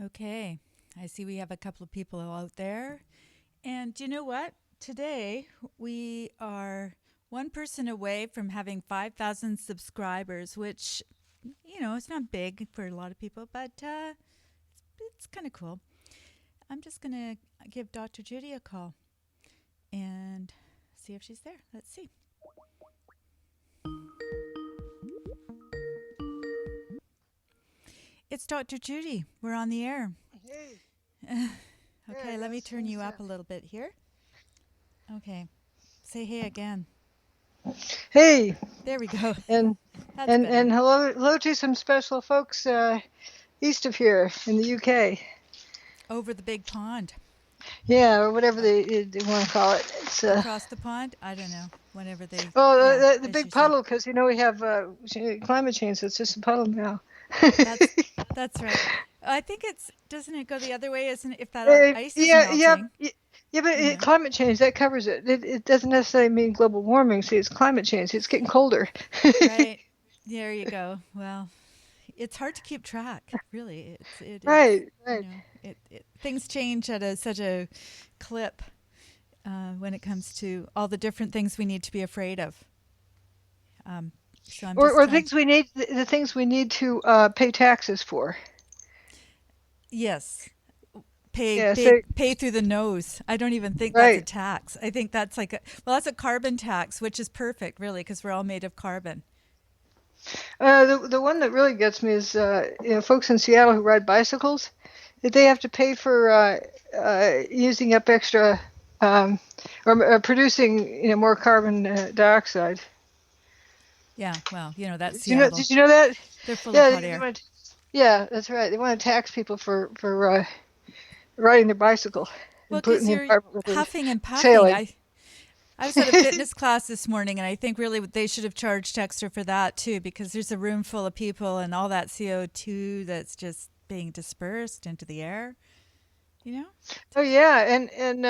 Okay, I see we have a couple of people out there. And you know what? Today we are one person away from having 5,000 subscribers, which, it's not big for a lot of people, but it's kind of cool. I'm just going to give Dr. Judy a call and see if she's there. Let's see. It's Dr. Judy. We're on the air. Hey, Okay, yeah, let me that's turn you up understand. a little bit here. Okay, say hey again. Hey, There we go. and That's and better. and hello to some special folks east of here in the UK. Over the big pond. Yeah, or whatever Uh, they want to call it. It's across the pond? I don't know. Whenever they, oh yeah, the as you big say. puddle because we have climate change, so it's just a puddle now. That's that's right. I think it's doesn't it go the other way? Isn't it, if that ice is melting? Yeah, but Uh-huh. climate change that covers it. It doesn't necessarily mean global warming. See, it's climate change. It's getting colder. Right. There you go. Well, it's hard to keep track, really. It's Right, right. things change at such a clip when it comes to all the different things we need to be afraid of. Um, so I'm just Or trying. things we need, the things we need to pay taxes for. Yes, pay Yeah, pay so pay through the nose. I don't even think that's a right. tax. I think that's like that's a carbon tax, which is perfect, really, because we're all made of carbon. The one that really gets me is folks in Seattle who ride bicycles. That they have to pay for using up extra or producing more carbon dioxide. Yeah, well, that's Did you know? Seattle. Did you know that? They're full of Yeah, hot they air. want. Yeah, that's right. They want to tax people for riding their bicycle Well, and because polluting the you're environment with their huffing and puffing. sailing. I was at a fitness class this morning, and I think really they should have charged extra for that too, because there's a room full of people and all that CO2 that's just being dispersed into the air. You know? Oh yeah, and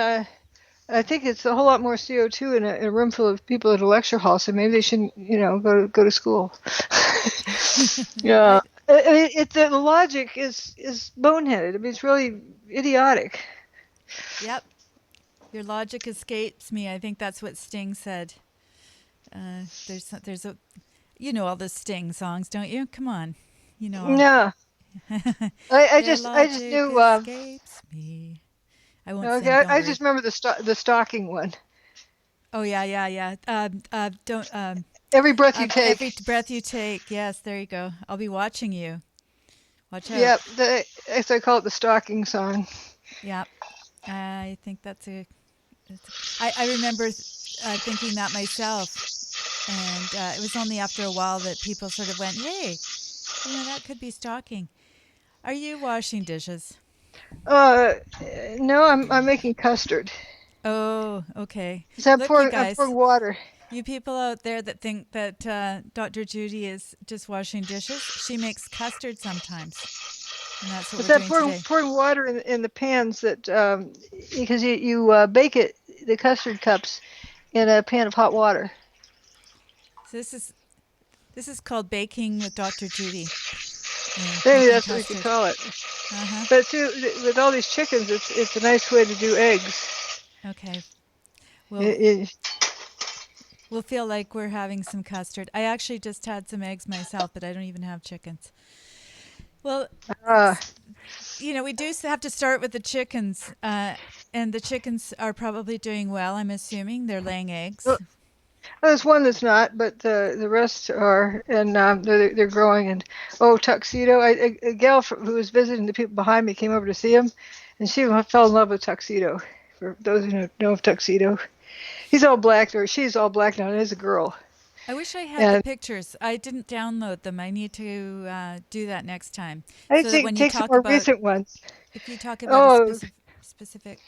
I think it's a whole lot more CO2 in a room full of people at a lecture hall. So maybe they shouldn't, go to school. I Yeah, I mean, the logic is boneheaded. I mean, it's really idiotic. Yep. Your logic escapes me. I think that's what Sting said. There's a all the Sting songs, don't you? Come on, you know. Yeah, I Their just logic knew. escapes me. I won't Okay, sing. Don't I worry. just remember the stocking one. Oh yeah, yeah, yeah. Don't. Every breath you Every take. breath you take. Yes, there you go. I'll be watching you. Watch out. Yep, as I call it, the stocking song. Yeah, I think I remember thinking that myself, and it was only after a while that people sort of went, "Hey, that could be stalking." Are you washing dishes? Uh, no, I'm making custard. Oh, okay. So Look, you I'm pouring guys, water. you people out there that think that Dr. Judy is just washing dishes, she makes custard sometimes. And that's what It's we're that doing today. pouring water in the pans that because you bake it the custard cups in a pan of hot water. So this is called baking with Dr. Judy. Maybe Making that's what we could custard. call it. Uh huh. But too, with all these chickens, it's a nice way to do eggs. Okay. We'll It, it, we'll feel like we're having some custard. I actually just had some eggs myself, but I don't even have chickens. Well, uh, we do have to start with the chickens, and the chickens are probably doing well. I'm assuming they're laying eggs. well, there's one that's not, but the rest are, and they're growing. And oh, tuxedo! A gal who was visiting the people behind me came over to see him, and she fell in love with tuxedo. For those who know of tuxedo, he's all black, or she's all black now, and is a girl. I wish I had the And pictures. I didn't download them. I need to do that next time, I so that think when you take some talk more about recent ones. if you talk about a Oh, specific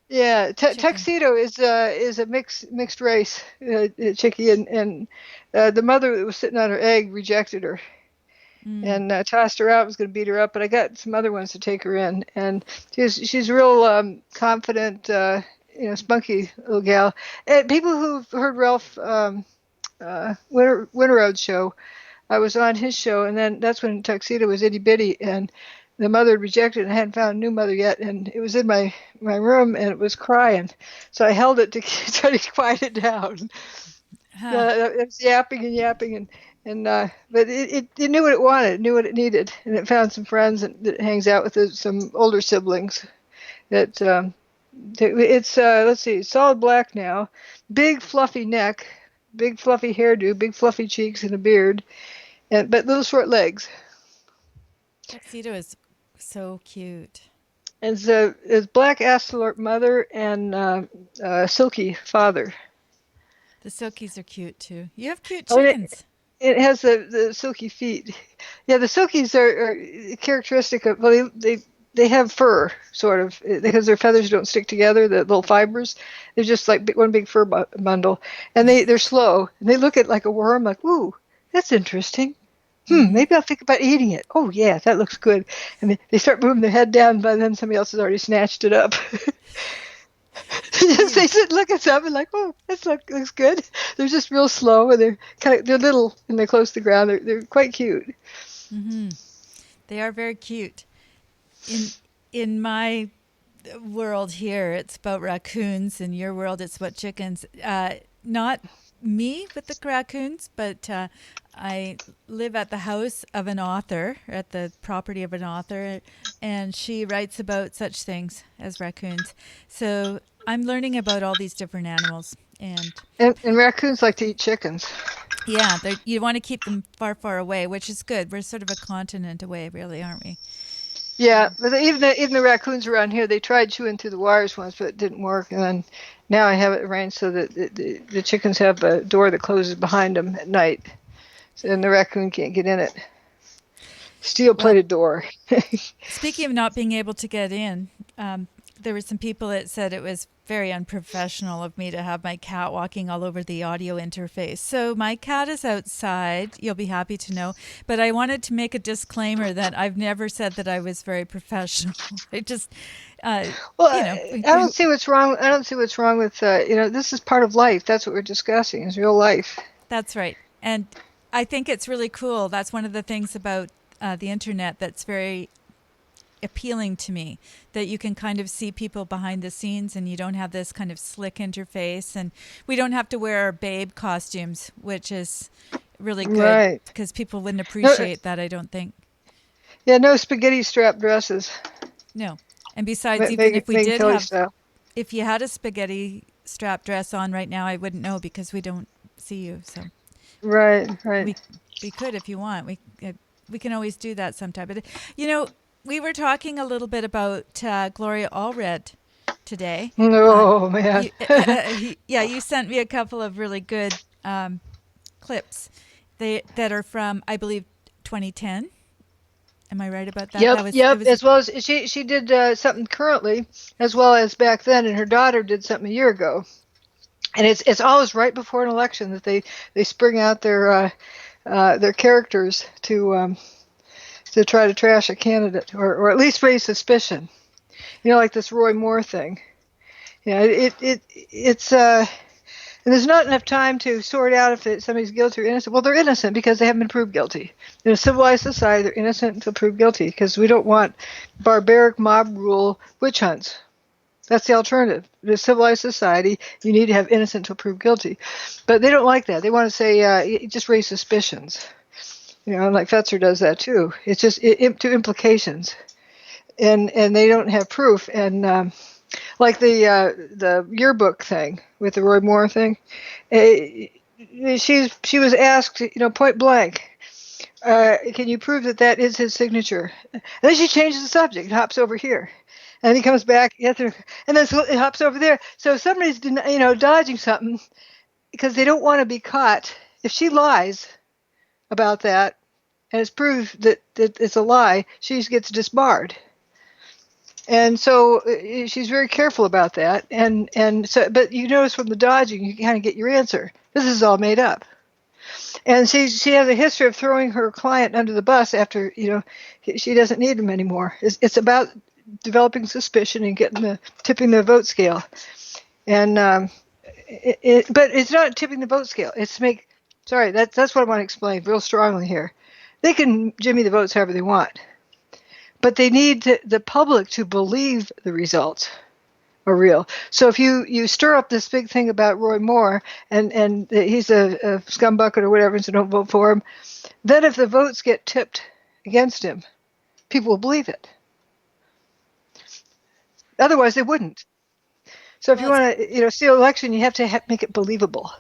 yeah, chicken. tuxedo is a mixed race chickie, and the mother that was sitting on her egg rejected her Mm. and tossed her out. Was going to beat her up, but I got some other ones to take her in, and she's real confident, spunky little gal. And people who've heard Ralph Winterroad's show, I was on his show, and then that's when Tuxedo was itty bitty, and the mother had rejected it, and I hadn't found a new mother yet, and it was in my room, and it was crying. So I held it to try to quiet it down. Huh. It was yapping and yapping, but it knew what it wanted, it knew what it needed, and it found some friends that it hangs out with some older siblings. That it's let's see, solid black now, big fluffy neck, big fluffy hairdo, big fluffy cheeks, and a beard, and but little short legs. Tuxedo is so cute. And it's black Astalort mother and silky father. The silkies are cute too. You have cute Oh, and chickens. it has the silky feet. Yeah, the silkies are characteristic of, well, they have fur, sort of, because their feathers don't stick together, the little fibers. They're just like one big fur bundle. And they're slow. And they look at like a worm, like, ooh, that's interesting. Mm-hmm. Maybe I'll think about eating it. Oh, yeah, that looks good. And they start moving their head down, but then somebody else has already snatched it up. They Cute. sit and look at something like, oh, looks good. They're just real slow, and they're little, and they're close to the ground. They're quite cute. Mm-hmm. They are very cute. In in my world here, it's about raccoons. In your world, it's about chickens. Not me with the raccoons, but I live at the house of an author, at the property of an author, and she writes about such things as raccoons. So I'm learning about all these different animals, and And raccoons like to eat chickens. yeah, you want to keep them far, far away, which is good. We're sort of a continent away, really, aren't we? Yeah, but even the raccoons around here, they tried chewing through the wires once, but it didn't work. And then now I have it arranged so that the chickens have a door that closes behind them at night, and the raccoon can't get in it. Well, Steel-plated door. speaking of not being able to get in, there were some people that said it was very unprofessional of me to have my cat walking all over the audio interface. So my cat is outside, you'll be happy to know. But I wanted to make a disclaimer that I've never said that I was very professional. I just, uh, Well, you know, I don't see what's wrong. I don't see what's wrong with this is part of life. That's what we're discussing. Is real life. that's right. And I think it's really cool. That's one of the things about the internet that's very appealing to me, that you can kind of see people behind the scenes and you don't have this kind of slick interface, and we don't have to wear our babe costumes, which is really good Right. because people wouldn't No, appreciate that, I don't think. yeah, no spaghetti strap dresses. No. And besides, even if we Megan did Kelly have, style. if you had a spaghetti strap dress on right now, I wouldn't know because we don't see you. So Right, right. we we could if you want. We can always do that sometime. But you know, we were talking a little bit about Gloria Allred today. Uh, Oh man. yeah, you sent me a couple of really good clips. They that are from, I believe, 2010. Am I right about that? Yep, That was it yep. was As well as she did something currently, as well as back then, and her daughter did something a year ago. And it's always right before an election that they spring out their characters to try to trash a candidate or at least raise suspicion. You know, like this Roy Moore thing. Yeah, it's and there's not enough time to sort out if somebody's guilty or innocent. Well, they're innocent because they haven't been proved guilty. In a civilized society, they're innocent until proved guilty because we don't want barbaric mob rule witch hunts. That's the alternative. In a civilized society, you need to have innocent until proved guilty. But they don't like that. They want to say, just raise suspicions. You know, like Fetzer does that too. It's just to implications. And they don't have proof. And like the yearbook thing with the Roy Moore thing, she was asked, point blank, can you prove that is his signature? And then she changes the subject, hops over here. And he comes back, and then it hops over there. So if somebody's, dodging something because they don't want to be caught, if she lies about that and it's proved that it's a lie, she gets disbarred. And so she's very careful about that. And so, but you notice from the dodging, you kind of get your answer. This is all made up. And she has a history of throwing her client under the bus after, she doesn't need him anymore. It's about developing suspicion and tipping the vote scale. And but it's not tipping the vote scale. It's that's what I want to explain real strongly here. They can jimmy the votes however they want. but they need the public to believe the results are real. So if you stir up this big thing about Roy Moore and he's a scumbucket or whatever, so don't vote for him, then if the votes get tipped against him, people will believe it. Otherwise, they wouldn't. So if you Well, want to, see an election, you have to make it believable.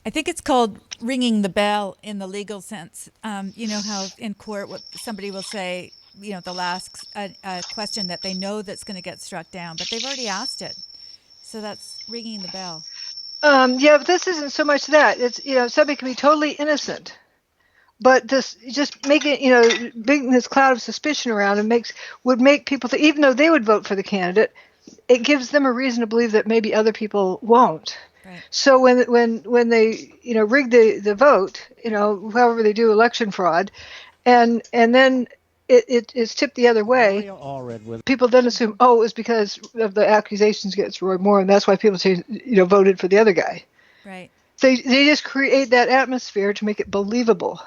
I think it's called ringing the bell in the legal sense. You know how in court, what somebody will say, they'll ask a question that they know that's going to get struck down, but they've already asked it. So that's ringing the bell. Yeah, but this isn't so much that. It's, somebody can be totally innocent, but this just making this cloud of suspicion around it would make people think, even though they would vote for the candidate, it gives them a reason to believe that maybe other people won't. Right. So when they rig the vote, however they do election fraud, and then it is tipped the other way, people then assume, oh, it was because of the accusations against Roy Moore, and that's why people say, voted for the other guy. Right. They just create that atmosphere to make it believable,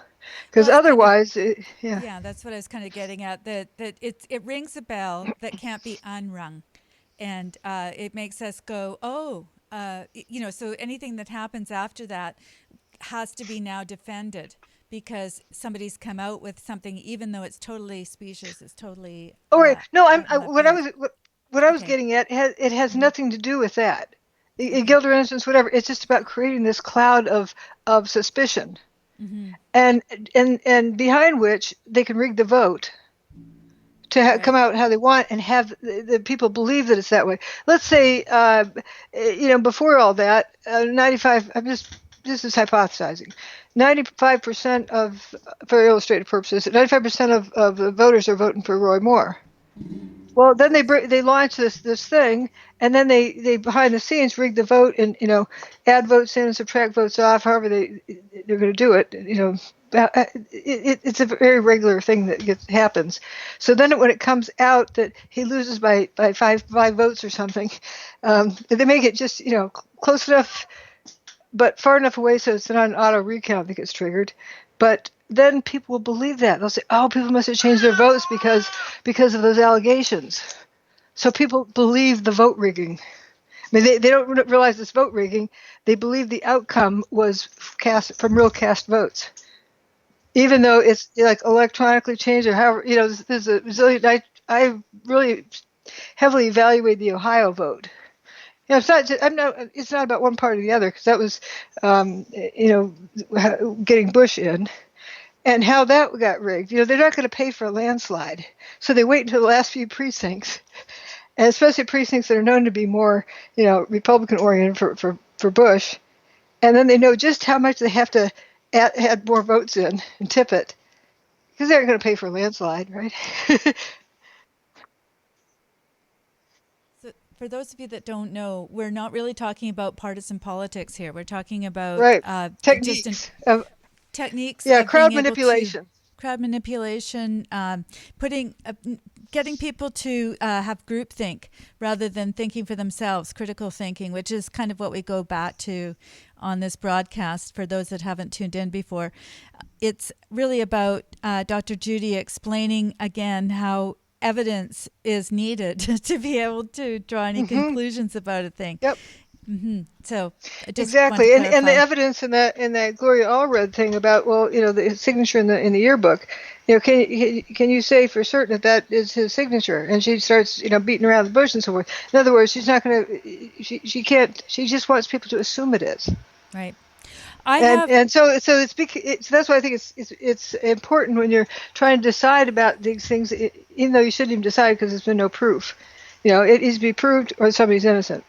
because Well, otherwise, yeah, that's what I was kind of getting at. That it rings a bell that can't be unrung, and it makes us go, oh, So anything that happens after that has to be now defended because somebody's come out with something, even though it's totally specious, it's totally Oh, right. No, out in left field. What I was Okay. getting at, it has nothing to do with that. Okay. Guilt or innocence, whatever. It's just about creating this cloud of suspicion, and behind which they can rig the vote to come out how they want and have the people believe that it's that way. Let's say, before all that, 95. This is hypothesizing. 95% of, for illustrative purposes, 95% of the voters are voting for Roy Moore. Well, then they launch this thing, and then they behind the scenes rig the vote and add votes in and subtract votes off. However they're going to do it. It's a very regular thing that happens. So then when it comes out that he loses by five votes or something, they make it just close enough, but far enough away so it's not an auto recount that gets triggered. But then people will believe that. They'll say, oh, people must have changed their votes because of those allegations. So people believe the vote rigging. I mean, they don't realize it's vote rigging. They believe the outcome was cast from real cast votes. Even though it's like electronically changed or however, there's a zillion. I really heavily evaluated the Ohio vote. It's not. It's not about one part or the other, because that was, getting Bush in, and how that got rigged. They're not going to pay for a landslide, so they wait until the last few precincts, and especially precincts that are known to be more, Republican oriented for Bush, and then they know just how much they have to add more votes in and tip it, because they're going to pay for a landslide, right? For those of you that don't know, we're not really talking about partisan politics here. We're talking about Right. Techniques of techniques yeah, of crowd being able manipulation. Crowd manipulation, getting people to have groupthink rather than thinking for themselves, critical thinking, which is kind of what we go back to on this broadcast for those that haven't tuned in before. It's really about Dr. Judy explaining again how evidence is needed to be able to draw any conclusions about a thing. Yep. So exactly, and the evidence in that Gloria Allred thing about the signature in the yearbook, can you say for certain that is his signature? And she starts beating around the bush and so forth. In other words, she's not going to. She can't. She just wants people to assume it is. Right. So that's why I think it's important when you're trying to decide about these things, even though you shouldn't even decide because there's been no proof. It needs to be proved or somebody's innocent.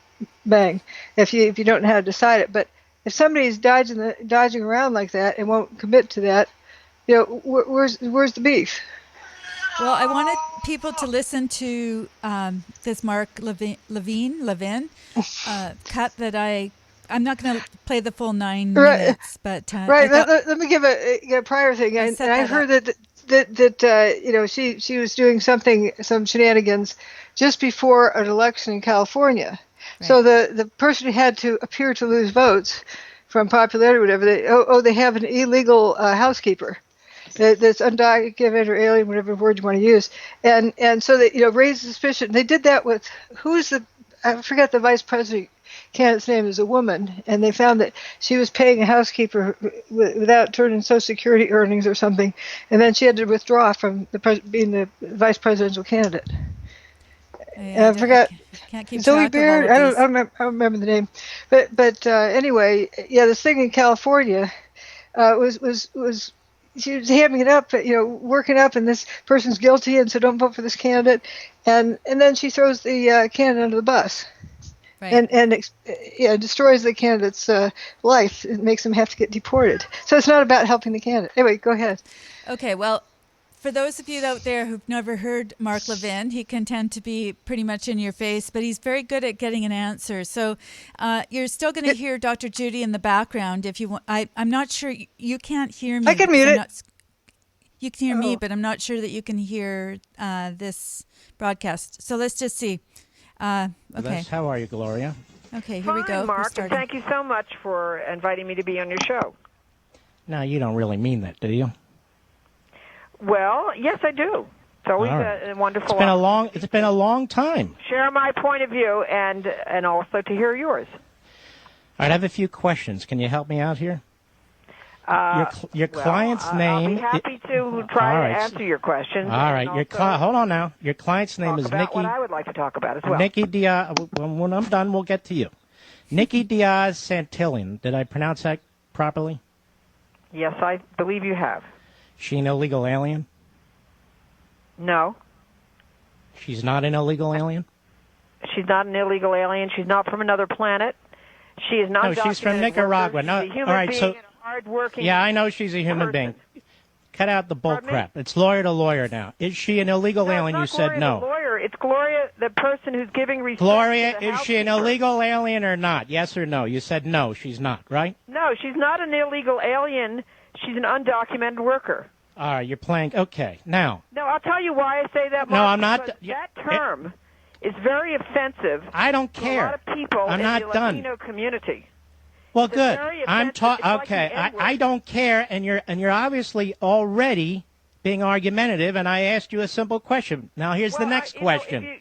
Bang. If you don't know how to decide it, but if somebody's dodging around like that and won't commit to that, where's the beef? Well, I wanted people to listen to this Mark Levin cut that I'm not going to play the full 9 minutes, but right. Let me give a prior thing. I heard that she was doing some shenanigans just before an election in California. Right. So the person who had to appear to lose votes from popularity or whatever, they have an illegal housekeeper. that's undocumented or alien, whatever word you want to use, and so they raised suspicion. They did that with who's the I forget the vice president candidate's name is a woman, and they found that she was paying a housekeeper without turning Social Security earnings or something, and then she had to withdraw from being the vice presidential candidate. Yeah, I forgot. can't keep Zoe track of all Beard. of these. I don't remember the name, but anyway, yeah, this thing in California was she was hamming it up, working up, and this person's guilty, and so don't vote for this candidate, and then she throws the candidate under the bus, Right. and destroys the candidate's life. It makes him have to get deported. So it's not about helping the candidate. Anyway, go ahead. Okay, well, for those of you out there who've never heard Mark Levin, he can tend to be pretty much in your face, but he's very good at getting an answer. So you're still going to hear Dr. Judy in the background if you want. I'm not sure you can't hear me. I can mute it. You can hear me, but I'm not sure that you can hear this broadcast. So let's just see. Okay. How are you, Gloria? Okay, here we go. Mark, and thank you so much for inviting me to be on your show. No, you don't really mean that, do you? Well, yes, I do. It's always a wonderful. It's been a long time. Share my point of view and also to hear yours. I have a few questions. Can you help me out here? Your client's name. I'll be happy to try to answer your questions. All right. Hold on now. Your client's name is Nikki. What I would like to talk about as well. Nikki Diaz. When I'm done, we'll get to you. Nikki Diaz Santillan. Did I pronounce that properly? Yes, I believe you have. She an illegal alien? No. She's not an illegal alien? She's not an illegal alien. She's not from another planet. She is not. No, she's from Nicaragua. No, all right, so yeah, I know she's a human being. Cut out the bull crap. It's lawyer to lawyer now. Is she an illegal alien? You said no. The lawyer. It's Gloria, the person who's giving respect. Gloria, is she an illegal alien or not? Yes or no? You said no, she's not, right? No, she's not an illegal alien. She's an undocumented worker. All right, you're playing. Okay, now. No, I'll tell you why I say that, Mark. No, I'm not. That term is very offensive. I don't care. To a lot of people I'm in not the done. Latino community. Well, good. I'm talking. Okay, I don't care, and you're obviously already being argumentative, and I asked you a simple question. Now, here's the next question.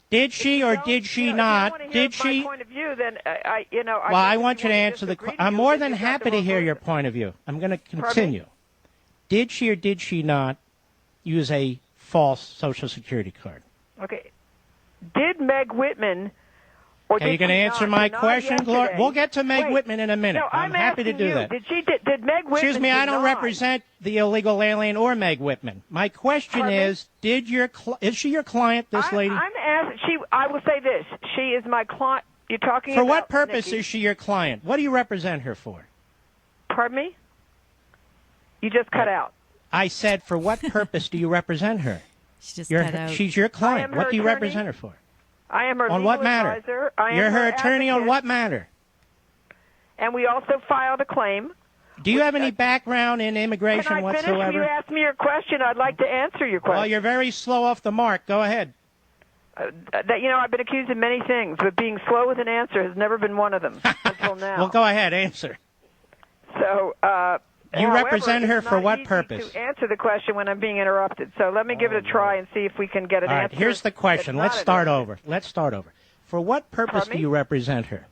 Did she or did she not? Did she? Point of view, then Well, I want you to answer the question. I'm more than happy to hear your point of view. I'm going to continue. Did she or did she not use a false Social Security card? Okay. Did Meg Whitman? Are you going to answer my question, Gloria? We'll get to Meg Whitman in a minute. No, I'm happy to do that. Did Meg Whitman? Excuse me, I don't represent the illegal alien or Meg Whitman. My question is, is she your client, this lady? I'm asking. I will say this. She is my client. You're talking for about what purpose Nikki. is she your client? What do you represent her for? Pardon me? You just cut out. I said, for what purpose do you represent her? She just cut out. She's your client. What do you represent her for? I am her on legal what matter? advisor. You're her attorney advocate. on what matter? And we also filed a claim. Do you have any background in immigration whatsoever? Can I finish? You asked me your question. I'd like to answer your question. Well, you're very slow off the mark. Go ahead. I've been accused of many things, but being slow with an answer has never been one of them until now. Well, go ahead, answer. So, you represent her for what purpose? To answer the question when I'm being interrupted. So let me give it a try and see if we can get an answer. All right, here's the question. Let's start over. For what purpose do you represent her?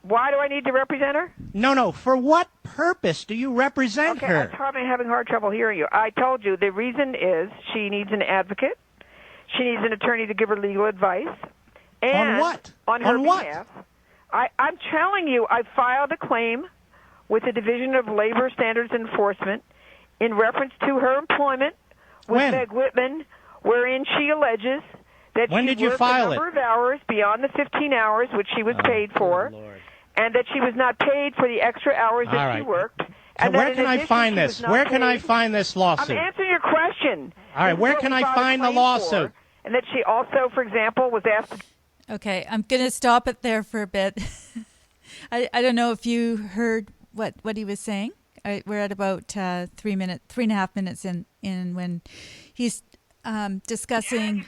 Why do I need to represent her? No. For what purpose do you represent her? I'm probably having hard trouble hearing you. I told you the reason is she needs an advocate. She needs an attorney to give her legal advice. And on what? On her behalf. I'm telling you, I filed a claim with the Division of Labor Standards Enforcement in reference to her employment with Meg Whitman, wherein she alleges that she worked a number of hours beyond the 15 hours which she was paid for, and that she was not paid for the extra hours that she worked. So where can I find this? Where can I find this lawsuit? I'm answering your question. All right, where can I find the lawsuit? And that she also, for example, was asked to... Okay, I'm going to stop it there for a bit. I don't know if you heard what he was saying. We're at about 3.5 minutes in when he's discussing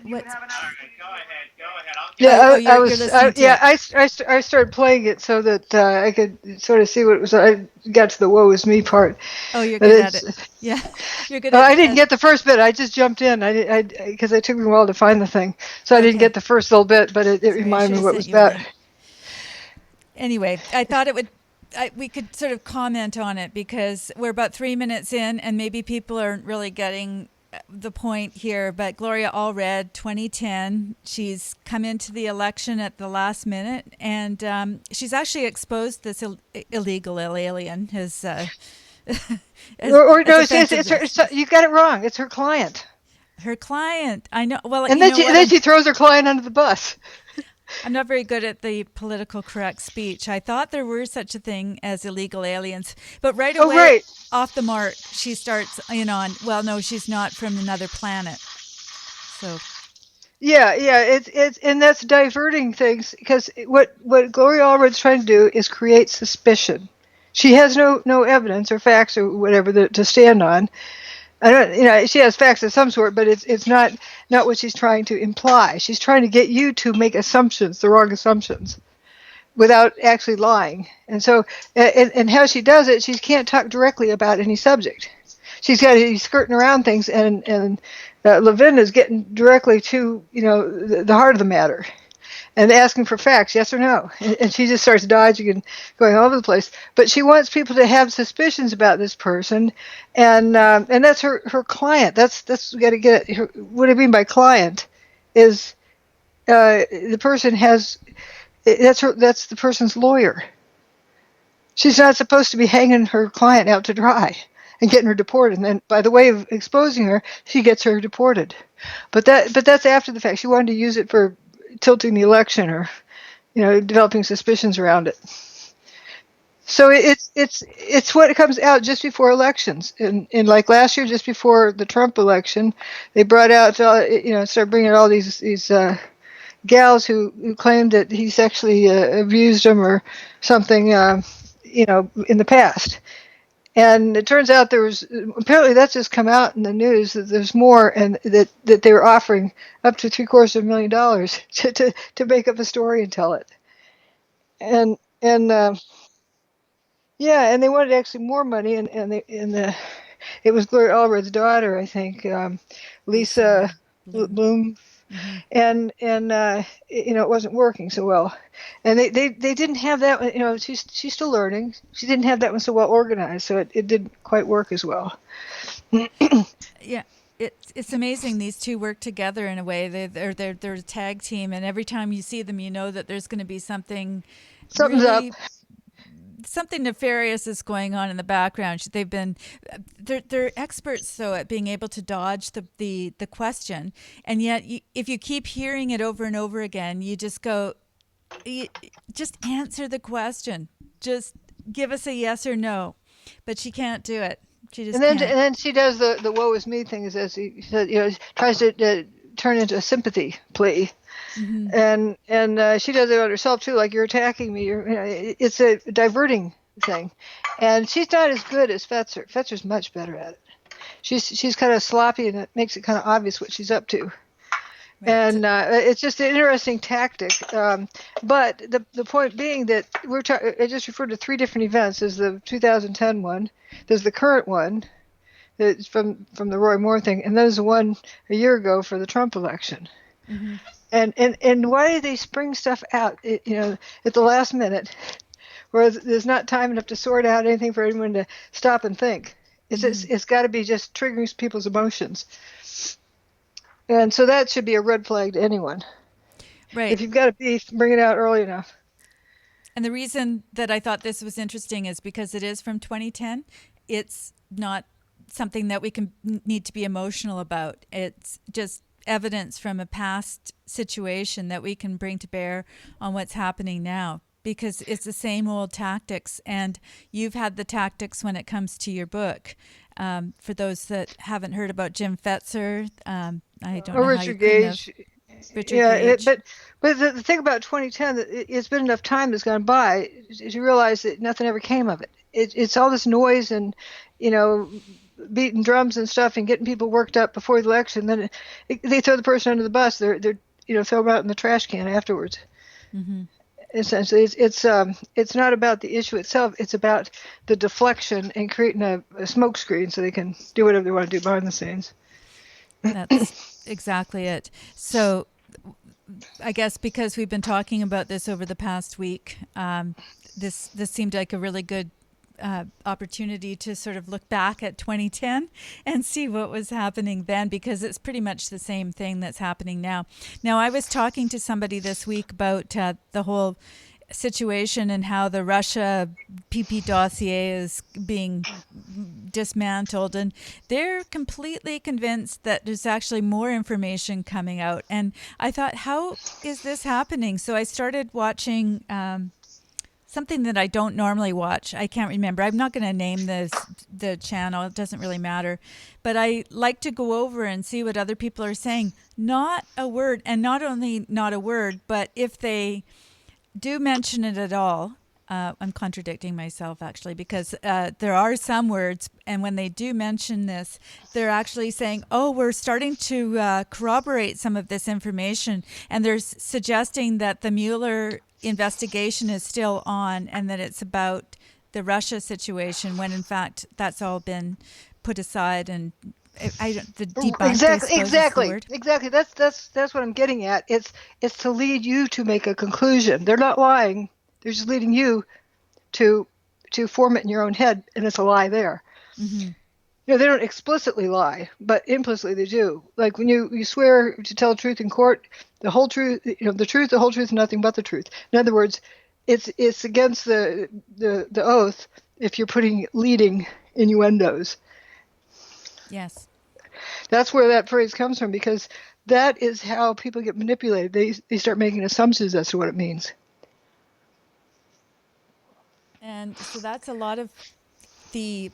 What? Go ahead. Yeah, You're listening to it. I started playing it so that I could sort of see what it was. I got to the "woe is me" part, Oh, you're but good at it's. it. Yeah, you're good I at. didn't get the first bit. I just jumped in. Because it took me a while to find the thing, so I didn't Okay. get the first little bit. But it Sorry, I reminded should me have what it sent was you a about. link. Anyway, I thought it would. We could sort of comment on it because we're about 3 minutes in, and maybe people aren't really getting the point here. But Gloria Allred, 2010, she's come into the election at the last minute, and she's actually exposed this illegal alien Or as no, it's her. offensive. You got it wrong. It's her client, Her client. I know. Well, and you know what? then she throws her client under the bus. I'm not very good at the political correct speech. I thought there were such a thing as illegal aliens, but right Oh, away right. off the mark, she starts in on, well, no, she's not from another planet. So, Yeah. It's and that's diverting things because what Gloria Allred's trying to do is create suspicion. She has no evidence or facts or whatever to stand on. I don't, she has facts of some sort, but it's not what she's trying to imply. She's trying to get you to make assumptions, the wrong assumptions, without actually lying. And so, and how she does it, she can't talk directly about any subject. She's got to be skirting around things, and Levin is getting directly to the heart of the matter and asking for facts, yes or no. And she just starts dodging and going all over the place. But she wants people to have suspicions about this person, and that's her client. That's we got to get it. What I mean by client is the person has that's the person's lawyer. She's not supposed to be hanging her client out to dry and getting her deported. And then, by the way of exposing her, she gets her deported. But that's after the fact. She wanted to use it for tilting the election or developing suspicions around it. So it's what comes out just before elections. In like last year, just before the Trump election, they brought out started bringing out all these gals who claimed that he sexually abused them or something in the past. And it turns out there was apparently that's just come out in the news that there's more, and that they were offering up to $750,000 to make up a story and tell it. And yeah, and they wanted actually more money, and it was Gloria Allred's daughter, I think, Lisa Lisa Bloom. Bloom, Mm-hmm. and it wasn't working so well, and they didn't have that. She's still learning. She didn't have that one so well organized, so it didn't quite work as well. Yeah. It's amazing these two work together in a way. They're a tag team, and every time you see them, you know that there's going to be something Something's up. really something nefarious is going on in the background. They're experts though at being able to dodge the question, and yet if you keep hearing it over and over again, you just go, just answer the question, just give us a yes or no. But she can't do it. She just And can't. then she does the woe is me thing, as he said, tries to turn into a sympathy plea. Mm-hmm. And she does it on herself too, like, you're attacking me. It's a diverting thing, and she's not as good as Fetzer. Fetzer's much better at it. She's kind of sloppy, and it makes it kind of obvious what she's up to. Right. And it's just an interesting tactic. But the point being that I just referred to three different events. There's the 2010 one. There's the current one. That's from the Roy Moore thing, and there's the one a year ago for the Trump election. Mm-hmm. And why do they spring stuff out, at the last minute, where there's not time enough to sort out anything for anyone to stop and think? It's got to be just triggering people's emotions, and so that should be a red flag to anyone. Right. If you've got a beef, bring it out early enough. And the reason that I thought this was interesting is because it is from 2010. It's not something that we need to be emotional about. It's just evidence from a past situation that we can bring to bear on what's happening now, because it's the same old tactics, and you've had the tactics when it comes to your book. For those that haven't heard about Jim Fetzer, I don't know how you Richard couldn't have. Gage. Richard Yeah, Gage. but the thing about 2010, it's been enough time that's gone by to realize that nothing ever came of it. It's all this noise and, beating drums and stuff and getting people worked up before the election, then they throw the person under the bus. They're throw them out in the trash can afterwards. Mm-hmm. Essentially, it's not about the issue itself. It's about the deflection and creating a smoke screen so they can do whatever they want to do behind the scenes. That's exactly it. So I guess because we've been talking about this over the past week, this seemed like a really good opportunity to sort of look back at 2010 and see what was happening then, because it's pretty much the same thing that's happening now. Now, I was talking to somebody this week about the whole situation and how the Russia PP dossier is being dismantled, and they're completely convinced that there's actually more information coming out. And I thought, how is this happening? So I started watching something that I don't normally watch. I can't remember. I'm not going to name the channel. It doesn't really matter. But I like to go over and see what other people are saying. Not a word, and not only not a word, but if they do mention it at all, I'm contradicting myself actually, because there are some words, and when they do mention this, they're actually saying, oh, we're starting to corroborate some of this information, and they're suggesting that the Mueller investigation is still on and that it's about the Russia situation, when in fact that's all been put aside. And the debunked, exactly. That's what I'm getting at. It's to lead you to make a conclusion. They're not lying. They're just leading you to form it in your own head, and it's a lie there. Mm-hmm. They don't explicitly lie, but implicitly they do. Like when you swear to tell the truth in court, the whole truth, the truth, the whole truth, and nothing but the truth. In other words, it's against the oath if you're putting leading innuendos. Yes. That's where that phrase comes from, because that is how people get manipulated. They start making assumptions as to what it means. And so that's a lot of the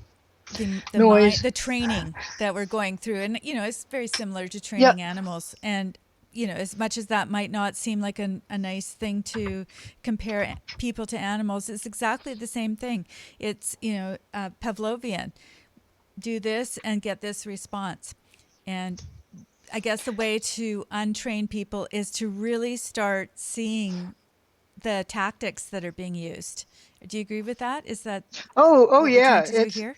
noise, the training that we're going through. And, it's very similar to training animals. And, as much as that might not seem like a nice thing to compare people to animals, it's exactly the same thing. It's, Pavlovian. Do this and get this response. And I guess the way to untrain people is to really start seeing the tactics that are being used. Do you agree with that? Is that what yeah, we're trying to do here?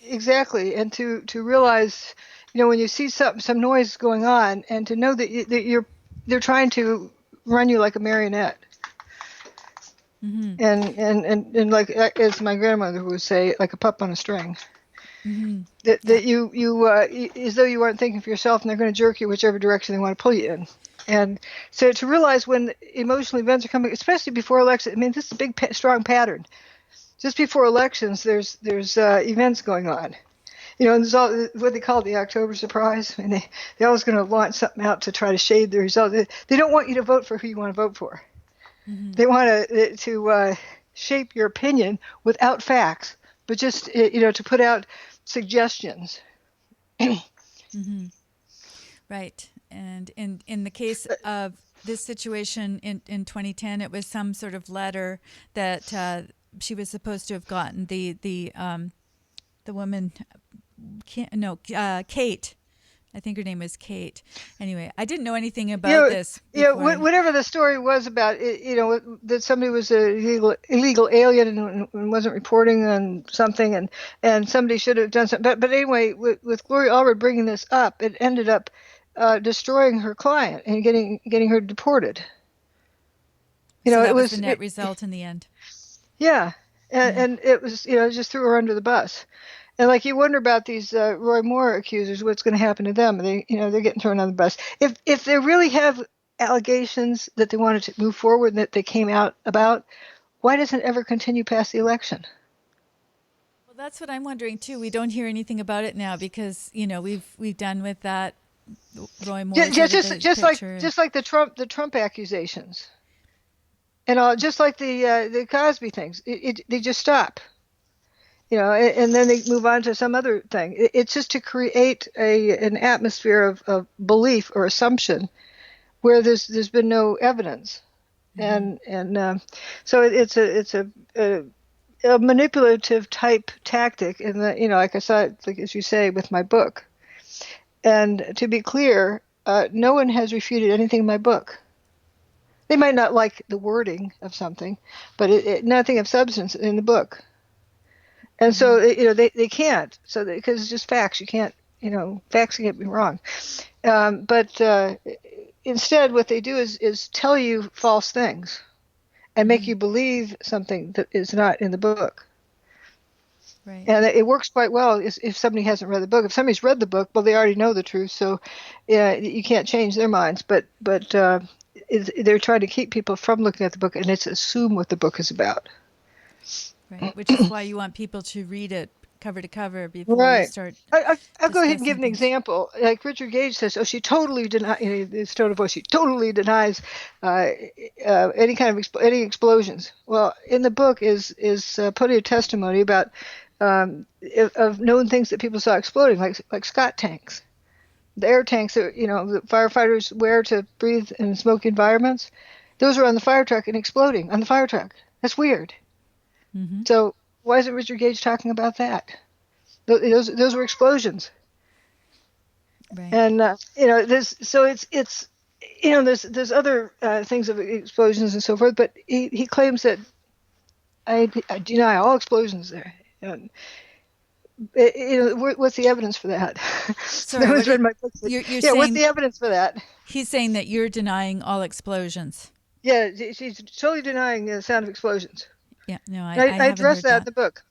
Exactly. And to realize, when you see some noise going on, and to know that they're trying to run you like a marionette. Mm-hmm. And like, as my grandmother would say, like a pup on a string. Mm-hmm. That you as though you aren't thinking for yourself, and they're going to jerk you whichever direction they want to pull you in. And so to realize when emotional events are coming, especially before elections, this is a big, strong pattern. Just before elections, there's events going on. And there's all what they call the October surprise. And they're always going to launch something out to try to shade the result. They don't want you to vote for who you want to vote for. Mm-hmm. They want to shape your opinion without facts, but just to put out suggestions. Mm-hmm. Right. And in the case of this situation in 2010, it was some sort of letter that she was supposed to have gotten. The woman, Kate. I think her name was Kate. Anyway, I didn't know anything about this. Yeah, whatever the story was about, that somebody was an illegal alien and wasn't reporting on something, and somebody should have done something. But anyway, with Gloria Allred bringing this up, it ended up destroying her client and getting her deported. So that was the net result in the end. Yeah, and it was just threw her under the bus. And like you wonder about these Roy Moore accusers, what's going to happen to them? They're getting thrown on the bus. If they really have allegations that they wanted to move forward and that they came out about, why doesn't it ever continue past the election? Well, that's what I'm wondering too. We don't hear anything about it now because we've done with that Roy Moore. Just like the Trump accusations, and all, just like the Cosby things, they just stop. And then they move on to some other thing. It's just to create an atmosphere of belief or assumption where there's been no evidence, mm-hmm. and so it's a a manipulative type tactic, and like I saw, like as you say, with my book. And to be clear, no one has refuted anything in my book. They might not like the wording of something, but nothing of substance in the book. And so, they can't. So, because it's just facts, you can't, facts can't be wrong. But instead, what they do is tell you false things and make you believe something that is not in the book. Right. And it works quite well if somebody hasn't read the book. If somebody's read the book, well, they already know the truth, so you can't change their minds. But they're trying to keep people from looking at the book, and it's assume what the book is about. Right, which is why you want people to read it cover to cover before you Right. start I'll go ahead and give discussing an things. example. Like Richard Gage says, "Oh, she totally denies." This tone of voice, she totally denies any kind of any explosions. Well, in the book is plenty of testimony about of known things that people saw exploding, like Scott tanks, the air tanks that the firefighters wear to breathe in smoky environments. Those were on the fire truck and exploding on the fire truck. That's weird. Mm-hmm. So why isn't Richard Gage talking about that? Those were explosions. Right. And there's there's other things of explosions and so forth, but he claims that I deny all explosions there. And, what's the evidence for that? Sorry, No one's read my book. you're Yeah, what's saying? the evidence for that? He's saying that you're denying all explosions. Yeah, she's totally denying the sound of explosions. Yeah, no, I I haven't address heard that in that. the book.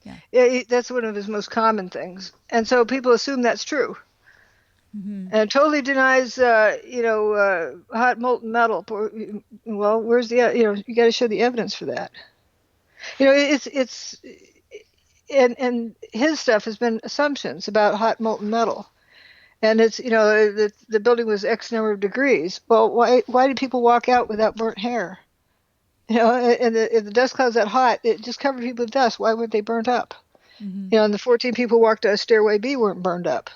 Yeah. Yeah, that's one of his most common things, and so people assume that's true. Mm-hmm. And totally denies, hot molten metal. Well, where's the, you got to show the evidence for that. It's, and his stuff has been assumptions about hot molten metal. And it's, the building was X number of degrees. Well, why did people walk out without burnt hair? And if the dust cloud's that hot, it just covered people with dust. Why weren't they burnt up? Mm-hmm. And the 14 people walked out stairway B weren't burned up.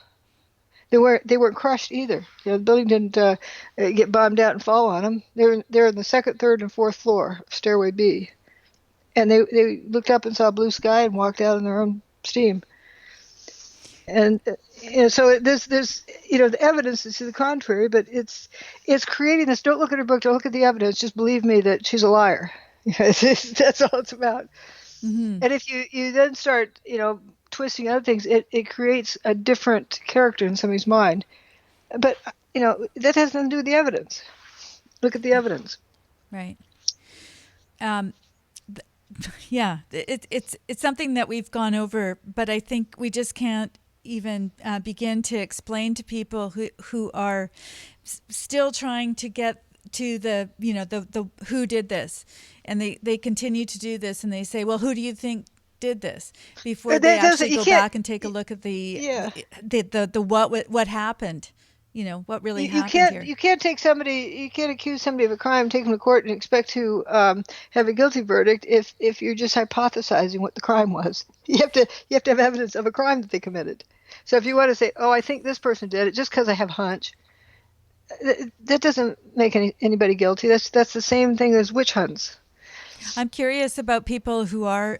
They weren't crushed either. The building didn't get bombed out and fall on them. They're in the second, third, and fourth floor of stairway B, and they looked up and saw blue sky and walked out in their own steam. And so there's the evidence is to the contrary, but it's creating this. Don't look at her book. Don't look at the evidence. Just believe me that she's a liar. That's all it's about. Mm-hmm. And if you then start twisting other things, it creates a different character in somebody's mind. But that has nothing to do with the evidence. Look at the evidence. Right. Yeah, it's something that we've gone over, but I think we just can't even begin to explain to people who are still trying to get to the who did this, and they continue to do this, and they say, well, who do you think did this, before they actually go back and take a look at the what happened, what really happened here. You can't take somebody, you can't accuse somebody of a crime, take them to court, and expect to have a guilty verdict if you're just hypothesizing what the crime was. You have to have evidence of a crime that they committed. So if you want to say, oh, I think this person did it just because I have a hunch, that doesn't make anybody guilty. That's the same thing as witch hunts. I'm curious about people who are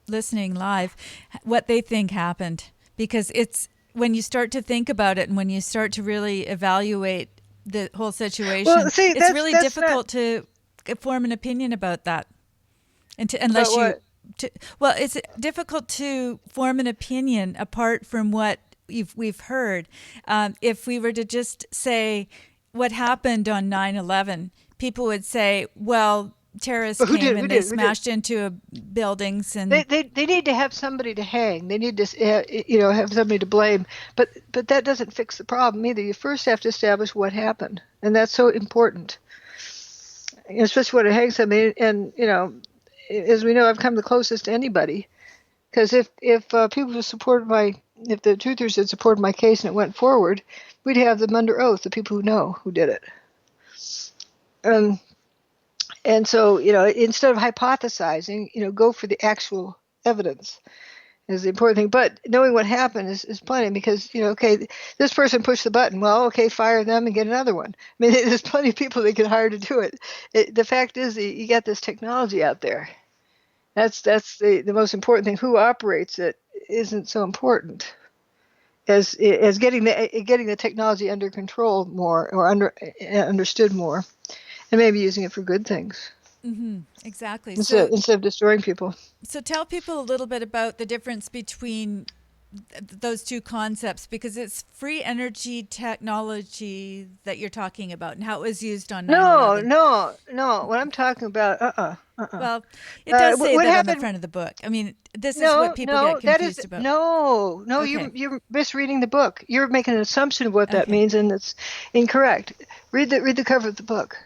listening live, what they think happened, because it's when you start to think about it and when you start to really evaluate the whole situation, it's really difficult to form an opinion about that. It's difficult to form an opinion apart from what we've heard. If we were to just say what happened on 9/11, people would say, well, terrorists came and they smashed into buildings, and they need to have somebody to hang. They need to have somebody to blame. But that doesn't fix the problem either. You first have to establish what happened, and that's so important, especially when it hangs somebody. And as we know, I've come the closest to anybody, because if people who supported if the truthers had supported my case and it went forward, we'd have them under oath, the people who know who did it. And so, instead of hypothesizing, go for the actual evidence is the important thing. But knowing what happened is plenty, because, okay, this person pushed the button. Well, okay, fire them and get another one. I mean, there's plenty of people they can hire to do it. The fact is that you got this technology out there. That's the most important thing. Who operates it isn't so important as getting the technology under control more, or understood more, and maybe using it for good things Exactly. instead of destroying people. So tell people a little bit about the difference between those two concepts, because it's free energy technology that you're talking about and how it was used on No, 9/11. no, no. What I'm talking about, Well, it does say what that on the happened? front of the book. I mean, this is what No, people get no, that is confused about. no, no. Okay. You're misreading the book. You're making an assumption of what that Okay. means, and it's incorrect. Read the cover of the book.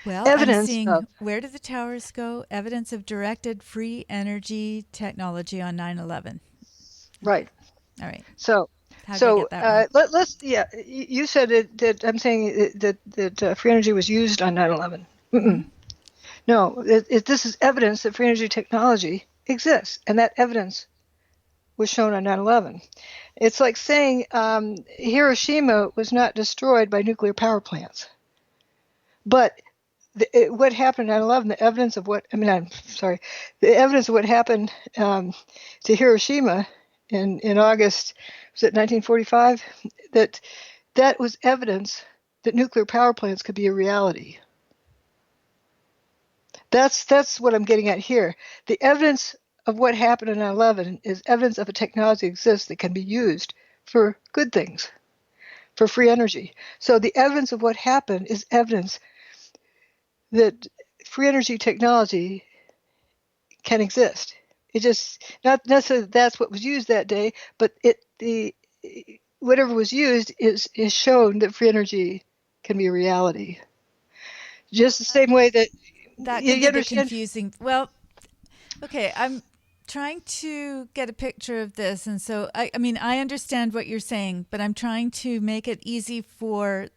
Well, I'm Evidence seeing of where did the towers go? Evidence of directed free energy technology on 9/11. Okay. right. All right. So, How'd I get that wrong? let's. Yeah, you said that I'm saying that free energy was used on 9/11. Mm-hmm. No, this is evidence that free energy technology exists, and that evidence was shown on 9/11. It's like saying Hiroshima was not destroyed by nuclear power plants, but what happened on 9/11, the evidence of what I'm sorry, the evidence of what happened to Hiroshima in August, was it 1945? That was evidence that nuclear power plants could be a reality. That's what I'm getting at here. The evidence of what happened on 9/11 is evidence of a technology that exists that can be used for good things, for free energy. So the evidence of what happened is evidence that free energy technology can exist. It just not necessarily that's what was used that day, but the whatever was used is shown that free energy can be a reality. Just the same way that That can you be the understand. confusing. Well, okay, I'm trying to get a picture of this. And so, I mean, I understand what you're saying, but I'm trying to make it easy for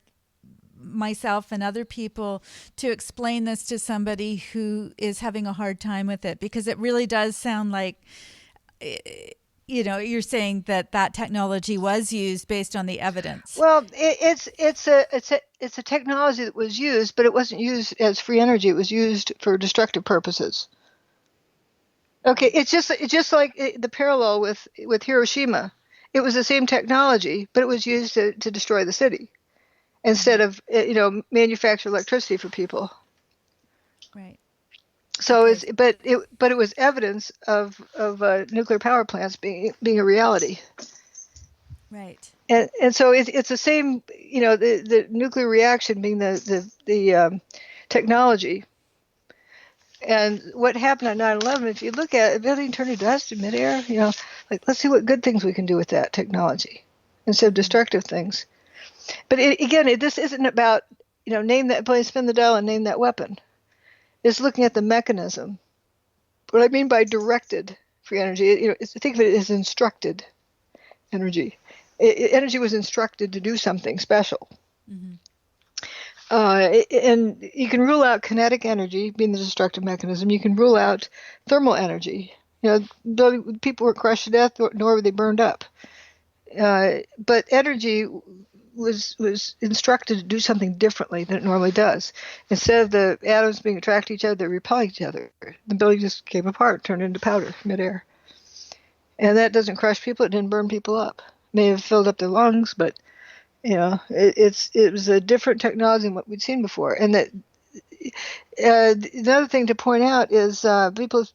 myself and other people to explain this to somebody who is having a hard time with it, because it really does sound like, you're saying that technology was used based on the evidence. Well, it's a technology that was used, but it wasn't used as free energy. It was used for destructive purposes. Okay, it's just like the parallel with Hiroshima. It was the same technology, but it was used to destroy the city instead of manufacture electricity for people. Right. So Okay. it was evidence of nuclear power plants being a reality. Right. And so it's the same, the nuclear reaction being the technology. And what happened on 9/11, if you look at it, everything turned to dust in midair, like let's see what good things we can do with that technology instead of destructive things. But this isn't about, name that place, spin the dial, and name that weapon. It's looking at the mechanism. What I mean by directed free energy, think of it as instructed energy. Energy was instructed to do something special. Mm-hmm. And you can rule out kinetic energy being the destructive mechanism. You can rule out thermal energy. People weren't crushed to death, nor were they burned up. But energy was instructed to do something differently than it normally does. Instead of the atoms being attracted to each other, they repel each other. The building just came apart, turned into powder midair. And that doesn't crush people. It didn't burn people up. It may have filled up their lungs, but it was a different technology than what we'd seen before. And that another thing to point out is people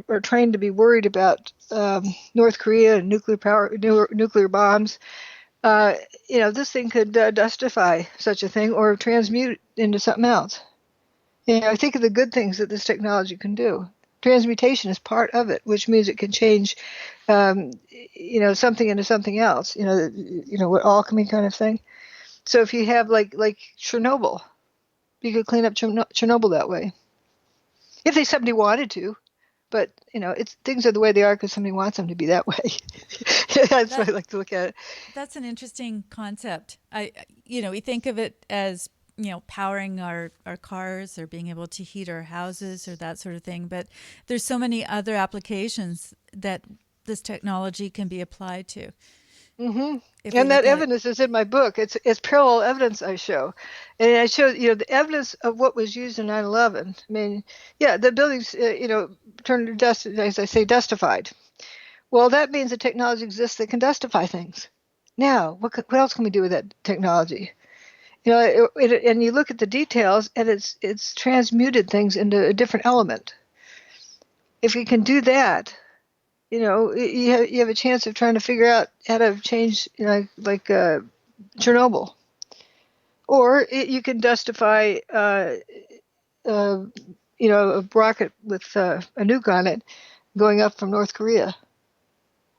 are trained to be worried about North Korea and nuclear bombs. This thing could dustify such a thing or transmute into something else. Think of the good things that this technology can do. Transmutation is part of it, which means it can change, something into something else. What alchemy kind of thing. So if you have like Chernobyl, you could clean up Chernobyl that way, if somebody wanted to. But things are the way they are because somebody wants them to be that way. That's what I like to look at it. That's an interesting concept. We think of it as, powering our cars or being able to heat our houses or that sort of thing. But there's so many other applications that this technology can be applied to. Mm-hmm. if we And that look at it. evidence is in my book. It's parallel evidence I show, and I show the evidence of what was used in 9/11. I mean, yeah, the buildings turned to dust, as I say, dustified. Well, that means the technology exists that can dustify things. Now, what else can we do with that technology? And you look at the details, and it's transmuted things into a different element. If we can do that, you have a chance of trying to figure out how to change, like Chernobyl, or you can dustify, uh, a rocket with a nuke on it going up from North Korea.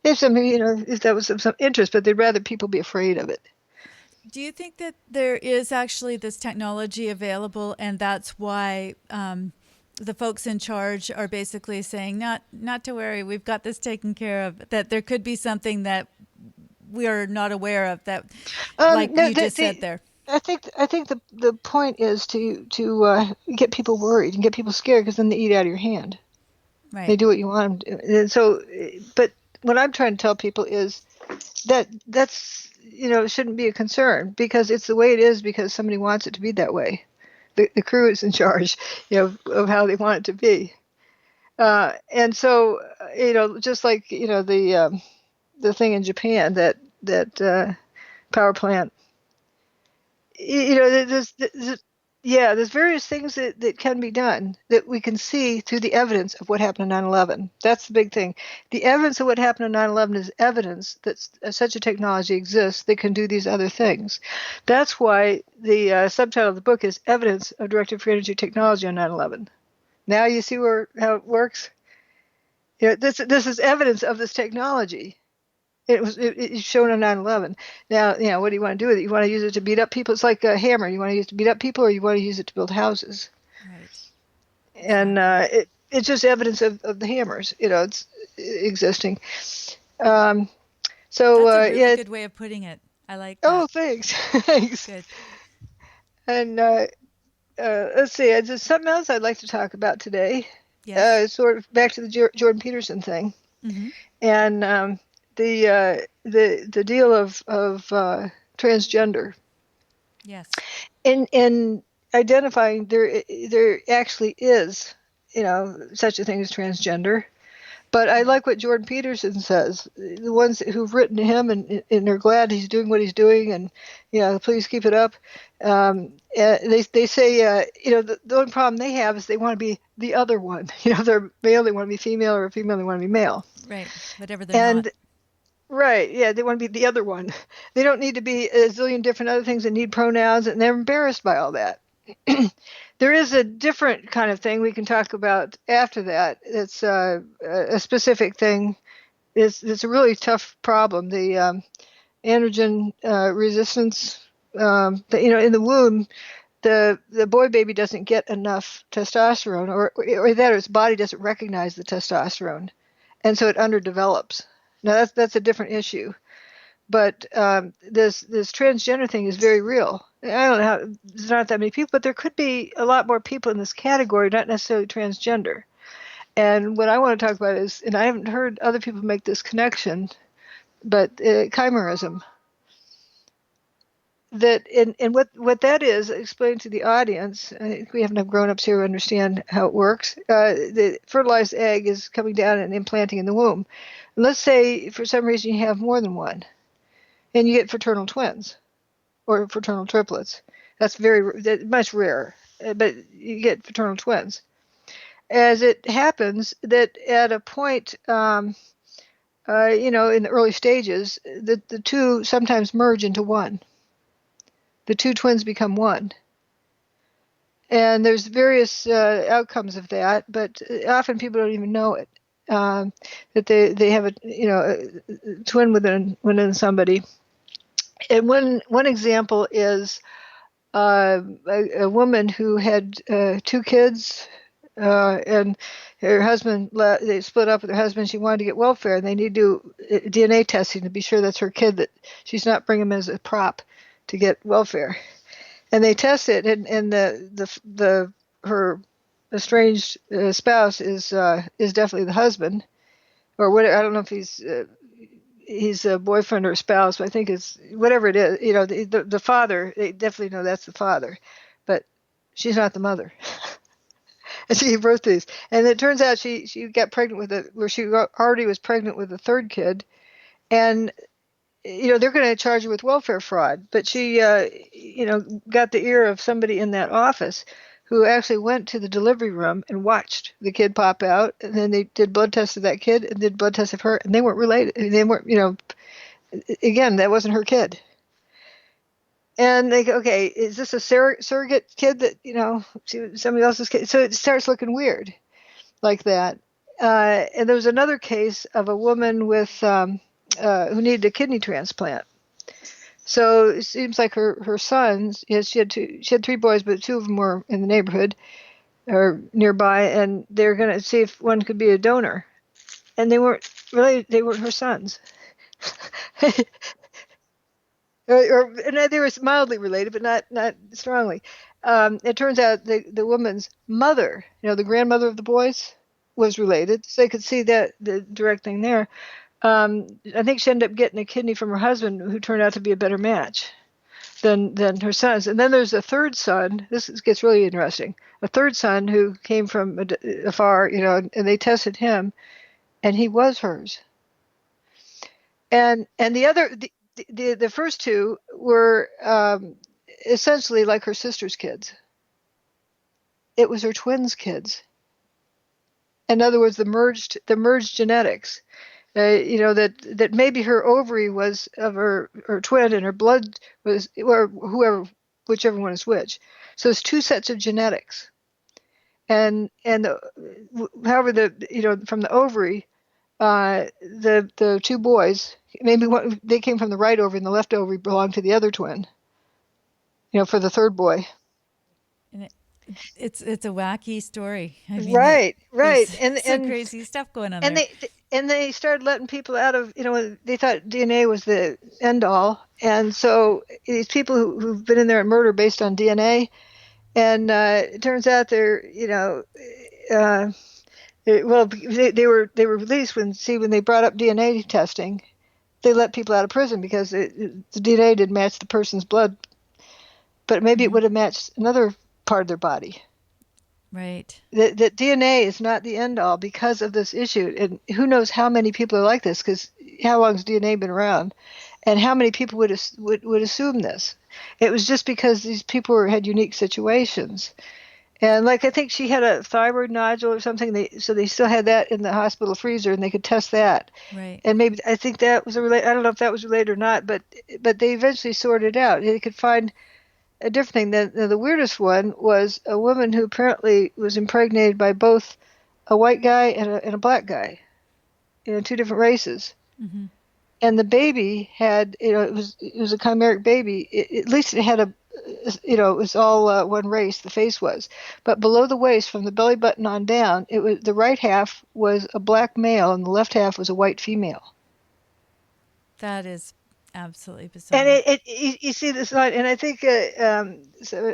If that was of some interest, but they'd rather people be afraid of it. Do you think that there is actually this technology available, and that's why the folks in charge are basically saying, not to worry, we've got this taken care of, that there could be something that we are not aware of, that, like No, you just said there. I think the point is to get people worried and get people scared, because then they eat out of your hand. Right. They do what you want them to do. And so, but what I'm trying to tell people is that's shouldn't be a concern, because it's the way it is because somebody wants it to be that way. The crew is in charge, of how they want it to be. And so, just like the thing in Japan, that power plant. There's various things that can be done that we can see through the evidence of what happened in 9/11. That's the big thing. The evidence of what happened in 9/11 is evidence that such a technology exists that can do these other things. That's why the subtitle of the book is Evidence of Directed Free Energy Technology on 9/11. Now you see how it works? This is evidence of this technology. It's shown on 9/11. Now, what do you want to do with it? You want to use it to beat up people? It's like a hammer. You want to use it to beat up people, or you want to use it to build houses? Right. And Exactly. it's just evidence of the hammers. It's existing. Um, so That's a really yeah. good way of putting it. I like that. Oh, thanks, thanks. Good. And let's see. There's something else I'd like to talk about today. Yes. Sort of back to the Jordan Peterson thing, Mm-hmm. and the deal of transgender. Yes. In identifying, there actually is, such a thing as transgender. But I like what Jordan Peterson says. The ones who've written to him and are glad he's doing what he's doing, and please keep it up. They say the only problem they have is they want to be the other one. They're male, they want to be female, or female, they want to be male. Right. Whatever they're not. And right, yeah, they want to be the other one. They don't need to be a zillion different other things that need pronouns, and they're embarrassed by all that. There is a different kind of thing we can talk about after that. It's a specific thing. It's a really tough problem. The androgen resistance. In the womb, the boy baby doesn't get enough testosterone, or that, or its body doesn't recognize the testosterone, and so it underdevelops. Now that's a different issue. But this transgender thing is very real. I don't know how there's not that many people, but there could be a lot more people in this category, not necessarily transgender. And what I want to talk about is, and I haven't heard other people make this connection, but chimerism. And what that is, explain to the audience. I think we have enough grown-ups here who understand how it works. The fertilized egg is coming down and implanting in the womb. And let's say for some reason you have more than one, and you get fraternal twins or fraternal triplets. That's much rarer, but you get fraternal twins. As it happens that at a point, in the early stages, the two sometimes merge into one. The two twins become one. And there's various outcomes of that, but often people don't even know it. That they have a twin within somebody. And one example is a woman who had two kids, and her husband, they split up with her husband. She wanted to get welfare, and they need to do DNA testing to be sure that's her kid, that she's not bringing him as a prop to get welfare. And they test it, and her estranged spouse is definitely the husband, or whatever. I don't know if he's he's a boyfriend or a spouse. But I think it's whatever it is. The father. They definitely know that's the father, but she's not the mother. And she gave birth to these. And it turns out she got pregnant where she already was pregnant with a third kid, and they're going to charge her with welfare fraud. But she got the ear of somebody in that office who actually went to the delivery room and watched the kid pop out, and then they did blood tests of that kid and did blood tests of her, and they weren't related. They weren't, again, that wasn't her kid. And they go, okay, is this a surrogate kid that, somebody else's kid? So it starts looking weird like that. And there was another case of a woman with who needed a kidney transplant. So it seems like her sons, she had three boys, but two of them were in the neighborhood or nearby, and they're going to see if one could be a donor. And they weren't related; they weren't her sons. And they were mildly related, but not strongly. It turns out the woman's mother, the grandmother of the boys, was related, so they could see that the direct thing there. I think she ended up getting a kidney from her husband, who turned out to be a better match than her sons. And then there's a third son. This gets really interesting. A third son who came from afar, and they tested him, and he was hers. And the first two were essentially like her sister's kids. It was her twins' kids. In other words, the merged genetics. That maybe her ovary was of her twin and her blood was, or whichever one is which. So it's two sets of genetics. And however from the ovary, the two boys, maybe they came from the right ovary and the left ovary belonged to the other twin. For the third boy. And it's a wacky story. I mean, right. And some crazy stuff going on there. And they started letting people out of, they thought DNA was the end all. And so these people who've been in there and murder based on DNA, and it turns out they're, they were released when they brought up DNA testing. They let people out of prison because the DNA didn't match the person's blood, but maybe it would have matched another part of their body. Right. That DNA is not the end all because of this issue. And who knows how many people are like this, because how long has DNA been around? And how many people would assume this? It was just because these people had unique situations. And I think she had a thyroid nodule or something, so they still had that in the hospital freezer, and they could test that. Right. And maybe I think that was I don't know if that was related or not, but they eventually sorted it out. They could find a different thing. The weirdest one was a woman who apparently was impregnated by both a white guy and a black guy, two different races. Mm-hmm. And the baby had, it was a chimeric baby. At least it had it was all one race. The face was, but below the waist, from the belly button on down, it was the right half was a black male and the left half was a white female. That is absolutely bizarre. And you see this line, and I think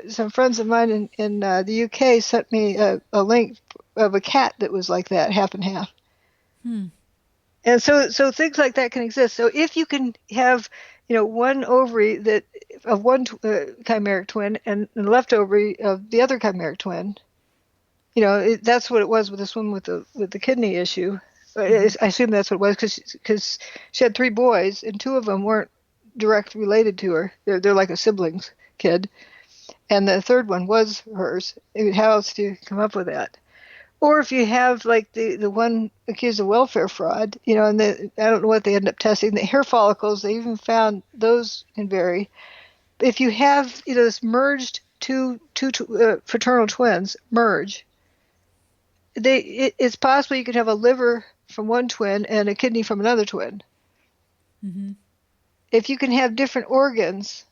some friends of mine in the UK sent me a link of a cat that was like that, half and half. And so things like that can exist. So if you can have, one ovary that of one chimeric twin and the left ovary of the other chimeric twin, that's what it was with this woman with the kidney issue. I assume that's what it was because she had three boys and two of them weren't direct related to her. They're like a siblings kid, and the third one was hers. How else do you come up with that? Or if you have like the one accused of welfare fraud, and I don't know what they end up testing. The hair follicles, they even found those can vary. If you have this merged two fraternal twins merge, it's possible you could have a liver from one twin and a kidney from another twin. Mm-hmm. If you can have different organs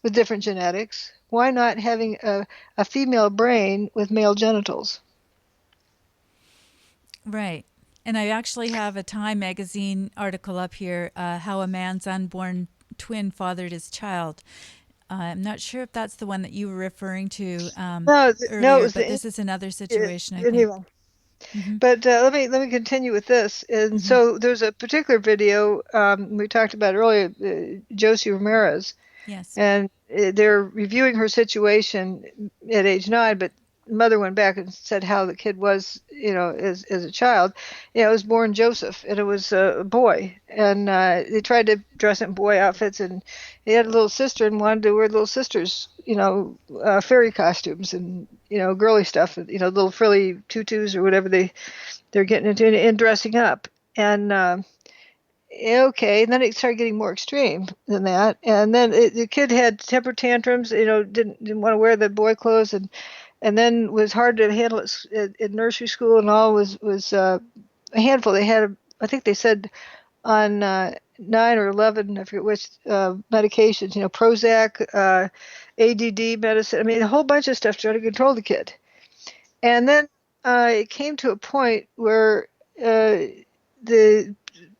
with different genetics, why not having a female brain with male genitals? Right. And I actually have a Time magazine article up here, how a man's unborn twin fathered his child. I'm not sure if that's the one that you were referring to earlier, but this is another situation, I think. Mm-hmm. But let me continue with this. And Mm-hmm. so there's a particular video we talked about earlier, Josie Ramirez, Yes. and they're reviewing her situation at age 9. But mother went back and said how the kid was, as a child. It was born Joseph, and it was a boy, and they tried to dress him in boy outfits, and he had a little sister and wanted to wear little sister's, fairy costumes and girly stuff, little frilly tutus or whatever they're getting into and dressing up. And okay, and then it started getting more extreme than that. And then the kid had temper tantrums, didn't want to wear the boy clothes, and then was hard to handle at nursery school and all. Was a handful. They had, I think they said on 9 or 11, I forget which medications, Prozac, ADD medicine. I mean, a whole bunch of stuff to try to control the kid. And then it came to a point where the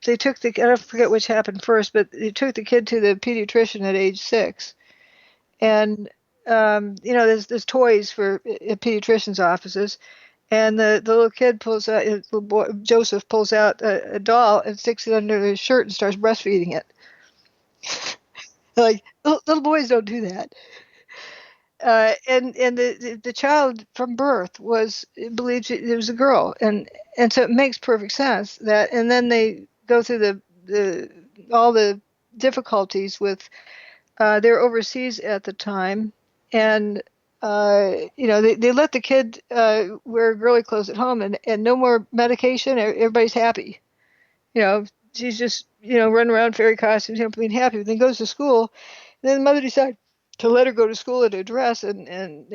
they took the, I don't forget which happened first, but they took the kid to the pediatrician at age 6. And there's toys for at pediatricians' offices, and the little kid pulls out, little boy Joseph pulls out a doll and sticks it under his shirt and starts breastfeeding it. Like little boys don't do that. And the child from birth was believed it was a girl, and so it makes perfect sense that. And then they go through the all the difficulties with they're overseas at the time, and they let the kid wear girly clothes at home, and no more medication. Everybody's happy. She's just running around fairy costumes, being happy. But then goes to school. And then the mother decided to let her go to school in a dress, and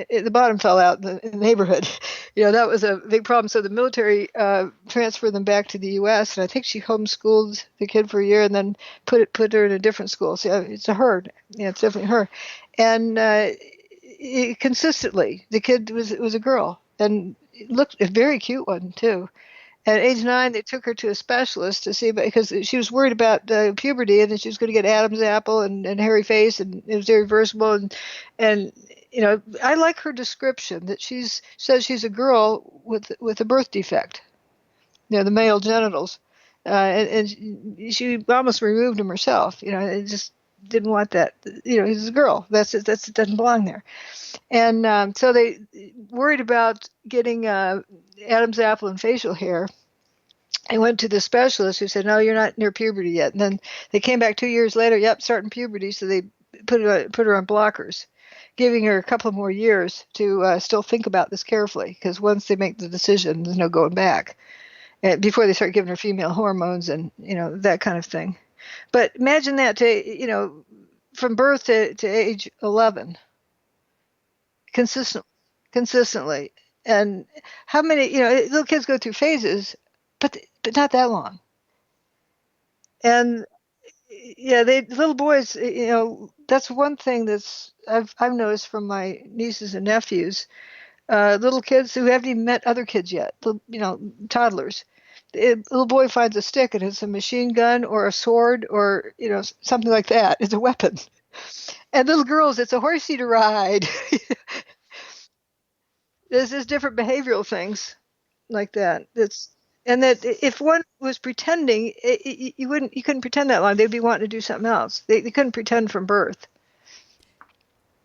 the bottom fell out in the neighborhood. That was a big problem. So the military transferred them back to the U.S., and I think she homeschooled the kid for a year, and then put her in a different school. So it's a her. Yeah, it's definitely her. And consistently, the kid was a girl, and it looked a very cute one too. At age 9, they took her to a specialist to see, because she was worried about puberty, and then she was going to get Adam's apple and hairy face, and it was irreversible. And I like her description that says she's a girl with a birth defect, the male genitals, and she almost removed them herself. And just didn't want that. He's a girl. It doesn't belong there. And so they worried about getting Adam's apple and facial hair. I went to the specialist who said, "No, you're not near puberty yet." And then they came back 2 years later. Yep, starting puberty. So they put her on blockers, giving her a couple more years to still think about this carefully. Because once they make the decision, there's no going back. Before they start giving her female hormones and that kind of thing. But imagine that from birth to age 11, consistently. And how many little kids go through phases, but not that long. And yeah, little boys, that's one thing I've noticed from my nieces and nephews, little kids who haven't even met other kids yet, toddlers. A little boy finds a stick and it's a machine gun or a sword or something like that. It's a weapon. And little girls, it's a horsey to ride. There's just different behavioral things like that. And that if one was pretending, you couldn't pretend that long. They'd be wanting to do something else. They couldn't pretend from birth.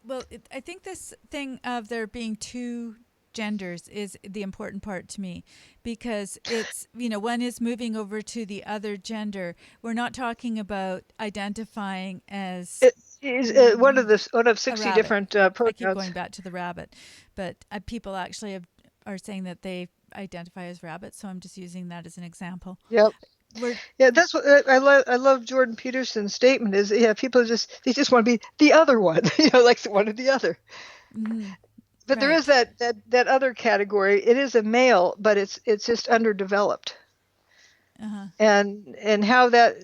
Well, I think this thing of there being two genders is the important part to me, because it's, one is moving over to the other gender. We're not talking about identifying as It is one of 60 different I keep pronouns. going back to the rabbit, but people actually are saying that they identify as rabbits, so I'm just using that as an example. Yep. We're, Yeah, that's what I love. I love Jordan Peterson's statement is, people they just want to be the other one, like one or the other. mm-hmm, But there is right. that other category. It is a male, but it's just underdeveloped. Uh-huh. And how that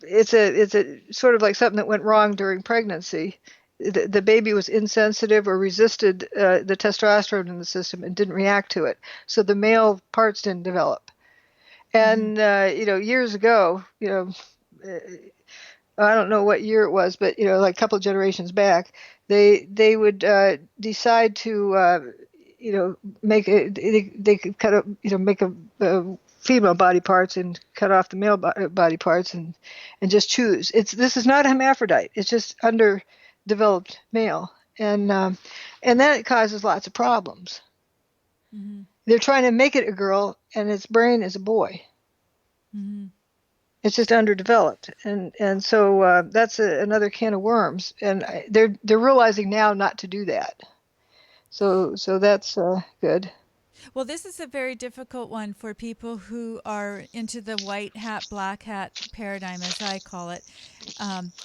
it's a sort of like something that went wrong during pregnancy. The baby was insensitive or resisted the testosterone in the system and didn't react to it. So the male parts didn't develop. And years ago, I don't know what year it was, but like a couple of generations back, they would decide to make they could cut up, make a female body parts and cut off the male body parts and just choose. This is not a hermaphrodite. It's just underdeveloped male, and that causes lots of problems. Mm-hmm. They're trying to make it a girl, and its brain is a boy. Mm-hmm. It's just underdeveloped, and so that's another can of worms. And they're realizing now not to do that. So that's good. Well, this is a very difficult one for people who are into the white hat, black hat paradigm, as I call it.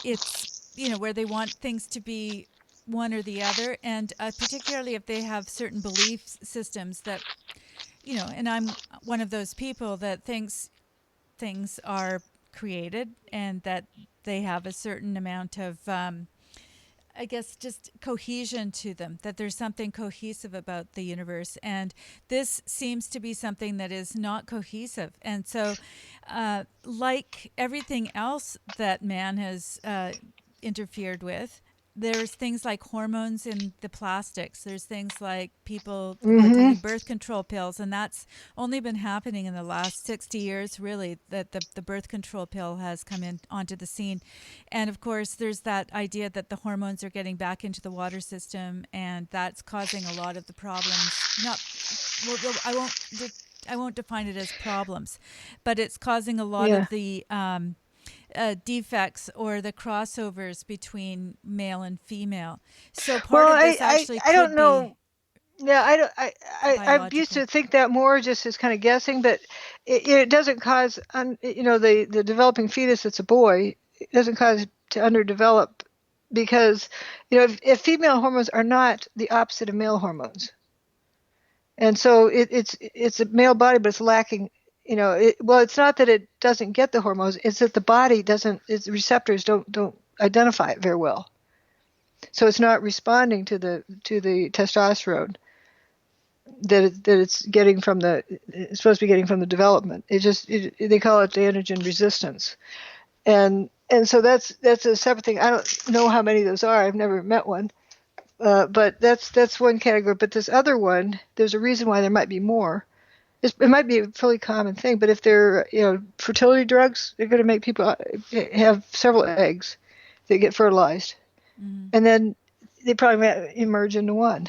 It's, where they want things to be one or the other. And particularly if they have certain belief systems that, and I'm one of those people that thinks things are created and that they have a certain amount of I guess just cohesion to them, that there's something cohesive about the universe. And this seems to be something that is not cohesive. And so, like everything else that man has interfered with, there's things like hormones in the plastics. There's things like people Mm-hmm. taking birth control pills, and that's only been happening in the last 60 years, really, that the birth control pill has come in onto the scene. And of course, there's that idea that the hormones are getting back into the water system, and that's causing a lot of the problems. I won't define it as problems, but it's causing a lot Yeah. of the defects or the crossovers between male and female. So part Well, of this actually I don't could be know. Yeah, I don't. I used biological. to think that more just as kind of guessing, but it doesn't cause the developing fetus that's a boy. It doesn't cause it to underdevelop because if female hormones are not the opposite of male hormones, and so it's a male body, but it's lacking. Well, it's not that it doesn't get the hormones; it's that the body doesn't. Its receptors don't identify it very well, so it's not responding to the testosterone that it's getting from it's supposed to be getting from the development. They call it the androgen resistance, and so that's a separate thing. I don't know how many of those are. I've never met one. But that's one category. But this other one, there's a reason why there might be more. It might be a fairly common thing, but if they're fertility drugs, they're going to make people have several eggs that get fertilized, Mm-hmm. and then they probably might emerge into one.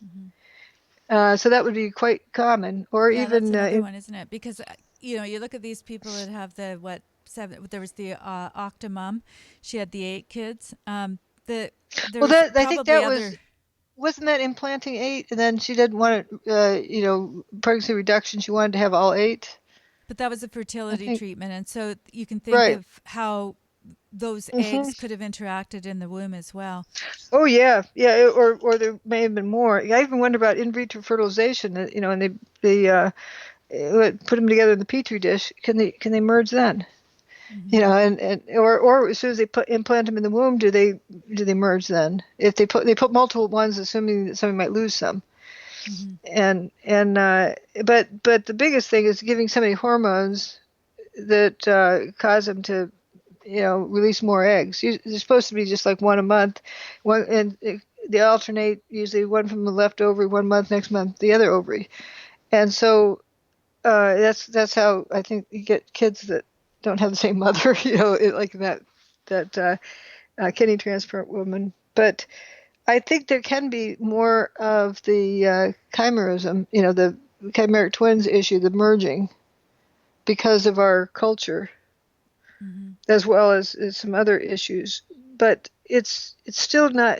Mm-hmm. So that would be quite common, or Yeah, that's even another one, isn't it? Because you look at these people that have the seven. There was the Octomom. She had the 8 kids. There's that I think probably that other. wasn't that implanting 8, and then she didn't want it, pregnancy reduction. She wanted to have all 8. But that was a I fertility think treatment, and so you can think right. of how those Hmm. eggs could have interacted in the womb as well. Oh yeah, yeah, or there may have been more. I even wonder about in vitro fertilization. And they put them together in the petri dish. Can they merge then? Mm-hmm. Or as soon as they implant them in the womb, do they merge then? If they put multiple ones, assuming that somebody might lose some. Mm-hmm. But the biggest thing is giving somebody hormones that cause them to release more eggs. They're supposed to be just like one a month, they alternate, usually one from the left ovary one month, next month the other ovary, and so that's how I think you get kids that don't have the same mother, like that kidney transplant woman. But I think there can be more of the chimerism, the chimeric twins issue, the merging, because of our culture, Mm-hmm. as well as some other issues. But it's still not,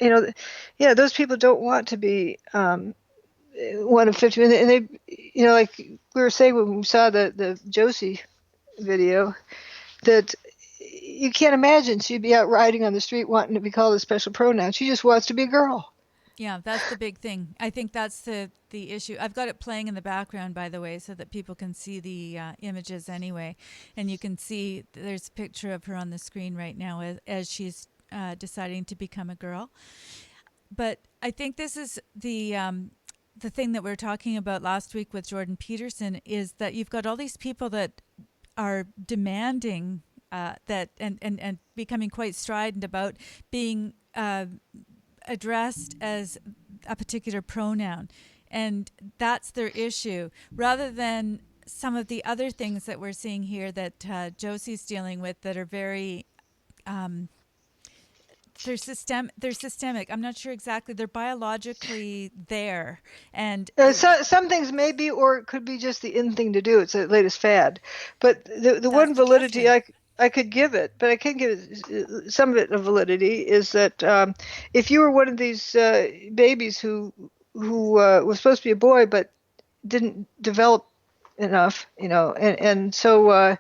those people don't want to be one of 50, and they, like we were saying when we saw the Josie video, that you can't imagine she'd be out riding on the street wanting to be called a special pronoun. She just wants to be a girl. Yeah, that's the big thing. I think that's the issue. I've got it playing in the background, by the way, so that people can see the images anyway. And you can see there's a picture of her on the screen right now as she's deciding to become a girl. But I think this is the thing that we were talking about last week with Jordan Peterson, is that you've got all these people that are demanding that and becoming quite strident about being addressed as a particular pronoun. and that's their issue, rather than some of the other things that we're seeing here that Josie's dealing with that are very they're systemic. I'm not sure exactly. They're biologically there, and Some things may be, or it could be just the in thing to do. It's the latest fad. But the that's one validity interesting. I could give it, but I can give it some of it a validity, is that if you were one of these babies who was supposed to be a boy but didn't develop enough, and so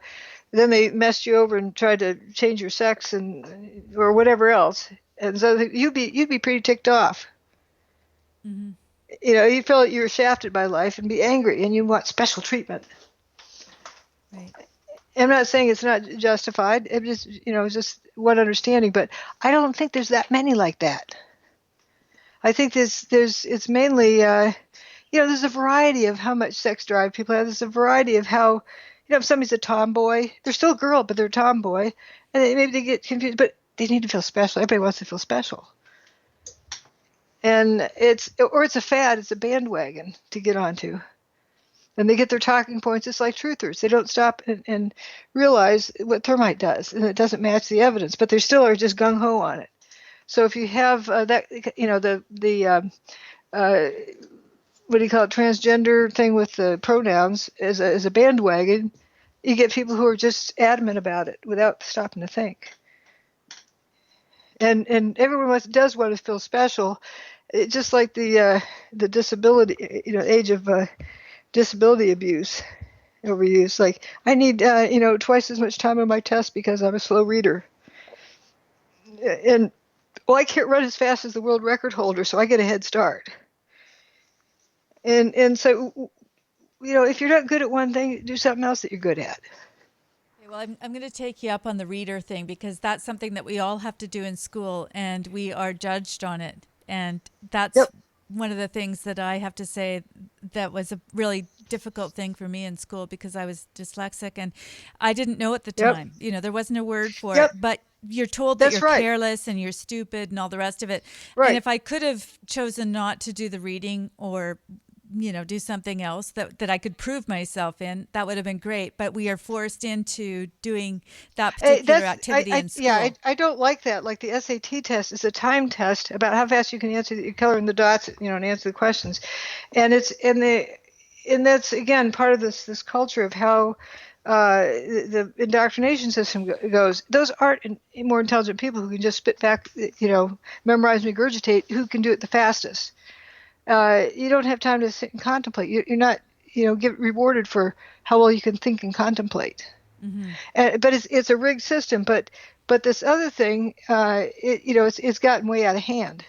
then they messed you over and tried to change your sex and or whatever else, and so you'd be pretty ticked off. Mm-hmm. You feel like you were shafted by life and be angry, and you want special treatment. Right. I'm not saying it's not justified. It's just one understanding, but I don't think there's that many like that. I think it's mainly, there's a variety of how much sex drive people have. There's a variety of how, if somebody's a tomboy, they're still a girl, but they're a tomboy, and maybe they get confused, but they need to feel special. Everybody wants to feel special. And it's a fad, it's a bandwagon to get onto. And they get their talking points just like truthers. They don't stop and realize what thermite does, and it doesn't match the evidence, but they still are just gung-ho on it. So if you have that, the what do you call it, transgender thing with the pronouns as a bandwagon, you get people who are just adamant about it without stopping to think. And everyone does want to feel special, just like the disability, age of disability abuse, overuse. Like, I need twice as much time on my test because I'm a slow reader, and I can't run as fast as the world record holder, so I get a head start. And so if you're not good at one thing, do something else that you're good at. Well, I'm going to take you up on the reader thing, because that's something that we all have to do in school, and we are judged on it. And that's Yep. one of the things that I have to say that was a really difficult thing for me in school, because I was dyslexic and I didn't know at the Yep. time. There wasn't a word for it, Yep. but you're told that That's you're right. careless and you're stupid and all the rest of it. Right. And if I could have chosen not to do the reading, or do something else that I could prove myself in, that would have been great. But we are forced into doing that particular activity in school. Yeah, I don't like that. Like, the SAT test is a time test about how fast you can answer, you color in the dots, and answer the questions. And that's again part of this culture of how the indoctrination system goes. Those aren't more intelligent people who can just spit back, memorize and regurgitate, who can do it the fastest. You don't have time to sit and contemplate. You're not, get rewarded for how well you can think and contemplate. Mm-hmm. But it's a rigged system. But this other thing, it's gotten way out of hand.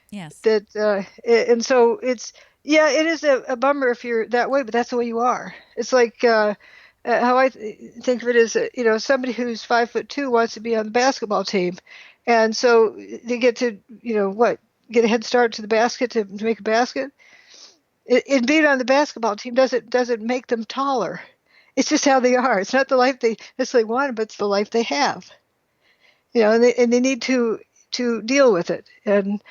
Yes. And so it is a bummer if you're that way, but that's the way you are. It's like how I think of it is, somebody who's 5'2" wants to be on the basketball team, and so they get to, get a head start to the basket to make a basket. And being on the basketball team doesn't make them taller. It's just how they are. It's not the life they necessarily want, but it's the life they have. And they need to deal with it. And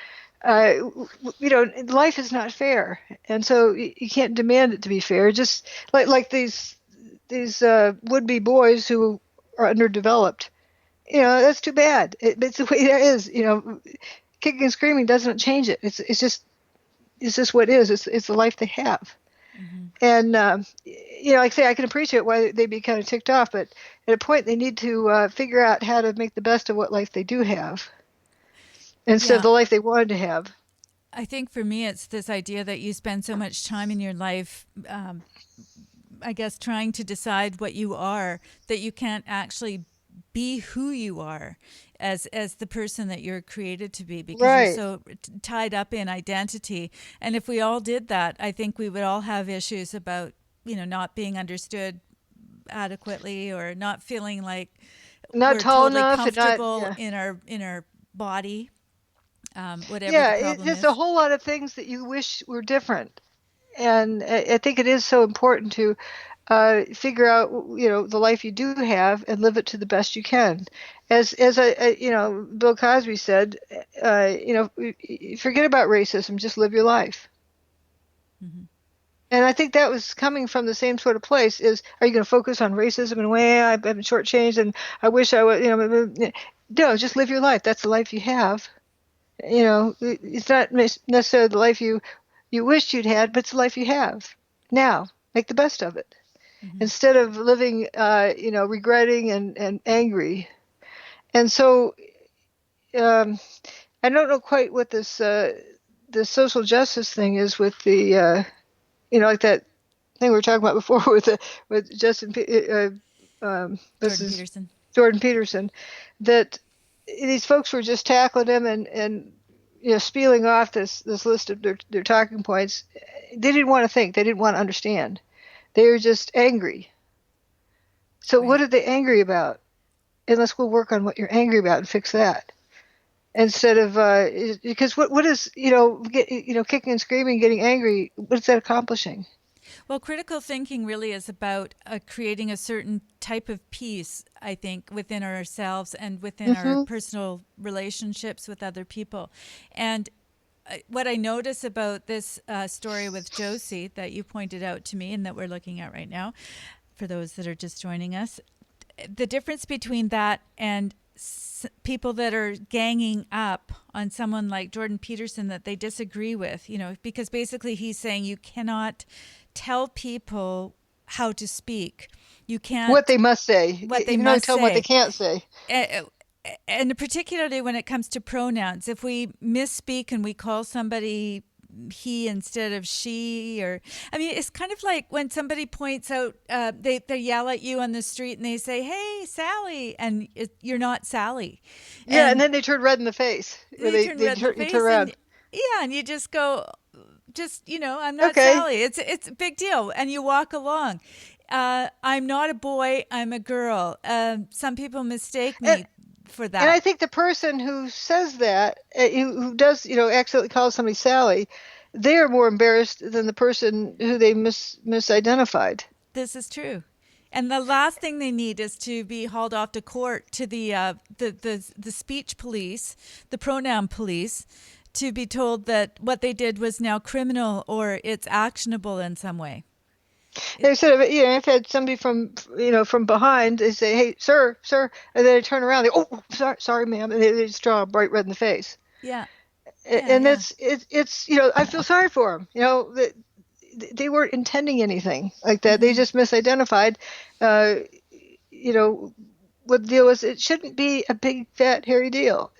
life is not fair, and so you can't demand it to be fair. Just like these would-be boys who are underdeveloped. That's too bad. It's the way it is. Kicking and screaming doesn't change it. It's just what it is. It's the life they have. Mm-hmm. And like I say, I can appreciate why they'd be kind of ticked off, but at a point they need to figure out how to make the best of what life they do have, instead of the life they wanted to have. I think for me, it's this idea that you spend so much time in your life, I guess, trying to decide what you are, that you can't actually be who you are as the person that you're created to be, because Right. you're so tied up in identity. And if we all did that, I think we would all have issues about, not being understood adequately, or not feeling like Not we're tall totally enough, and not, comfortable yeah. in our body, whatever the Yeah, problem there's is. a whole lot of things that you wish were different, and I think it is so important to figure out, the life you do have and live it to the best you can. As Bill Cosby said, forget about racism, just live your life. And I think that was coming from the same sort of place. Is, are you going to focus on racism and way I've been shortchanged and I wish I would, no, just live your life. That's the life you have. It's not necessarily the life you wished you'd had, but it's the life you have. Now, make the best of it. Instead of living, regretting and angry. And so, I don't know quite what this social justice thing is with the, like that thing we were talking about before with Jordan Peterson, that these folks were just tackling him and spieling off this list of their talking points. They didn't want to think. They didn't want to understand. They were just angry. So What are they angry about? And let's go work on what you're angry about and fix that. Instead of because what is kicking and screaming, getting angry? What is that accomplishing? Well, critical thinking really is about creating a certain type of peace, I think, within ourselves and within our personal relationships with other people. And what I notice about this story with Josie that you pointed out to me and that we're looking at right now, for those that are just joining us, the difference between that and people that are ganging up on someone like Jordan Peterson that they disagree with, because basically he's saying you cannot tell people how to speak. You can't. What they must say. What they you must tell say. them what they can't say. And particularly when it comes to pronouns, if we misspeak and we call somebody he instead of she, it's kind of like when somebody points out, they yell at you on the street and they say, "Hey, Sally," and you're not Sally. Yeah, and then they turn red in the face. They turn red in the face. Around. And you just go, I'm not Sally. It's a big deal. And you walk along. I'm not a boy. I'm a girl. Some people mistake me for that. And I think the person who says that, who does, accidentally calls somebody Sally, they are more embarrassed than the person who they misidentified. This is true. And the last thing they need is to be hauled off to court to the speech police, the pronoun police, to be told that what they did was now criminal or it's actionable in some way. Instead of, I've had somebody from behind, they say, "Hey, sir," and then they turn around, sorry, ma'am, and they just draw bright red in the face. Yeah. And it's I feel sorry for them. They weren't intending anything like that. They just misidentified. What the deal was, it shouldn't be a big, fat, hairy deal.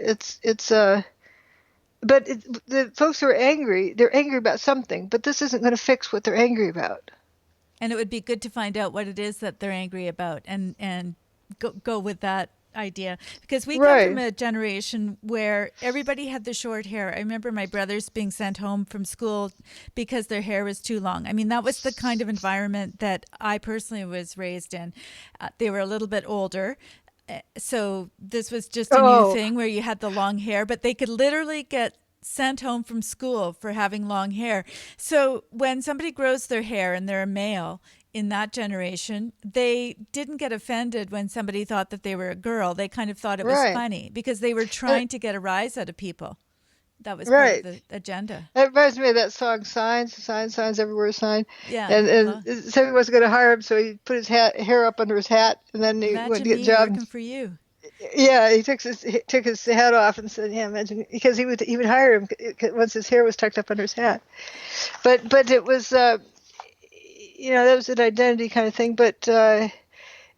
But the folks who are angry, they're angry about something, but this isn't going to fix what they're angry about. And it would be good to find out what it is that they're angry about and go with that idea. Because we come from a generation where everybody had the short hair. I remember my brothers being sent home from school because their hair was too long. I mean, that was the kind of environment that I personally was raised in. They were a little bit older. So this was just a new thing where you had the long hair, but they could literally get sent home from school for having long hair. So when somebody grows their hair and they're a male in that generation, they didn't get offended when somebody thought that they were a girl. They kind of thought it was funny because they were trying to get a rise out of people. That was part of the agenda. That reminds me of that song, Signs Everywhere, Sign. Yeah. And somebody wasn't going to hire him, so he put his hair up under his hat, and then he went to get a job. Working for you. Yeah, he took his hat off and said, "Yeah, imagine," because he would hire him once his hair was tucked up under his hat. But it was, that was an identity kind of thing. But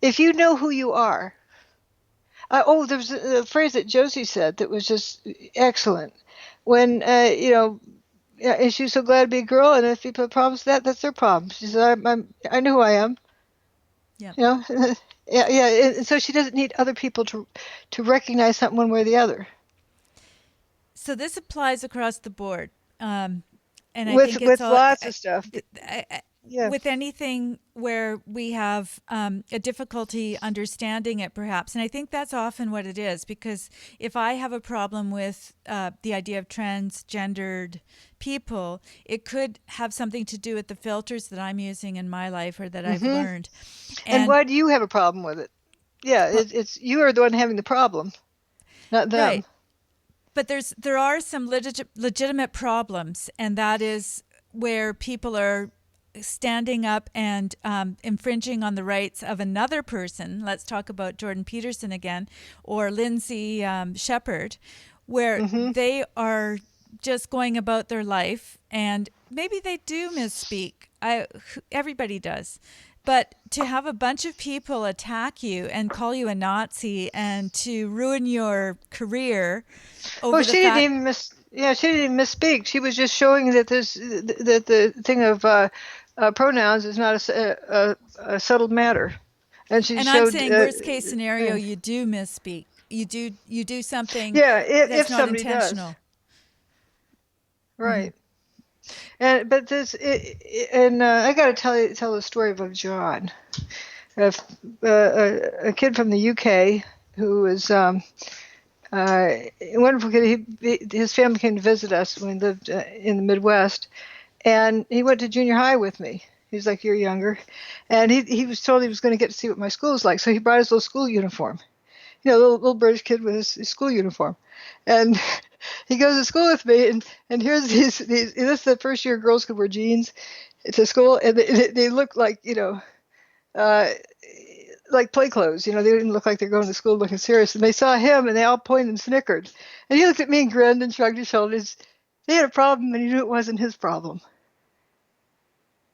if you know who you are, there was a phrase that Josie said that was just excellent. When is she so glad to be a girl? And if people have problems with that's their problem. She said, I know who I am. Yeah. Yeah. And so she doesn't need other people to recognize something one way or the other. So this applies across the board, and I think it's with lots of stuff. With anything where we have a difficulty understanding it, perhaps, and I think that's often what it is. Because if I have a problem with the idea of transgendered people, it could have something to do with the filters that I'm using in my life or that I've learned. And why do you have a problem with it? Yeah, it's you are the one having the problem, not them. Right. But there are some legitimate problems, and that is where people are standing up and infringing on the rights of another person. Let's talk about Jordan Peterson again, or Lindsay Shepherd, where they are just going about their life, and maybe they do misspeak. Everybody does. But to have a bunch of people attack you and call you a Nazi and to ruin your career over Well, the she didn't fact... even she didn't even misspeak. She was just showing that the thing of pronouns is not a settled matter, and she And I'm showed. saying worst case scenario, you do misspeak. You do something Yeah, that's if not somebody does, intentional. right. And but I got to tell the story of John, a kid from the UK who was a wonderful kid. His family came to visit us when we lived in the Midwest, and he went to junior high with me. He was like a year younger, and he was told he was going to get to see what my school was like, so he brought his little school uniform. You know, little British kid with his school uniform, and he goes to school with me, and here's these. This is the first year girls could wear jeans to school, and they look like, uh, like play clothes. You know, they didn't look like they're going to school looking serious. And they saw him, and they all pointed and snickered. And he looked at me and grinned and shrugged his shoulders. He had a problem, and he knew it wasn't his problem.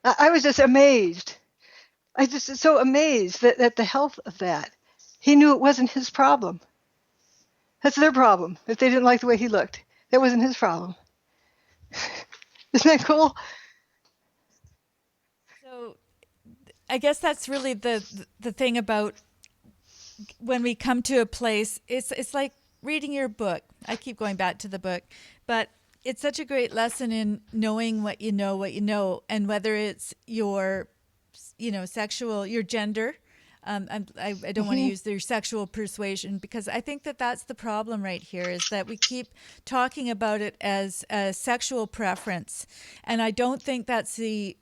I was just amazed. I just so amazed that the health of that. He knew it wasn't his problem. That's their problem. If they didn't like the way he looked, that wasn't his problem. Isn't that cool? So I guess that's really the thing about when we come to a place. It's like reading your book. I keep going back to the book, but it's such a great lesson in knowing what you know, and whether it's your, sexual, your gender. I don't want to use their sexual persuasion, because I think that that's the problem right here, is that we keep talking about it as a sexual preference. And I don't think that's the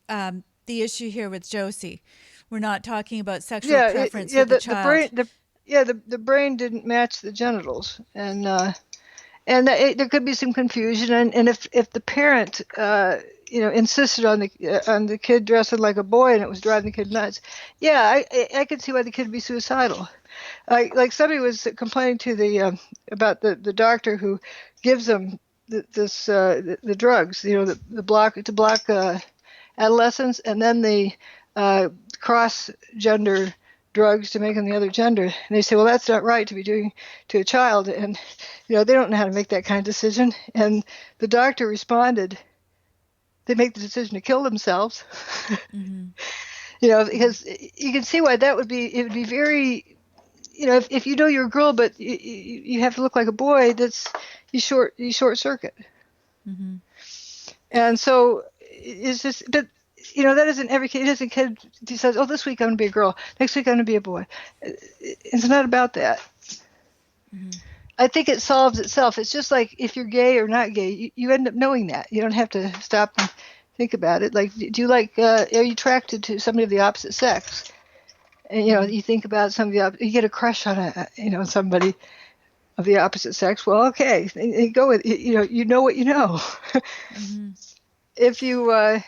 issue here with Josie. We're not talking about sexual preference with the child. The brain didn't match the genitals, and there could be some confusion. And if the parent insisted on the kid dressing like a boy, and it was driving the kid nuts, yeah, I could see why the kid would be suicidal. Like somebody was complaining to about the doctor who gives them the drugs, the block adolescence, and then the cross gender drugs to make them the other gender. And they say, well, that's not right to be doing to a child. And, they don't know how to make that kind of decision. And the doctor responded, they make the decision to kill themselves. Because you can see why it would be very, if you know you're a girl, but you have to look like a boy, you short circuit. And so it's just, but that isn't every kid. It isn't a kid decides, oh, this week I'm going to be a girl. Next week I'm going to be a boy. It's not about that. I think it solves itself. It's just like if you're gay or not gay, you end up knowing that. You don't have to stop and think about it. Like, do you are you attracted to somebody of the opposite sex? And, you think about you get a crush on somebody of the opposite sex. Well, okay, and go with, you know what you know. If you,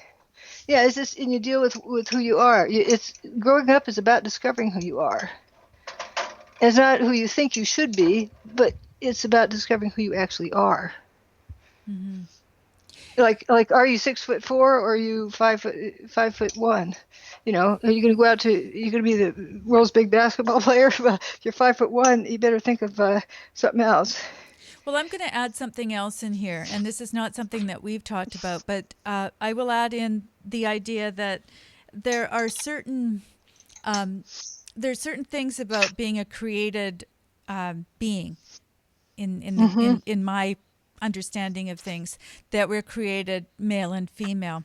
it's just, and you deal with who you are. It's growing up is about discovering who you are. It's not who you think you should be, but it's about discovering who you actually are. Like, are you 6'4" or are you 5'1"? Are you going to go out you're going to be the world's big basketball player? Well, if you're 5'1", you better think of something else. Well, I'm going to add something else in here, and this is not something that we've talked about, but I will add in the idea that there are certain things about being a created being in my understanding of things, that we're created male and female.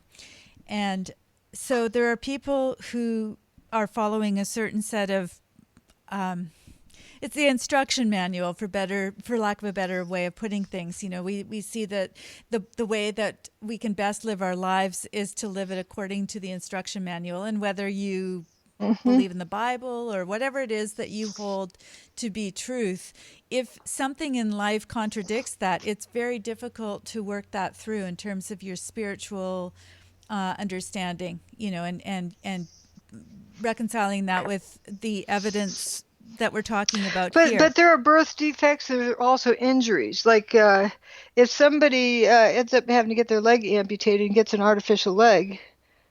And so there are people who are following a certain set of it's the instruction manual, for lack of a better way of putting things. We see that the way that we can best live our lives is to live it according to the instruction manual. And whether you believe in the Bible or whatever it is that you hold to be truth, if something in life contradicts that, it's very difficult to work that through in terms of your spiritual understanding, and reconciling that with the evidence that we're talking about here. But there are birth defects. There are also injuries. Like if somebody ends up having to get their leg amputated and gets an artificial leg,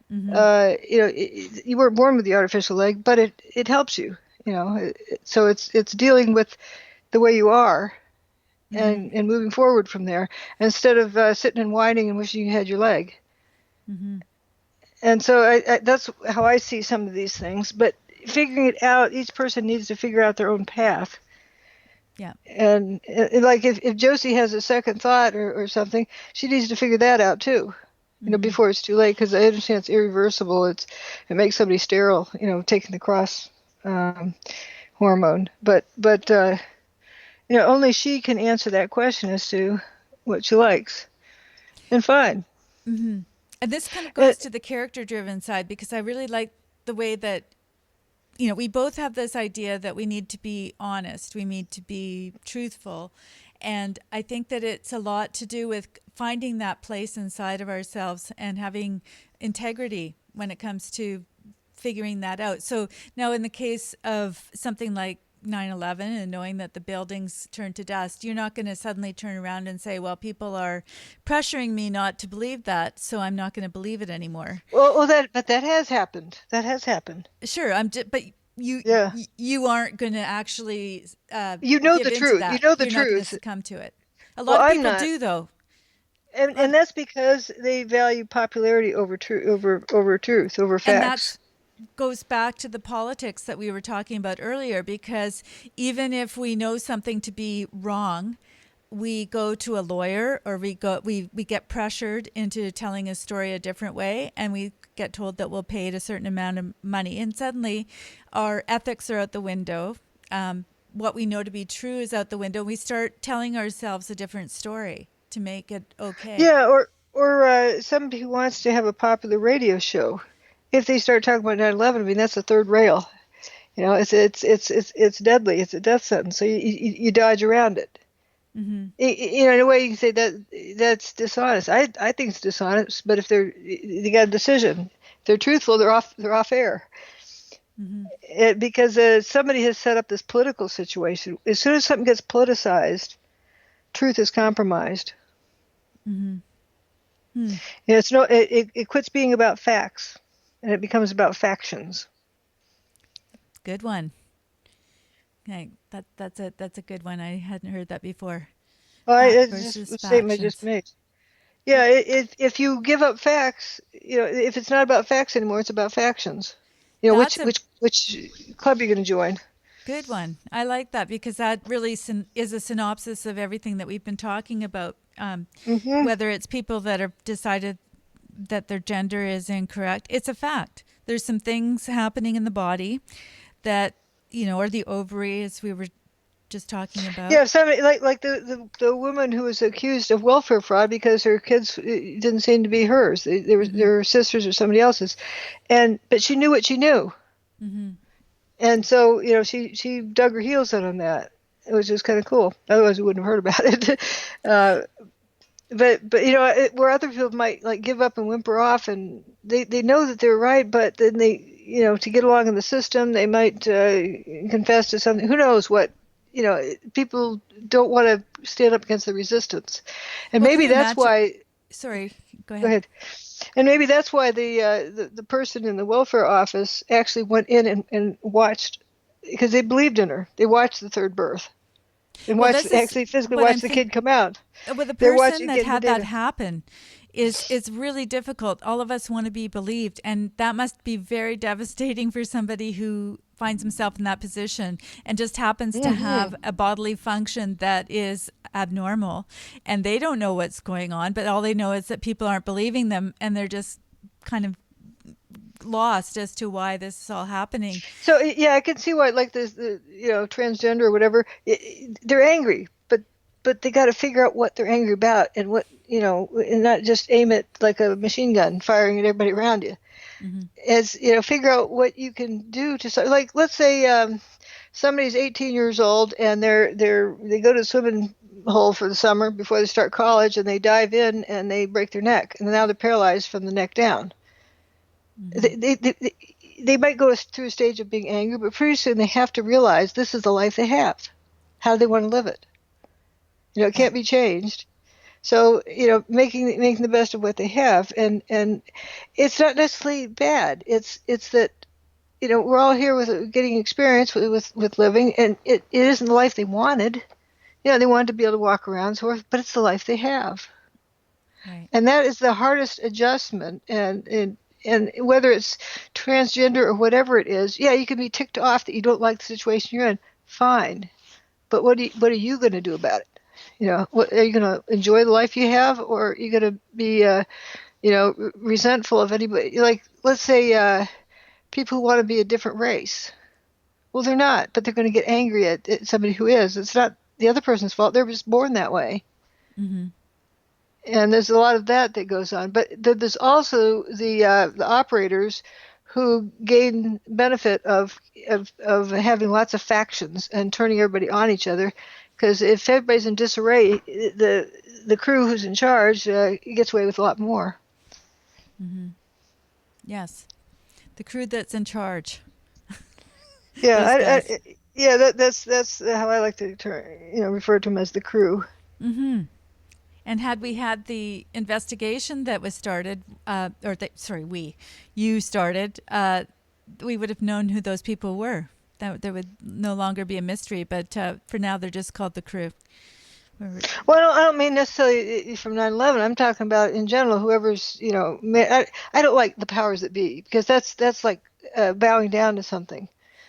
you weren't born with the artificial leg, but it helps you. So it's dealing with the way you are and moving forward from there instead of sitting and whining and wishing you had your leg. And so that's how I see some of these things. But figuring it out, each person needs to figure out their own path. Yeah. And like if Josie has a second thought or something, she needs to figure that out too, before it's too late, because I understand it's irreversible. It makes somebody sterile, taking the cross hormone. But only she can answer that question as to what she likes. And fine. And this kind of goes to the character-driven side, because I really like the way that, we both have this idea that we need to be honest, we need to be truthful. And I think that it's a lot to do with finding that place inside of ourselves and having integrity when it comes to figuring that out. So now in the case of something like 9/11 and knowing that the buildings turned to dust, you're not going to suddenly turn around and say, well, people are pressuring me not to believe that, so I'm not going to believe it anymore. Well, that has happened. That has happened. Sure, but you aren't going to actually you know give the into truth. that. You know the You're not going to truth. succumb to it. A lot of people do, though. And that's because they value popularity over truth, over facts. And that goes back to the politics that we were talking about earlier, because even if we know something to be wrong, we go to a lawyer, or we get pressured into telling a story a different way, and we get told that we'll pay it a certain amount of money, and suddenly our ethics are out the window. What we know to be true is out the window. We start telling ourselves a different story to make it okay. Yeah, or somebody who wants to have a popular radio show, if they start talking about 9/11, I mean, that's the third rail. It's deadly. It's a death sentence. So you dodge around it. In a way, you can say that's dishonest. I think it's dishonest. But if they got a decision, if they're truthful, they're off air. Because somebody has set up this political situation. As soon as something gets politicized, truth is compromised. It quits being about facts, and it becomes about factions. Good one. Okay, that's a good one. I hadn't heard that before. It's just a statement I just made. Yeah, if you give up facts, if it's not about facts anymore, it's about factions. Which club you're going to join. Good one. I like that, because that really is a synopsis of everything that we've been talking about. Whether it's people that have decided that their gender is incorrect, it's a fact. There's some things happening in the body that, or the ovary, as we were just talking about. Yeah, somebody like the woman who was accused of welfare fraud because her kids didn't seem to be hers. They were sisters or somebody else's, but she knew what she knew. And so, she dug her heels in on that. It was just kind of cool. Otherwise, we wouldn't have heard about it. But where other people might give up and whimper off, and they know that they're right, but then they, to get along in the system, they might confess to something. Who knows what? People don't want to stand up against the resistance, and maybe that's why. Sorry, go ahead. Go ahead. And maybe that's why the person in the welfare office actually went in and watched, because they believed in her. They watched the third birth, and physically watched the kid come out. With a person that had that happen, it's really difficult. All of us want to be believed, and that must be very devastating for somebody who finds himself in that position and just happens to have a bodily function that is abnormal, and they don't know what's going on, but all they know is that people aren't believing them, and they're just kind of lost as to why this is all happening. So I can see why, like this, transgender or whatever, they're angry, but they got to figure out what they're angry about, and what, and not just aim it like a machine gun, firing at everybody around you. As figure out what you can do to, like, let's say somebody's 18 years old and they go to the swimming hole for the summer before they start college, and they dive in and they break their neck, and now they're paralyzed from the neck down. Mm-hmm. They might go through a stage of being angry, but pretty soon they have to realize this is the life they have. How do they want to live it? It Yeah. can't be changed. So, making the best of what they have, and it's not necessarily bad. It's that we're all here with getting experience with living, and it isn't the life they wanted. They wanted to be able to walk around, so forth, but it's the life they have, Right. and that is the hardest adjustment. And whether it's transgender or whatever it is, yeah, you can be ticked off that you don't like the situation you're in. Fine, but what are you going to do about it? What, are you going to enjoy the life you have, or are you going to be, resentful of anybody? Like, let's say people who want to be a different race. Well, they're not, but they're going to get angry at somebody who is. It's not the other person's fault. They're just born that way. Mm-hmm. And there's a lot of that goes on. But there's also the operators who gain benefit of having lots of factions and turning everybody on each other. Because if everybody's in disarray, the crew who's in charge gets away with a lot more. Mm-hmm. Yes, the crew that's in charge. Yeah, that's how I like to refer to them, as the crew. Mm-hmm. And had we had the investigation that was started, you started, we would have known who those people were. That there would no longer be a mystery. But for now, they're just called the crew. Well, I don't mean necessarily from 9/11. I'm talking about in general. Whoever's, I don't like the powers that be, because that's like bowing down to something.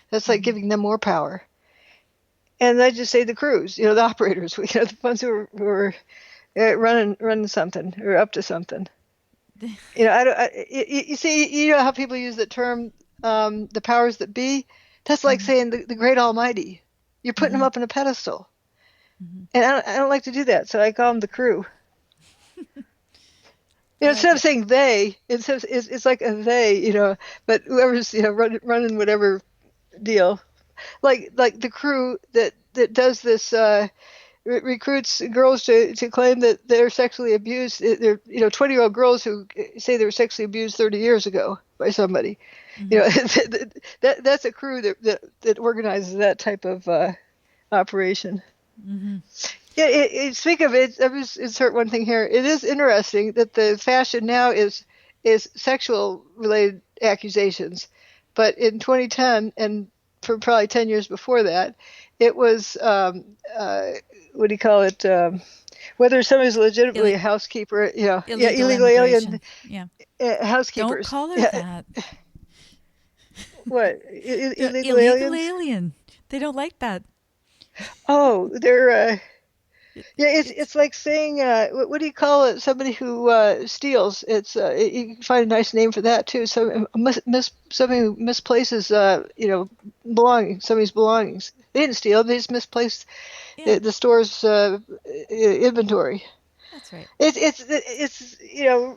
That's like giving them more power. And I just say the crews, the operators, the ones who are running something or up to something. You see, how people use the term, the powers that be. That's like saying the great almighty. You're putting them up on a pedestal. And I don't like to do that, so I call them the crew. Instead of saying they, it's like a they, but whoever's running whatever deal, like the crew that does this, recruits girls to claim that they're sexually abused. They're 20-year-old girls who say they were sexually abused 30 years ago by somebody. That's a crew that organizes that type of operation. Mm-hmm. Yeah, speak of it, I just insert one thing here. It is interesting that the fashion now is sexual related accusations, but in 2010 and for probably 10 years before that, it was what do you call it? Whether somebody's legitimately a housekeeper, illegal alien, housekeepers. Don't call her that. What? Illegal aliens? alien. They don't like that. Oh, they're. Yeah, it's like saying, what do you call it? Somebody who steals. It's you can find a nice name for that too. So somebody who misplaces, somebody's belongings. They didn't steal. They just misplaced the store's inventory. That's right. It's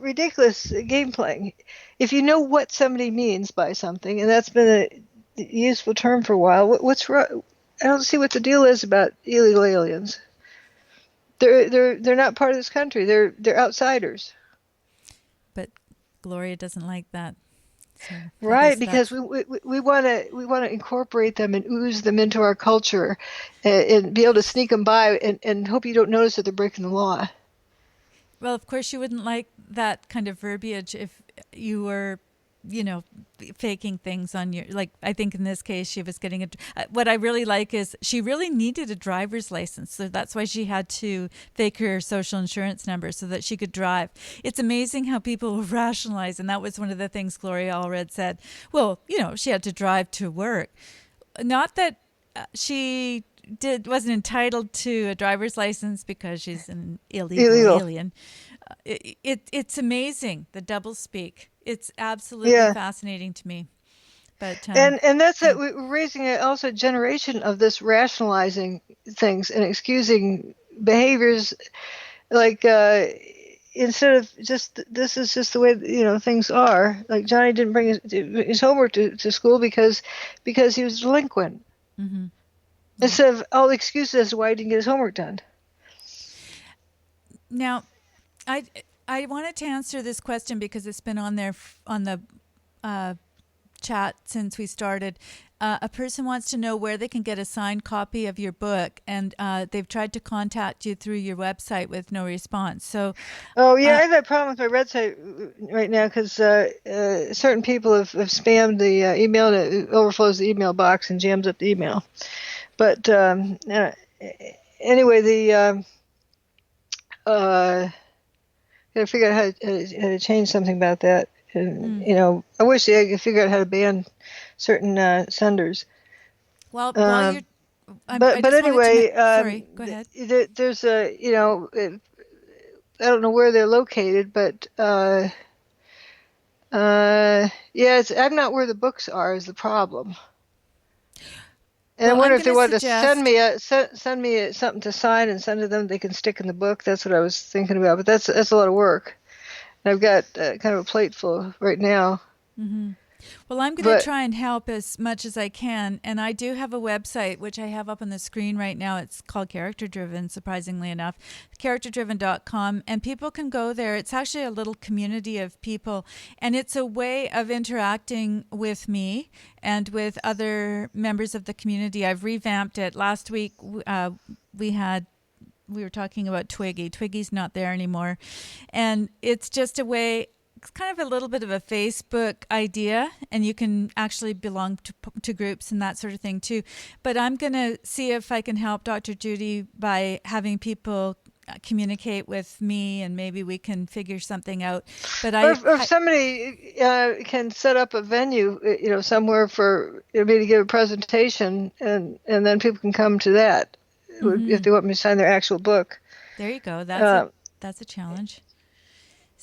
ridiculous game playing. If you know what somebody means by something, and that's been a useful term for a while. What's wrong? I don't see what the deal is about illegal aliens. They're not part of this country. They're outsiders. But Gloria doesn't like that. So right, because we want to incorporate them and ooze them into our culture, and be able to sneak them by and hope you don't notice that they're breaking the law. Well, of course, you wouldn't like that kind of verbiage if you were, faking things on your, like, I think in this case, she was getting what I really like is she really needed a driver's license. So that's why she had to fake her social insurance number so that she could drive. It's amazing how people will rationalize. And that was one of the things Gloria Allred said. Well, she had to drive to work. Not that she wasn't entitled to a driver's license because she's an illegal alien. It's amazing, the doublespeak. It's absolutely fascinating to me. But and that's it. We're raising also a generation of this rationalizing things and excusing behaviors, like instead of just this is just the way things are. Like Johnny didn't bring his homework to school because he was delinquent. Mm-hmm. Instead of all the excuses as to why he didn't get his homework done. Now, I I wanted to answer this question because it's been on there on the uh, chat since we started. A person wants to know where they can get a signed copy of your book, and they've tried to contact you through your website with no response. So, Oh yeah, I uh, have that problem with my website right now because certain people have spammed the email, and it overflows the email box and jams up the email. But anyway, the gotta figure out how to change something about that. And I wish I could figure out how to ban certain senders. well, while you're, Um, I but just wanted to. anyway, Sorry, go ahead. there's a I don't know where they're located, but yeah, I'm not where the books are is the problem. And I Well, I'm wonder if going they to wanted to send suggest. me something to sign and send to them they can stick in the book. That's what I was thinking about, but that's a lot of work. And I've got kind of a plate full right now. Mm-hmm. Well, I'm going to But try and help as much as I can. And I do have a website, which I have up on the screen right now. It's called Character Driven, surprisingly enough, characterdriven.com. And people can go there. It's actually a little community of people. And it's a way of interacting with me and with other members of the community. I've revamped it. Last week, we were talking about Twiggy. Twiggy's not there anymore. And it's just a way, it's kind of a little bit of a Facebook idea, and you can actually belong to groups and that sort of thing too. But I'm going to see if I can help Dr. Judy by having people communicate with me, and maybe we can figure something out. But or if somebody can set up a venue, somewhere for me to give a presentation, and then people can come to that if they want me to sign their actual book. There you go. Uh, That's a challenge.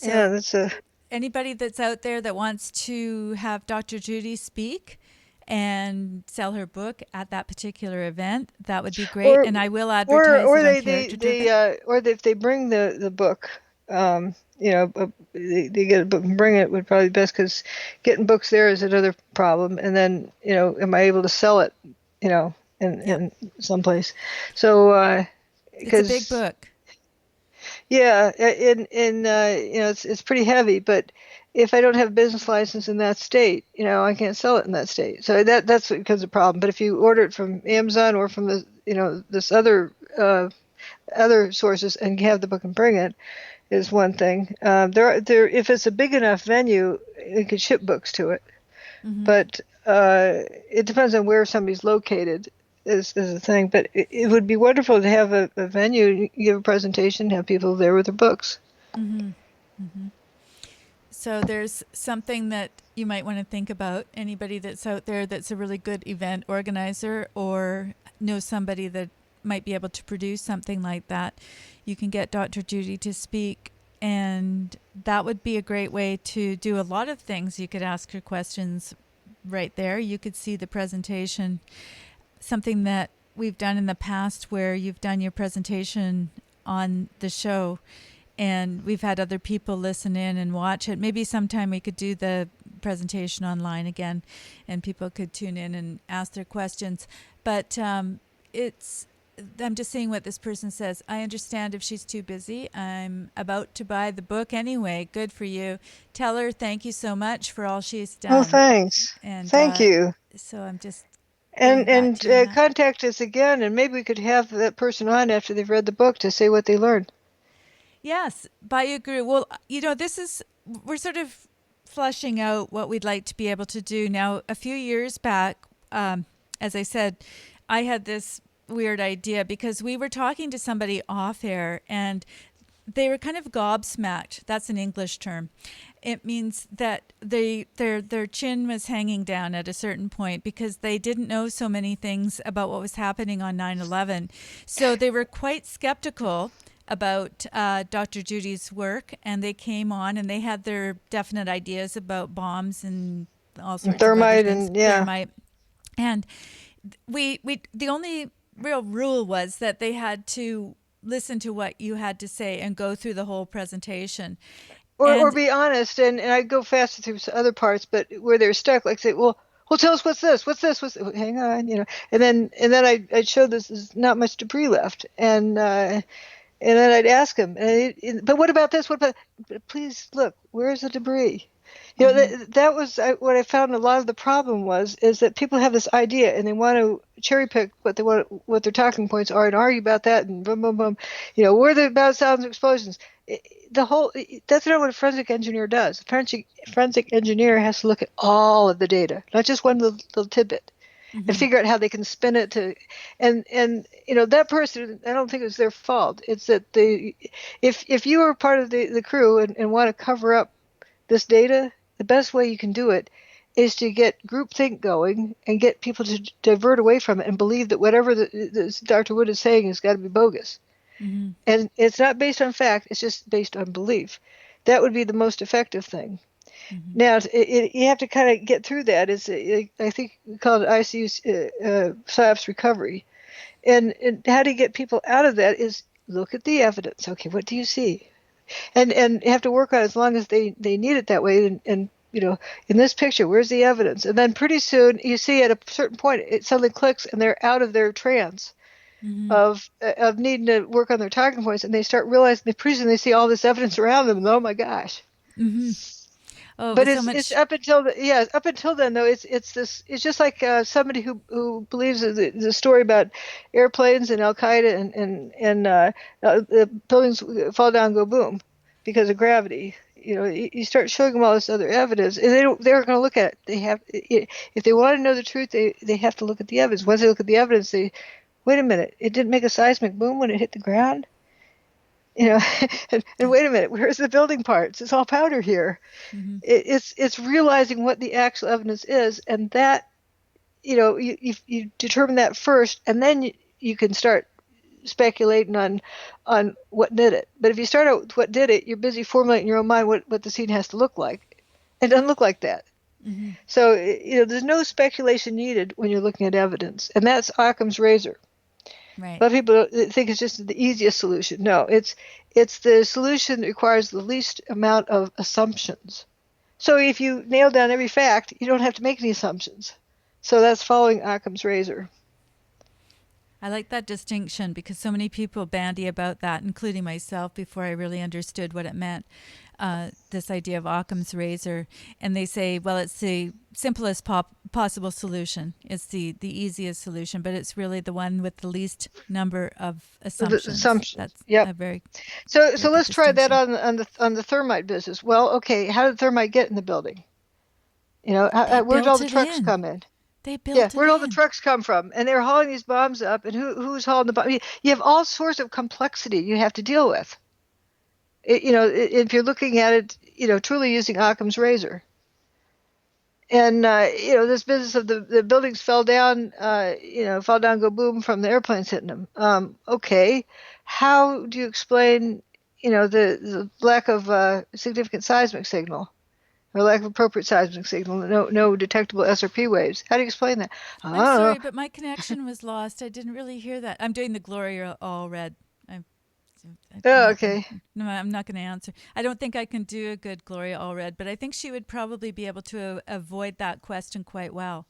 yeah, So that's a. anybody that's out there that wants to have Dr. Judy speak and sell her book at that particular event, that would be great. Or And I will advertise it on Character Driven. if they bring the book, they get a book and bring it would probably be best because getting books there is another problem. And then am I able to sell it, Yep. in someplace? So It's a big because book. yeah, it's pretty heavy, but if I don't have a business license in that state, I can't sell it in that state. So that's what becomes a problem. But if you order it from Amazon or from this other sources and have the book and bring it is one thing. There if it's a big enough venue, it could ship books to it. Mm-hmm. But it depends on where somebody's located is the thing. But it would be wonderful to have a venue, give a presentation, have people there with their books. Mm-hmm. Mm-hmm. So there's something that you might want to think about. Anybody that's out there that's a really good event organizer or knows somebody that might be able to produce something like that, you can get Dr. Judy to speak. And that would be a great way to do a lot of things. You could ask her questions right there. You could see the presentation, something that we've done in the past where you've done your presentation on the show and we've had other people listen in and watch it. Maybe sometime we could do the presentation online again and people could tune in and ask their questions. But I'm just seeing what this person says. I understand if she's too busy. I'm about to buy the book anyway. Good for you. Tell her thank you so much for all she's done. Oh, thanks. And thank you. So I'm just and contact us again, and maybe we could have that person on after they've read the book to say what they learned. Yes, I agree. Well, we're sort of fleshing out what we'd like to be able to do. Now, a few years back, as I said, I had this weird idea because we were talking to somebody off air and they were kind of gobsmacked. That's an English term. It means that their chin was hanging down at a certain point because they didn't know so many things about what was happening on 9/11. So they were quite skeptical about Dr. Judy's work, and they came on and they had their definite ideas about bombs and all sorts of other things. Thermite. And we the only real rule was that they had to listen to what you had to say and go through the whole presentation. Or be honest, and I go faster through other parts, but where they're stuck, like say, well, tell us what's this, hang on, and then I showed this, there's not much debris left, and And then I'd ask him, but what about this? What about? Please look, where's the debris? You know, that was what I found. A lot of the problem is that people have this idea and they want to cherry pick what their talking points are, and argue about that, and boom, boom, boom. You know, where the about sounds of explosions. That's not what a forensic engineer does. A forensic engineer has to look at all of the data, not just one little tidbit, and figure out how they can spin it to, and you know, that person, I don't think it's their fault. It's that if you are part of the crew and want to cover up this data, the best way you can do it is to get groupthink going and get people to divert away from it and believe that whatever Dr. Wood is saying has got to be bogus. And it's not based on fact, it's just based on belief. That would be the most effective thing. Now, you have to kind of get through that. I think we call it ICU PSYOPs recovery. And how to get people out of that is look at the evidence. Okay, what do you see? And you have to work on it as long as they need it that way. And you know, in this picture, where's the evidence? And then pretty soon you see at a certain point it suddenly clicks and they're out of their trance of needing to work on their talking points, and they start realizing pretty soon they see all this evidence around them, and oh my gosh. Oh, But it's up until then though, it's just like somebody who believes the story about airplanes and Al Qaeda and the buildings fall down, go boom, because of gravity. You know, you start showing them all this other evidence, and they're going to look at it. If they want to know the truth, they have to look at the evidence. Once they look at the evidence, they wait a minute, it didn't make a seismic boom when it hit the ground. You know, and wait a minute, where's the building parts? It's all powder here. It's realizing what the actual evidence is, and that, you know, you determine that first, and then you can start speculating on what did it. But if you start out with what did it, you're busy formulating in your own mind what the scene has to look like. It doesn't look like that. So, you know, there's no speculation needed when you're looking at evidence, and that's Occam's razor. right. A lot of people think it's just the easiest solution. No, it's the solution that requires the least amount of assumptions. So if you nail down every fact, you don't have to make any assumptions. So that's following Occam's razor. I like that distinction because so many people bandy about that, including myself, before I really understood what it meant. This idea of Occam's razor, and they say, well, it's the simplest possible solution. It's the easiest solution, but it's really the one with the least number of assumptions. That's Yep. a very So good let's try that distinction. on the thermite business. Well, okay, how did thermite get in the building? You know, They where did all built the it trucks in. come in? They Yeah, built it where did all the in. trucks come from? And they're hauling these bombs up, and who's hauling the bomb? You have all sorts of complexity you have to deal with. You know, if you're looking at it, you know, truly using Occam's razor. And you know, this business of the buildings fell down, fall down, go boom from the airplanes hitting them. Okay, how do you explain, you know, the lack of significant seismic signal or lack of appropriate seismic signal, no detectable SRP waves? How do you explain that? I I'm don't know. sorry, but my connection was lost. I didn't really hear that. I'm doing the Gloria all red. I'm Oh, not gonna. okay. No, I'm not gonna answer. I don't think I can do a good Gloria Allred, but I think she would probably be able to avoid that question quite well.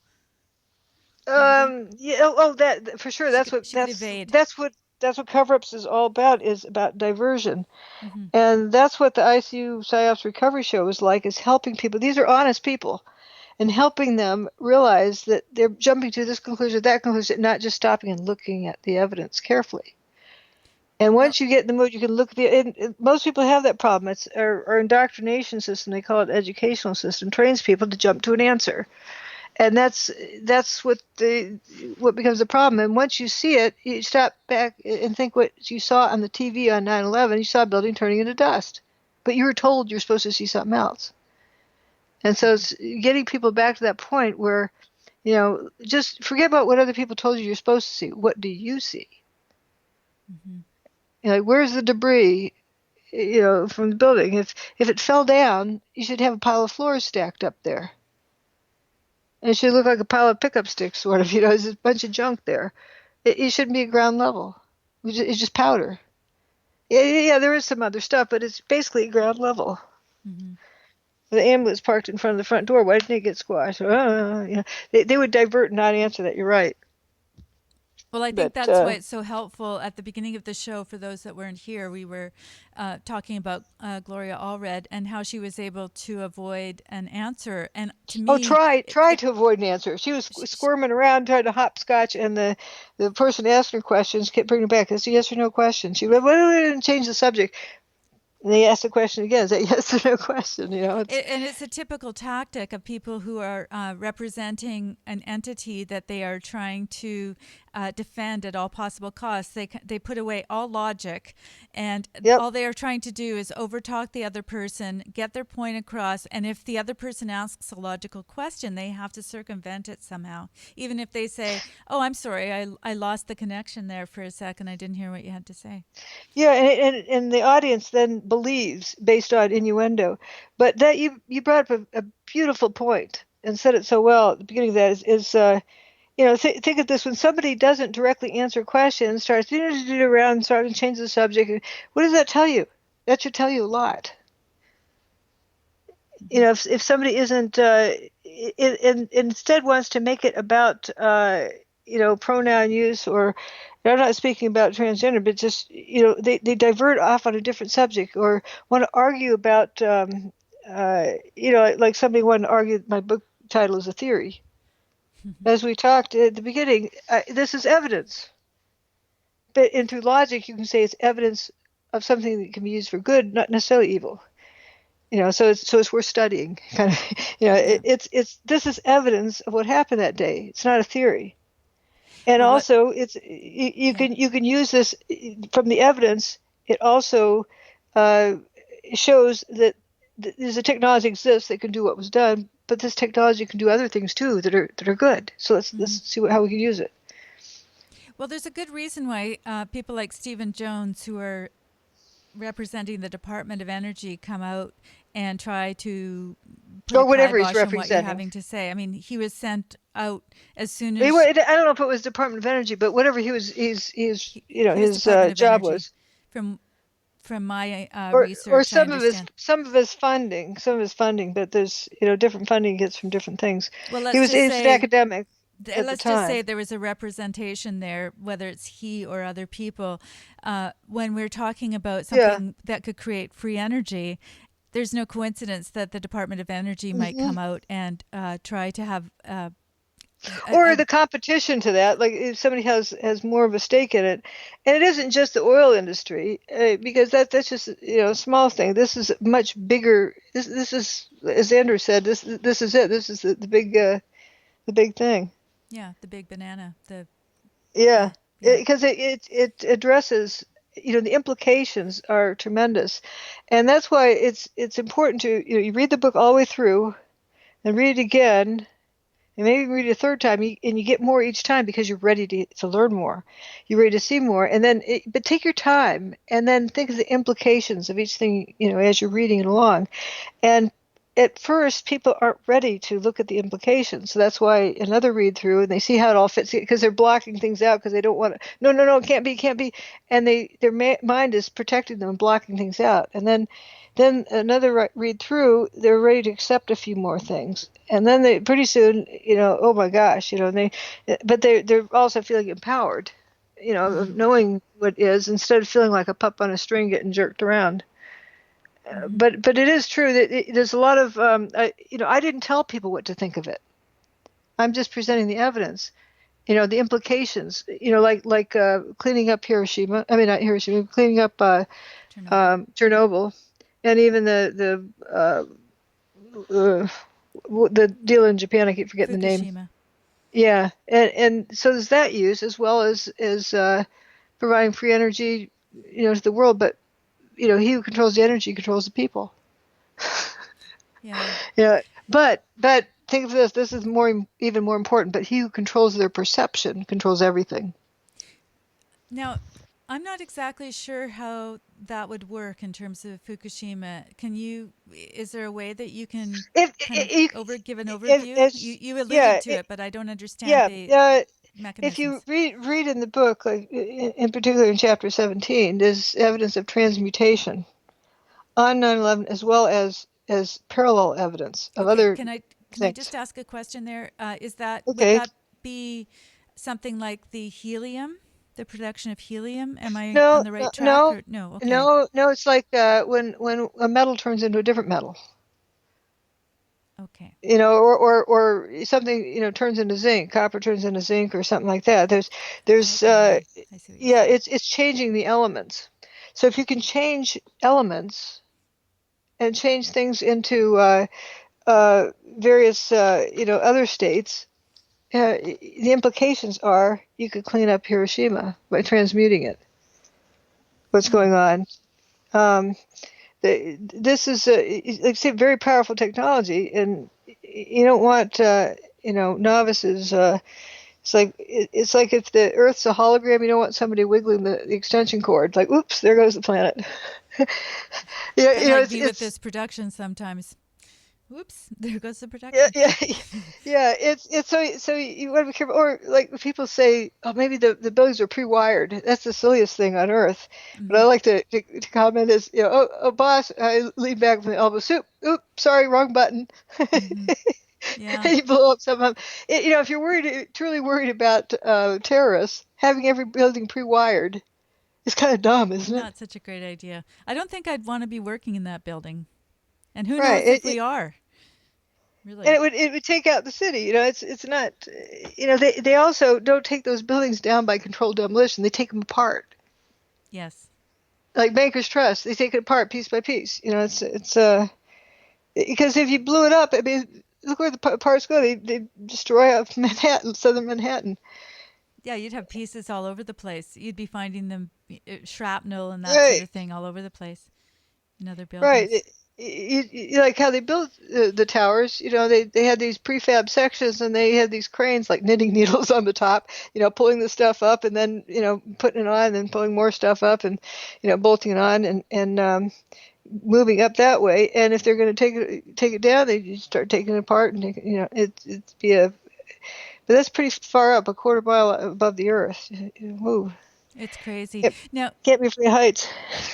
Don't you think? Yeah. Oh, that for sure. She could. She could That's evade. that's what that's what cover-ups is all about. Is about diversion. Hmm. And that's what the ICU PSYOPs recovery show is like, is helping people. These are honest people, and helping them realize that they're jumping to this conclusion, that conclusion, not just stopping and looking at the evidence carefully. And Well, once you get in the mood, you can look at most people have that problem. It's our indoctrination system, they call it educational system, trains people to jump to an answer. And that's what becomes a problem. And once you see it, you stop back and think what you saw on the TV on 9/11. You saw a building turning into dust, but you were told you're supposed to see something else. And so it's getting people back to that point where, you know, just forget about what other people told you you're supposed to see. What do you see? You know, where's the debris? You know, from the building. If it fell down, you should have a pile of floors stacked up there. And it should look like a pile of pickup sticks, sort of. You know, there's a bunch of junk there. It shouldn't be at ground level. It's just powder. Yeah, there is some other stuff, but it's basically ground level. The ambulance parked in front of the front door. Why didn't it get squashed? You know, they would divert and not answer that. You're right. Well, I think that's why it's so helpful. At the beginning of the show, for those that weren't here, we were talking about Gloria Allred and how she was able to avoid an answer. And to me, try to avoid an answer. She was squirming around trying to hopscotch, and the person asking her questions kept bringing her back. It's a yes or no question. She would change the subject. And they ask the question again. Is that yes or no question? And it's a typical tactic of people who are representing an entity that they are trying to defend at all possible costs. They put away all logic, and all they are trying to do is overtalk the other person, get their point across. And if the other person asks a logical question, they have to circumvent it somehow. Even if they say, "Oh, I'm sorry, I lost the connection there for a second. I didn't hear what you had to say." Yeah, and the audience then believes based on innuendo. But that you brought up a beautiful point and said it so well at the beginning of that is think of this: when somebody doesn't directly answer questions, starts around, starting to change the subject, what does that tell you? That should tell you a lot. If somebody isn't instead wants to make it about pronoun use, or I'm not speaking about transgender, but just they divert off on a different subject, or want to argue about like somebody wanted to argue my book title is a theory. As we talked at the beginning, this is evidence, but through logic you can say it's evidence of something that can be used for good, not necessarily evil. So it's worth studying. Kind of, it's this is evidence of what happened that day. It's not a theory. And also, it's you can use this from the evidence. It also shows that there's a technology exists that can do what was done, but this technology can do other things too that are good. So let's see how we can use it. Well, there's a good reason why people like Stephen Jones, who are representing the Department of Energy, come out and try to put a whatever he's kibosh on what you're representing. having to say. I mean, he was sent out as soon as I don't know if it was Department of Energy, but whatever his job was. From my research, or some of his funding, but there's different funding he gets from different things. Well, he was an academic. Let's just say there was a representation there, whether it's he or other people. When we're talking about something that could create free energy, there's no coincidence that the Department of Energy might come out and try to have or the competition to that, like if somebody has more of a stake in it. And it isn't just the oil industry, because that's just a small thing. This is much bigger. This is, as Andrew said, this is it. This is the big thing. Yeah, the big banana. Because it addresses, the implications are tremendous, and that's why it's important to you read the book all the way through, and read it again, and maybe read it a third time, and you get more each time because you're ready to learn more, you're ready to see more, and then but take your time and then think of the implications of each thing as you're reading it along, and at first, people aren't ready to look at the implications. So that's why another read through, and they see how it all fits, because they're blocking things out because they don't want to. No, it can't be, and their mind is protecting them and blocking things out. And then another read through, they're ready to accept a few more things, and then they pretty soon, oh my gosh, but they're also feeling empowered, of knowing what is, instead of feeling like a pup on a string getting jerked around. But it is true that there's a lot of I didn't tell people what to think of it. I'm just presenting the evidence, the implications, like cleaning up Hiroshima. I mean, not Hiroshima, cleaning up Chernobyl, and even the deal in Japan. I keep forgetting the name. Yeah, and so there's that use, as well as providing free energy, to the world, but. He who controls the energy controls the people. But think of this. This is even more important. But he who controls their perception controls everything. Now, I'm not exactly sure how that would work in terms of Fukushima. Is there a way that you can give an overview? You alluded to it, but I don't understand the mechanisms. If you read in the book, like in particular in chapter 17, there's evidence of transmutation on 9/11, as well as parallel evidence of other. Can I just ask a question there? Would Okay. that be something like the helium, the production of helium? Am I on No, the right track no, or no? Okay. no, no. It's like when a metal turns into a different metal, Okay. or something, turns into zinc, copper turns into zinc, or something like that. There's Okay. I see what you're yeah, saying. it's changing the elements. So if you can change elements and change things into various other states, the implications are you could clean up Hiroshima by transmuting it. What's Hmm. going on? Um, this is, like I say, very powerful technology, and you don't want novices. It's like if the Earth's a hologram, you don't want somebody wiggling the extension cord. Like, oops, there goes the planet. Yeah, Kind of like me with this production sometimes. Whoops, there goes the yeah, production. yeah, yeah. It's so you want to be careful. Or like people say, oh, maybe the buildings are pre-wired. That's the silliest thing on earth. But Hmm. I like to comment is, oh, boss, I lean back with my elbow. Soup. Oops, sorry, wrong button. Hmm. Yeah. And you blow up some of them. If you're truly worried about terrorists, having every building pre-wired is kind of dumb, isn't it? Not such a great idea. I don't think I'd want to be working in that building. And who Right. knows if we are, And really. it would take out the city. It's not. They also don't take those buildings down by controlled demolition. They take them apart, Yes. like Bankers Trust. They take it apart piece by piece. It's because if you blew it up, I mean, look where the parts go. They destroy up Manhattan, southern Manhattan. Yeah, you'd have pieces all over the place. You'd be finding them, shrapnel and that sort Right. of thing all over the place in other Right. buildings. You like how they built the towers. They had these prefab sections, and they had these cranes like knitting needles on the top. Pulling the stuff up, and then putting it on, and then pulling more stuff up, and bolting it on, and moving up that way. And if they're going to take it down, they just start taking it apart, and it's be a. But that's pretty far up, a quarter mile above the earth. Move. It's crazy. Can't, Now, can't be free heights.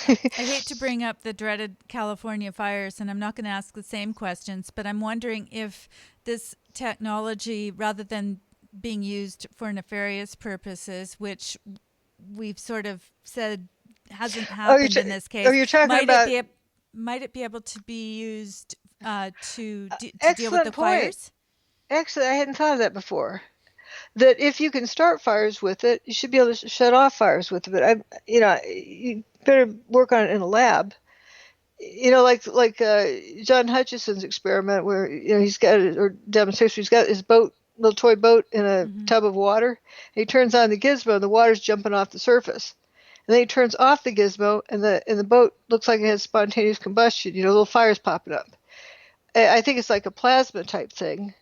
I hate to bring up the dreaded California fires, and I'm not going to ask the same questions, but I'm wondering if this technology, rather than being used for nefarious purposes, which we've sort of said hasn't Oh, you're happened t- in this oh, case, you're talking might it about. be might it be able to be used to deal with the Excellent point. fires? Actually, I hadn't thought of that before. That if you can start fires with it, you should be able to shut off fires with it. But you better work on it in a lab. Like John Hutchison's experiment, where he's got or demonstration. He's got his boat, little toy boat, in a Hmm. tub of water. And he turns on the gizmo, and the water's jumping off the surface. And then he turns off the gizmo, and the boat looks like it has spontaneous combustion. Little fires popping up. I think it's like a plasma type thing.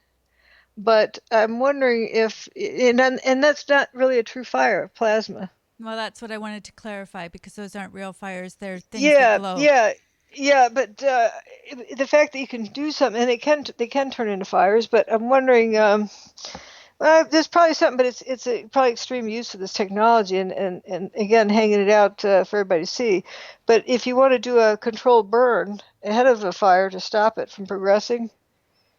But I'm wondering if, and that's not really a true fire, plasma. Well, that's what I wanted to clarify because those aren't real fires. They're things that Yeah, glow. yeah, yeah. But the fact that you can do something, and they can turn into fires. But I'm wondering, there's probably something, but it's probably extreme use of this technology, and again, hanging it out for everybody to see. But if you want to do a controlled burn ahead of a fire to stop it from progressing,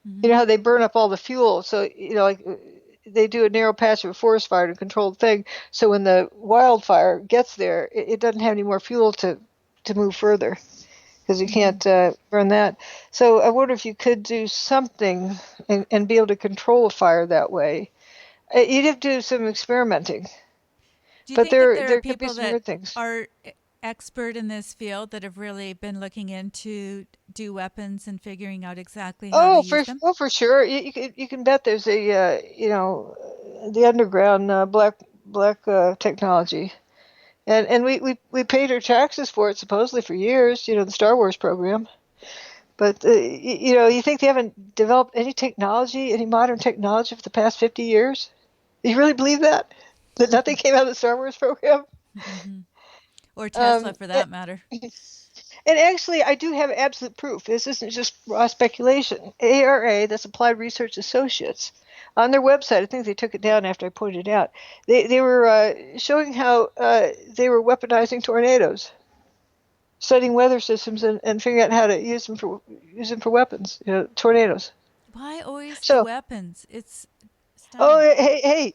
you know Hmm. how they burn up all the fuel, so like they do a narrow patch of a forest fire in a controlled thing. So when the wildfire gets there, it doesn't have any more fuel to move further because you Hmm. can't burn that. So I wonder if you could do something and be able to control a fire that way. You'd have to do some experimenting, Do you but think that there there are there could be people some that weird things. are expert in this field that have really been looking into do weapons and figuring out exactly how to use them? For sure. You can bet there's a the underground black technology. And we paid our taxes for it supposedly for years, the Star Wars program. But you think they haven't developed any technology, any modern technology for the past 50 years? You really believe that? That nothing came out of the Star Wars program? Hmm. Or Tesla, Um, for and, that matter. and actually, I do have absolute proof. This isn't just raw speculation. ARA, that's Applied Research Associates, on their website, I think they took it down after I pointed it out. They were showing how they were weaponizing tornadoes, studying weather systems, and figuring out how to use them for weapons. Tornadoes. Why always the So weapons? It's Oh, Stunning.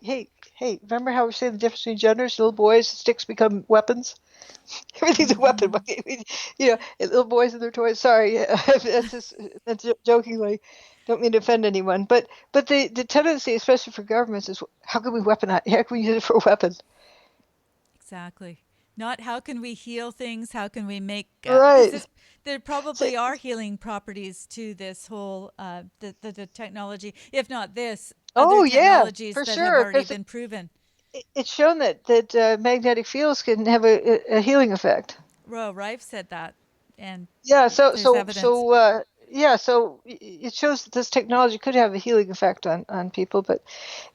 hey! Remember how we're saying the difference between genders? Little boys, sticks become weapons. Everything's a weapon. Mm-hmm. Little boys and their toys. Sorry, that's jokingly. Don't mean to offend anyone, but the tendency, especially for governments, is how can we weaponize? How can we use it for a weapon? Exactly. Not how can we heal things? How can we make because Right. this there So, probably are healing properties to this whole the technology. If not this, other oh yeah, technologies for that have sure, already because been proven. it's shown that magnetic fields can have a healing effect. Well, Rife said that, and Yeah. So there's so evidence. so yeah. So it shows that this technology could have a healing effect on people, but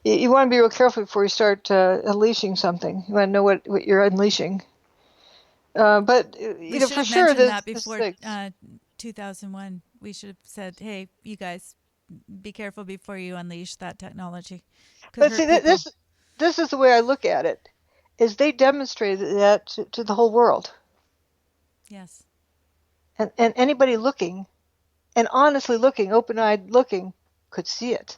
you want to be real careful before you start unleashing something. You want to know what you're unleashing. But We should for have sure, mentioned that this before thing. 2001. We should have said, "Hey, you guys, be careful before you unleash that technology. Could But see, hurt people." this is the way I look at it. Is they demonstrated that to the whole world, Yes. and anybody looking and honestly looking, open-eyed looking, could see it.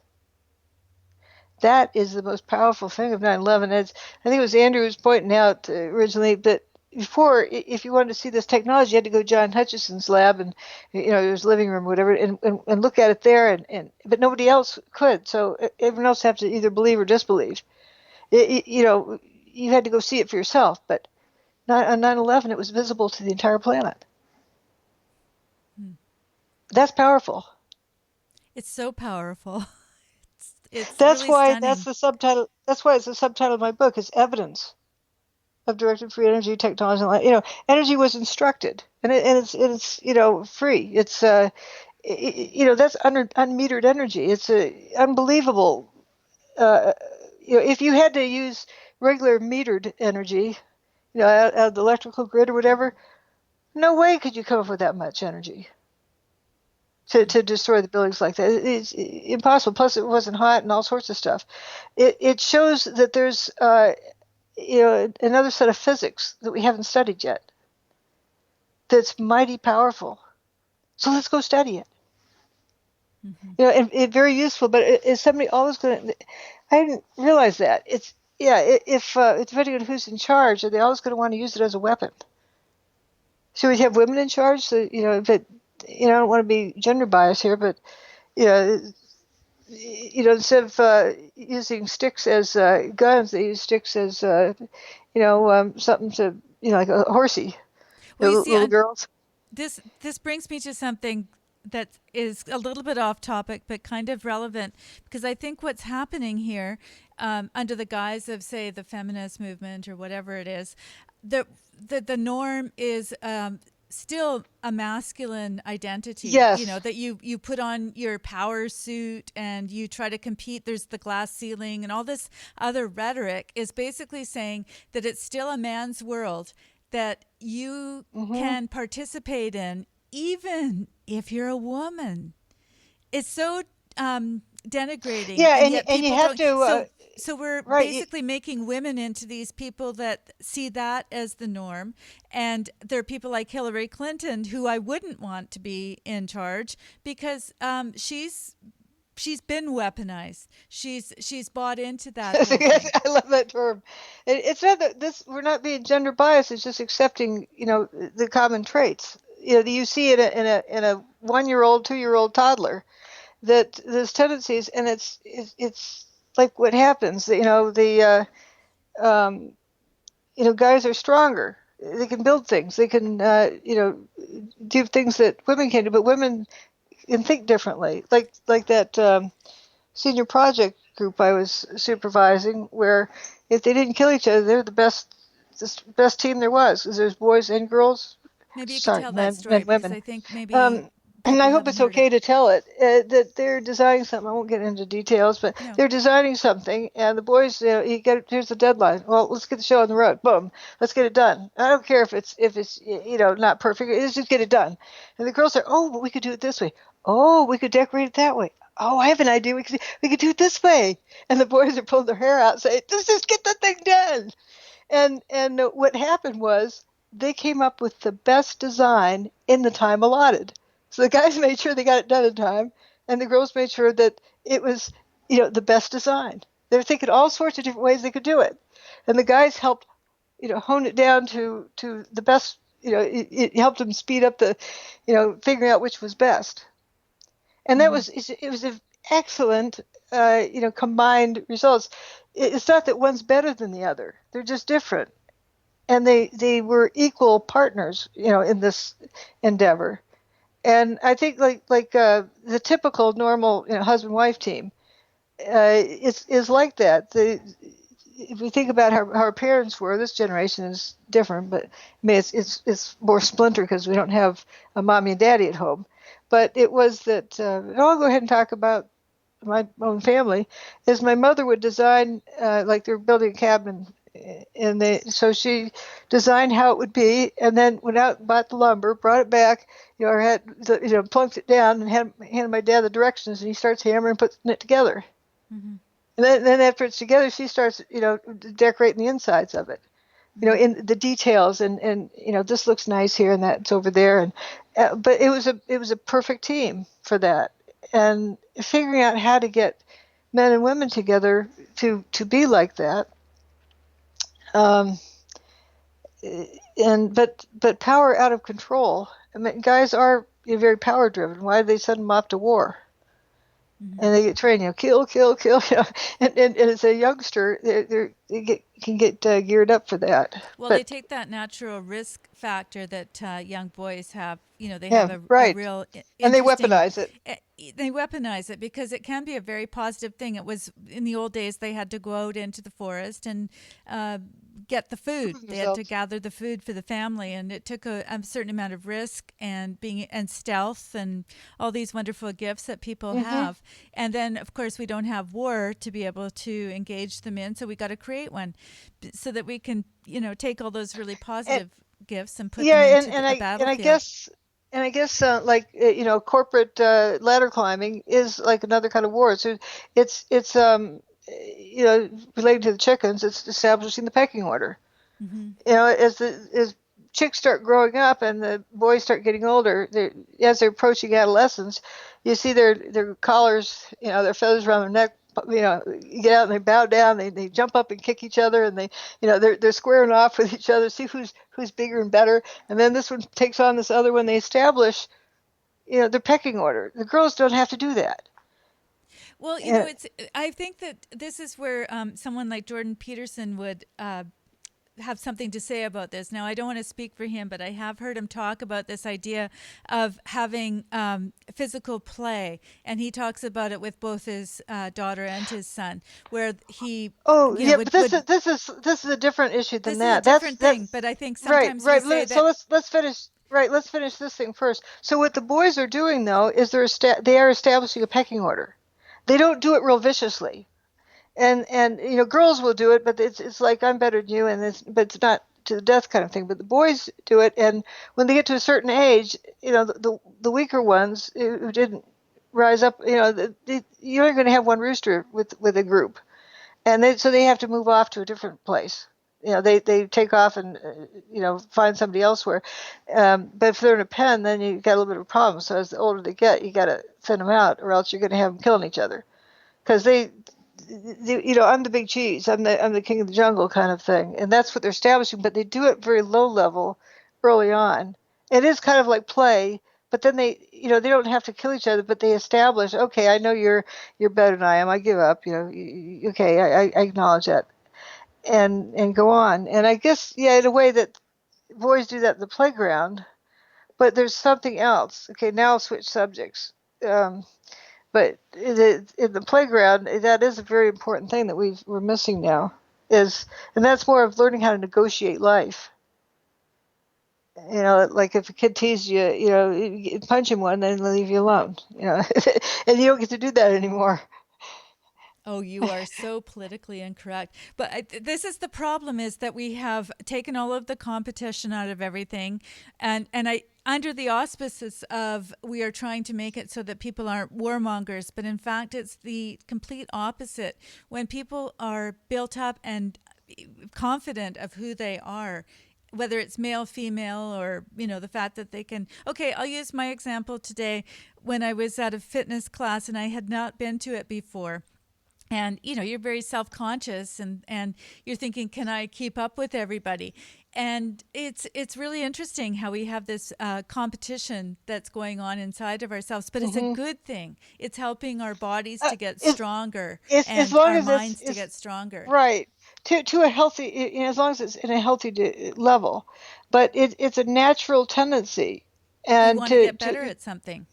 That is the most powerful thing of 9/11. I think it was Andrew who was pointing out originally that before, if you wanted to see this technology, you had to go to John Hutchison's lab and his living room, or whatever, and look at it there, but nobody else could. So everyone else had to either believe or disbelieve. You had to go see it for yourself. But on 9/11, it was visible to the entire planet. Hmm. That's powerful. It's so powerful. It's That's really why that's stunning. the subtitle. That's why it's the subtitle of my book is evidence of directed free energy technology. Energy was instructed, and it's free. It's that's unmetered energy. It's unbelievable. If you had to use regular metered energy, out of the electrical grid or whatever, no way could you come up with that much energy to destroy the buildings like that. It's impossible. Plus, it wasn't hot and all sorts of stuff. It shows that there's another set of physics that we haven't studied yet that's mighty powerful. So let's go study it. Hmm. And very useful. But is somebody always going to? I didn't realize that. It's yeah. If it's depending on who's in charge, are they always going to want to use it as a weapon? Should we have women in charge? So but I don't want to be gender biased here, but you know, instead of using sticks as guns, they use sticks as something to like a horsey. Well, you see, Little girls. this brings me to something that is a little bit off topic, but kind of relevant because I think what's happening here, under the guise of, say, the feminist movement or whatever it is, the norm is still a masculine identity. Yes. That you put on your power suit and you try to compete. There's the glass ceiling and all this other rhetoric is basically saying that it's still a man's world that you Hmm. can participate in, even if you're a woman. It's so denigrating, Yeah, and and yet and you people have don't. to So we're right. basically making women into these people that see that as the norm, and there are people like Hillary Clinton who I wouldn't want to be in charge because she's been weaponized. She's bought into that whole thing. I love that term. It's not that this we're not being gender biased. It's just accepting, the common traits. That you see in a 1-year-old, 2-year-old toddler that there's tendencies, and it's like what happens. The guys are stronger. They can build things. They can do things that women can do, but women can think differently. Like that. Senior project group I was supervising, where if they didn't kill each other, they're the best team there was, because there's boys and girls. Maybe you could Sorry, tell that men, story men, because women. I think maybe And I people hope haven't it's heard it. okay to tell it that they're designing something. I won't get into details, but No. they're designing something, and the boys, here's the deadline. Well, let's get the show on the road. Boom, let's get it done. I don't care if it's not perfect. Let's just get it done. And the girls are, oh, but we could do it this way. Oh, we could decorate it that way. Oh, I have an idea. We could do it this way. And the boys are pulling their hair out, saying, let's just get the thing done. And what happened was they came up with the best design in the time allotted. So the guys made sure they got it done in time, and the girls made sure that it was the best design. They were thinking all sorts of different ways they could do it, and the guys helped hone it down to the best. It helped them speed up the figuring out which was best, and that was it was an excellent combined results. It's not that one's better than the other; they're just different, and they were equal partners in this endeavor. And I think the typical normal husband wife team is like that. If we think about how our parents were, this generation is different, but I mean it's more splintered because we don't have a mommy and daddy at home. But it was that I'll go ahead and talk about my own family. Is my mother would design like they're building a cabin, and so she designed how it would be, and then went out and bought the lumber, brought it back, or had plunked it down, and handed my dad the directions, and he starts hammering and putting it together. Mm-hmm. And then after it's together, she starts, decorating the insides of it, in the details, and this looks nice here and that's over there, and but it was a perfect team for that, and figuring out how to get men and women together to be like that, but power out of control. I mean, guys are very power driven. Why do they send them off to war? And they get trained, kill, kill, kill, and as a youngster, can get geared up for that. Well, they take that natural risk factor that young boys have. They Yeah, have a right. real And they weaponize it. They weaponize it because it can be a very positive thing. It was in the old days they had to go out into the forest and get the food. They had to gather the food for the family, and it took a certain amount of risk and stealth and all these wonderful gifts that people have. And then, of course, we don't have war to be able to engage them in, so we got to create one so that we can, take all those really positive gifts and put them into the battlefield. And I guess corporate ladder climbing is like another kind of war. So it's related to the chickens. It's establishing the pecking order. As chicks start growing up and the boys start getting older, as they're approaching adolescence, you see their collars, their feathers around their neck. You get out and they bow down. They jump up and kick each other, and they're squaring off with each other. See who's bigger and better. And then this one takes on this other one. They establish, their pecking order. The girls don't have to do that. Well, I think that this is where someone like Jordan Peterson would have something to say about this. Now, I don't want to speak for him, but I have heard him talk about this idea of having physical play, and he talks about it with both his daughter and his son, where he. But this is a different issue than that. This is a different thing, but I think sometimes right. We say so let's finish. Right, let's finish this thing first. So what the boys are doing though is they are establishing a pecking order. They don't do it real viciously. And girls will do it, but it's like I'm better than you, but it's not to the death kind of thing. But the boys do it, and when they get to a certain age, the weaker ones who didn't rise up, you're only going to have one rooster with a group, and so they have to move off to a different place. They take off and find somebody elsewhere. But if they're in a pen, then you got a little bit of a problem. So as the older they get, you got to send them out, or else you're going to have them killing each other, because I'm the big cheese. I'm the king of the jungle kind of thing, and that's what they're establishing. But they do it very low level, early on. It is kind of like play, but then they don't have to kill each other. But they establish, okay, I know you're better than I am. I give up. Okay, I acknowledge that, and go on. And I guess in a way that boys do that in the playground, but there's something else. Okay, now I'll switch subjects. But in the playground, that is a very important thing that we're missing now. And that's more of learning how to negotiate life. Like if a kid teases you, you punch him one, then leave you alone. And you don't get to do that anymore. Oh, you are so politically incorrect. But this is the problem, is that we have taken all of the competition out of everything. And under the auspices of we are trying to make it so that people aren't warmongers. But in fact, it's the complete opposite. When people are built up and confident of who they are, whether it's male, female, or, the fact that they can. Okay, I'll use my example today. When I was at a fitness class and I had not been to it before, and you're very self-conscious, and you're thinking, can I keep up with everybody? And it's really interesting how we have this competition that's going on inside of ourselves, but it's a good thing. It's helping our bodies to get As, stronger as and long our as minds to it's get stronger. right to a healthy, as long as it's in a healthy level, but it's a natural tendency, We and want to get better at something.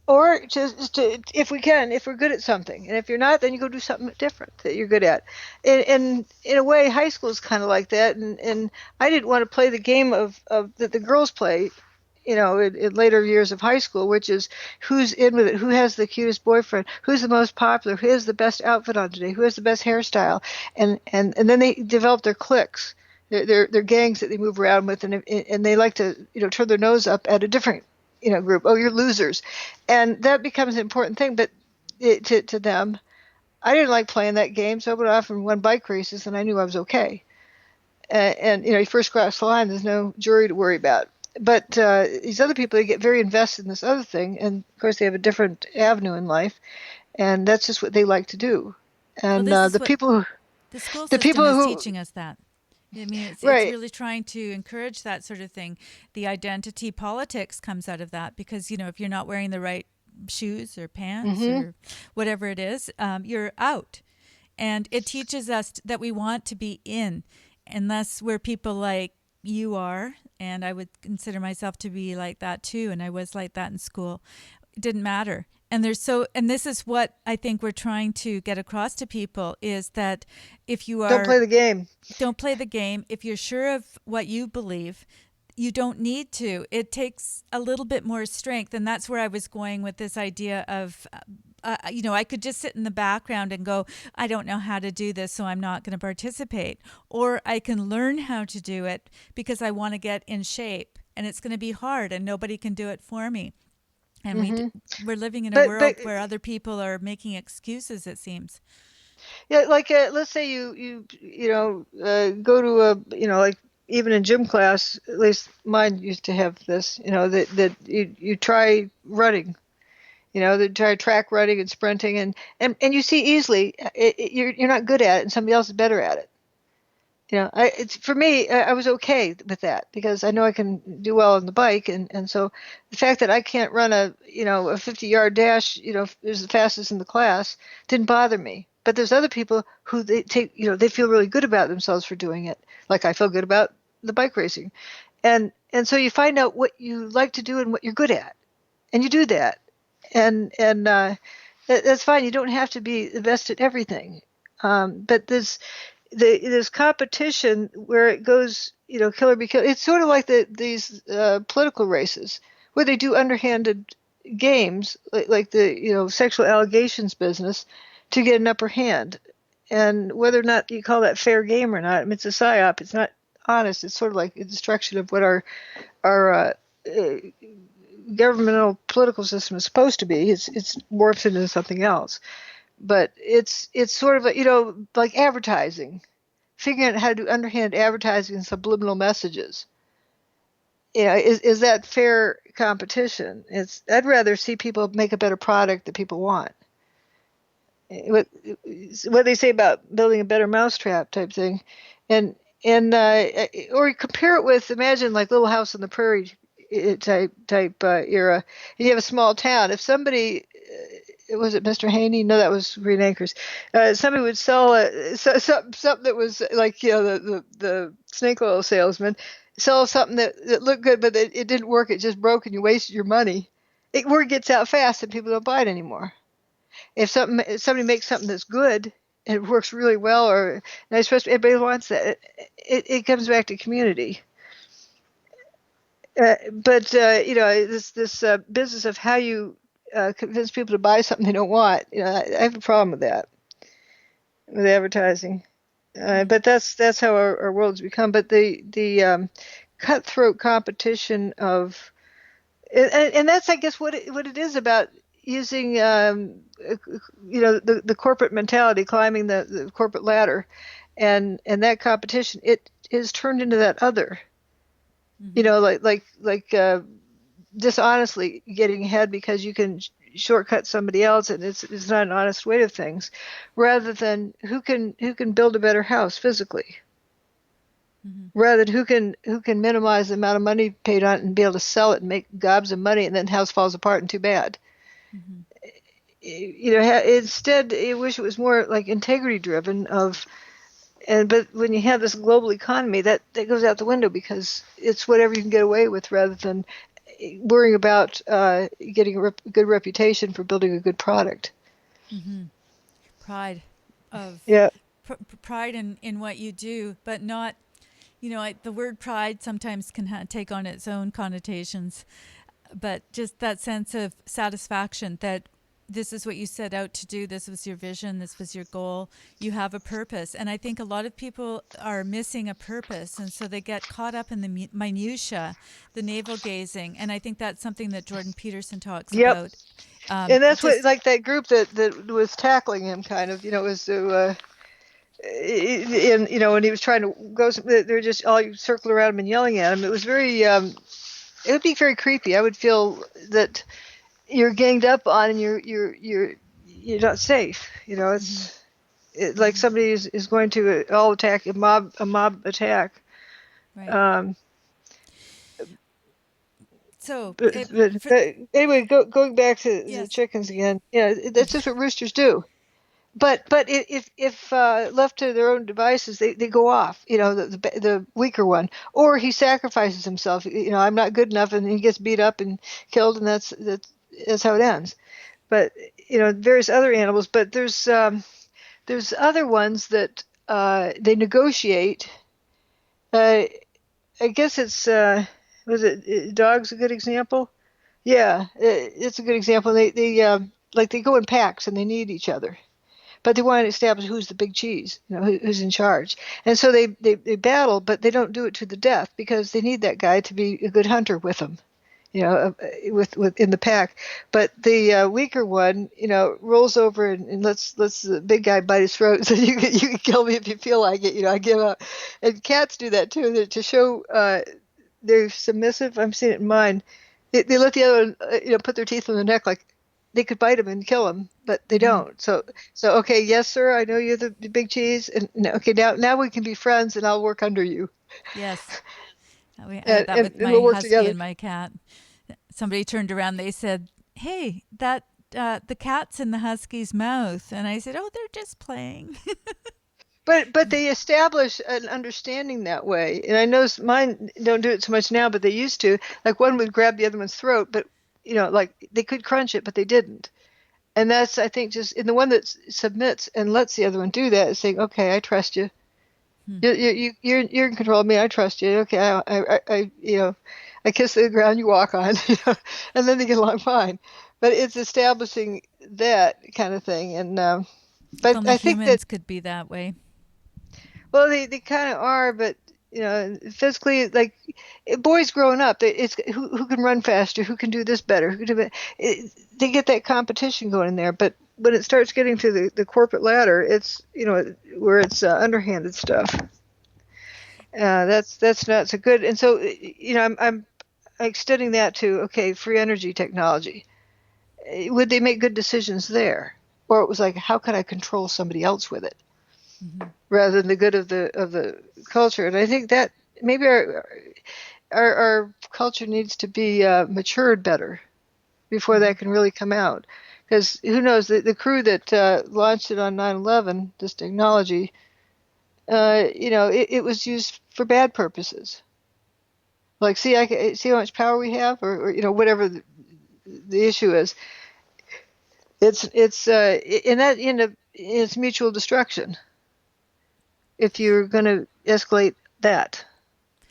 or just to, if we're good at something, and if you're not, then you go do something different that you're good at. And in a way, high school is kind of like that. And I didn't want to play the game of that the girls play, in later years of high school, which is who's in with it, who has the cutest boyfriend, who's the most popular, who has the best outfit on today, who has the best hairstyle, and then they develop their cliques, their gangs that they move around with, and they like to turn their nose up at a different group. Oh, you're losers, and that becomes an important thing. But to them, I didn't like playing that game, so I went off and won bike races, and I knew I was okay. And you first cross the line, there's no jury to worry about. But these other people, they get very invested in this other thing, and of course they have a different avenue in life, and that's just what they like to do. Well, And this is the what people who, the school the system people is who, teaching us that. I mean, it's right. really trying to encourage that sort of thing. The identity politics comes out of that because, if you're not wearing the right shoes or pants Hmm. or whatever it is, you're out. And it teaches us that we want to be in, unless we're people like you are. And I would consider myself to be like that too. And I was like that in school. It didn't matter. And and this is what I think we're trying to get across to people is that if you Don't are play the game. don't play the game. If you're sure of what you believe, you don't need to. It takes a little bit more strength. And that's where I was going with this idea of, I could just sit in the background and go, I don't know how to do this, so I'm not going to participate. Or I can learn how to do it because I want to get in shape. And it's going to be hard and nobody can do it for me. And Hmm. we're living in a But world where other people are making excuses, it seems. yeah, like let's say you go to like even in gym class, at least mine used to have this, that you try running, they try track running and sprinting, and you see easily you're not good at it and somebody else is better at it. It's for me, I was okay with that because I know I can do well on the bike, and so the fact that I can't run a 50-yard dash, is the fastest in the class, didn't bother me. But there's other people who they feel really good about themselves for doing it, like I feel good about the bike racing, and so you find out what you like to do and what you're good at, and you do that, and that's fine. You don't have to be the best at everything, but there's competition where it goes, killer be killed. It's sort of like these political races where they do underhanded games, like the sexual allegations business, to get an upper hand. And whether or not you call that fair game or not, I mean, it's a psyop. It's not honest. It's sort of like a destruction of what our governmental political system is supposed to be. It's morphed into something else. But it's sort of like advertising, figuring out how to do underhand advertising and subliminal messages. Is that fair competition? I'd rather see people make a better product that people want. What they say about building a better mousetrap type thing, and or you compare it with, imagine like Little House on the Prairie type era, and you have a small town. If somebody was it Mr. Haney? No, that was Green Acres. Somebody would sell something that was like the snake oil salesman sell something that looked good, but it didn't work. It just broke, and you wasted your money. Word gets out fast, and people don't buy it anymore. If somebody makes something that's good, and it works really well, or nice recipe, everybody wants that. It comes back to community. But this business of how you convince people to buy something they don't want. I have a problem with that, with advertising. But that's how our world's become. But the cutthroat competition of, and that's, I guess, what it is about using the corporate mentality, climbing the corporate ladder, and that competition, it is turned into that other. Mm-hmm. Like dishonestly getting ahead because you can shortcut somebody else, and it's not an honest way of things, rather than who can build a better house physically, rather than who can minimize the amount of money paid on it and be able to sell it and make gobs of money, and then the house falls apart and too bad. Instead, I wish it was more like integrity driven but when you have this global economy, that goes out the window, because it's whatever you can get away with, rather than worrying about getting a good reputation for building a good product. Pride of Yeah. pride in what you do, but not, the word pride sometimes can take on its own connotations, but just that sense of satisfaction that this is what you set out to do. This was your vision. This was your goal. You have a purpose. And I think a lot of people are missing a purpose. And so they get caught up in the minutia, the navel gazing. And I think that's something that Jordan Peterson talks Yep. about. And that's what, like, that group that was tackling him, kind of, was to, when he was trying to go, they're just all circling around him and yelling at him. It was very, it would be very creepy. I would feel that you're ganged up on and you're not safe. It's like somebody is going to all attack a mob attack. Right. Anyway, going back to yes. the chickens again. Yeah, that's just what roosters do. But if left to their own devices, they go off. The weaker one, or he sacrifices himself. I'm not good enough, and he gets beat up and killed, and that's how it ends. But various other animals. But there's other ones that they negotiate. I guess it's was it dogs a good example? Yeah, it's a good example. They like they go in packs and they need each other, but they want to establish who's the big cheese, who's in charge. And so they battle, but they don't do it to the death, because they need that guy to be a good hunter with them, with in the pack. But the weaker one, rolls over and lets the big guy bite his throat and says, you can kill me if you feel like it. I give up. And cats do that too, to show they're submissive. I'm seeing it in mine. They let the other one, put their teeth in the neck, like they could bite him and kill him, but they don't. So okay, yes, sir, I know you're the big cheese, and okay, now we can be friends, and I'll work under you. Yes, I and, that with my we'll work husky together. and my cat. Somebody turned around. They said, "Hey, that the cat's in the husky's mouth," and I said, "Oh, they're just playing." But they establish an understanding that way, and I know mine don't do it so much now, but they used to. Like, one would grab the other one's throat, but like they could crunch it, but they didn't. And that's, I think, just in the one that submits and lets the other one do that, is saying, okay, I trust you. You're in control of me. I trust you. Okay, I kiss the ground you walk on, and then they get along fine. But it's establishing that kind of thing, and but only I think humans that could be that way. Well, they kind of are, but physically, like boys growing up, it's who can run faster, who can do this better, who can do it. They get that competition going in there. But when it starts getting to the corporate ladder, it's where it's underhanded stuff. That's not so good. And so I'm extending that to, okay, free energy technology. Would they make good decisions there, or it was like, how can I control somebody else with it? Rather than the good of the culture. And I think that maybe our culture needs to be matured better before that can really come out. Because who knows, the crew that launched it on 9/11, this technology, it was used for bad purposes. Like, see how much power we have, or whatever the issue is. It's in that it's mutual destruction if you're going to escalate that.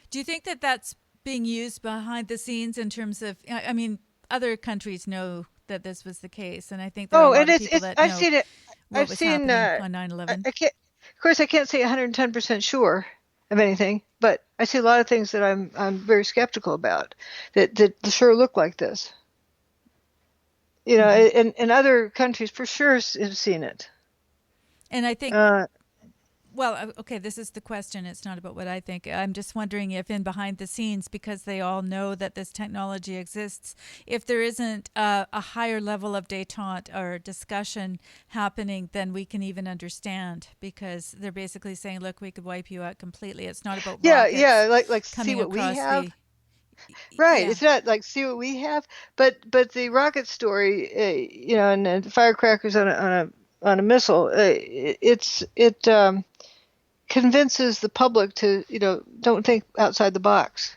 Do you think that that's being used behind the scenes in terms of, I mean, other countries know that this was the case, and I think there are a lot of people that I've know seen it. what was happening on 9/11. I can't, of course, I can't say 110% sure of anything, but I see a lot of things that I'm very skeptical about that sure look like this. And other countries for sure have seen it. And I think well, okay, this is the question. It's not about what I think. I'm just wondering if in behind the scenes, because they all know that this technology exists, if there isn't a higher level of détente or discussion happening than we can even understand, because they're basically saying, look, we could wipe you out completely. It's not about Yeah, rockets yeah, like see coming what we across have. the, Right. yeah, It's not like see what we have, but the rocket story, and firecrackers on a missile, it convinces the public to, don't think outside the box.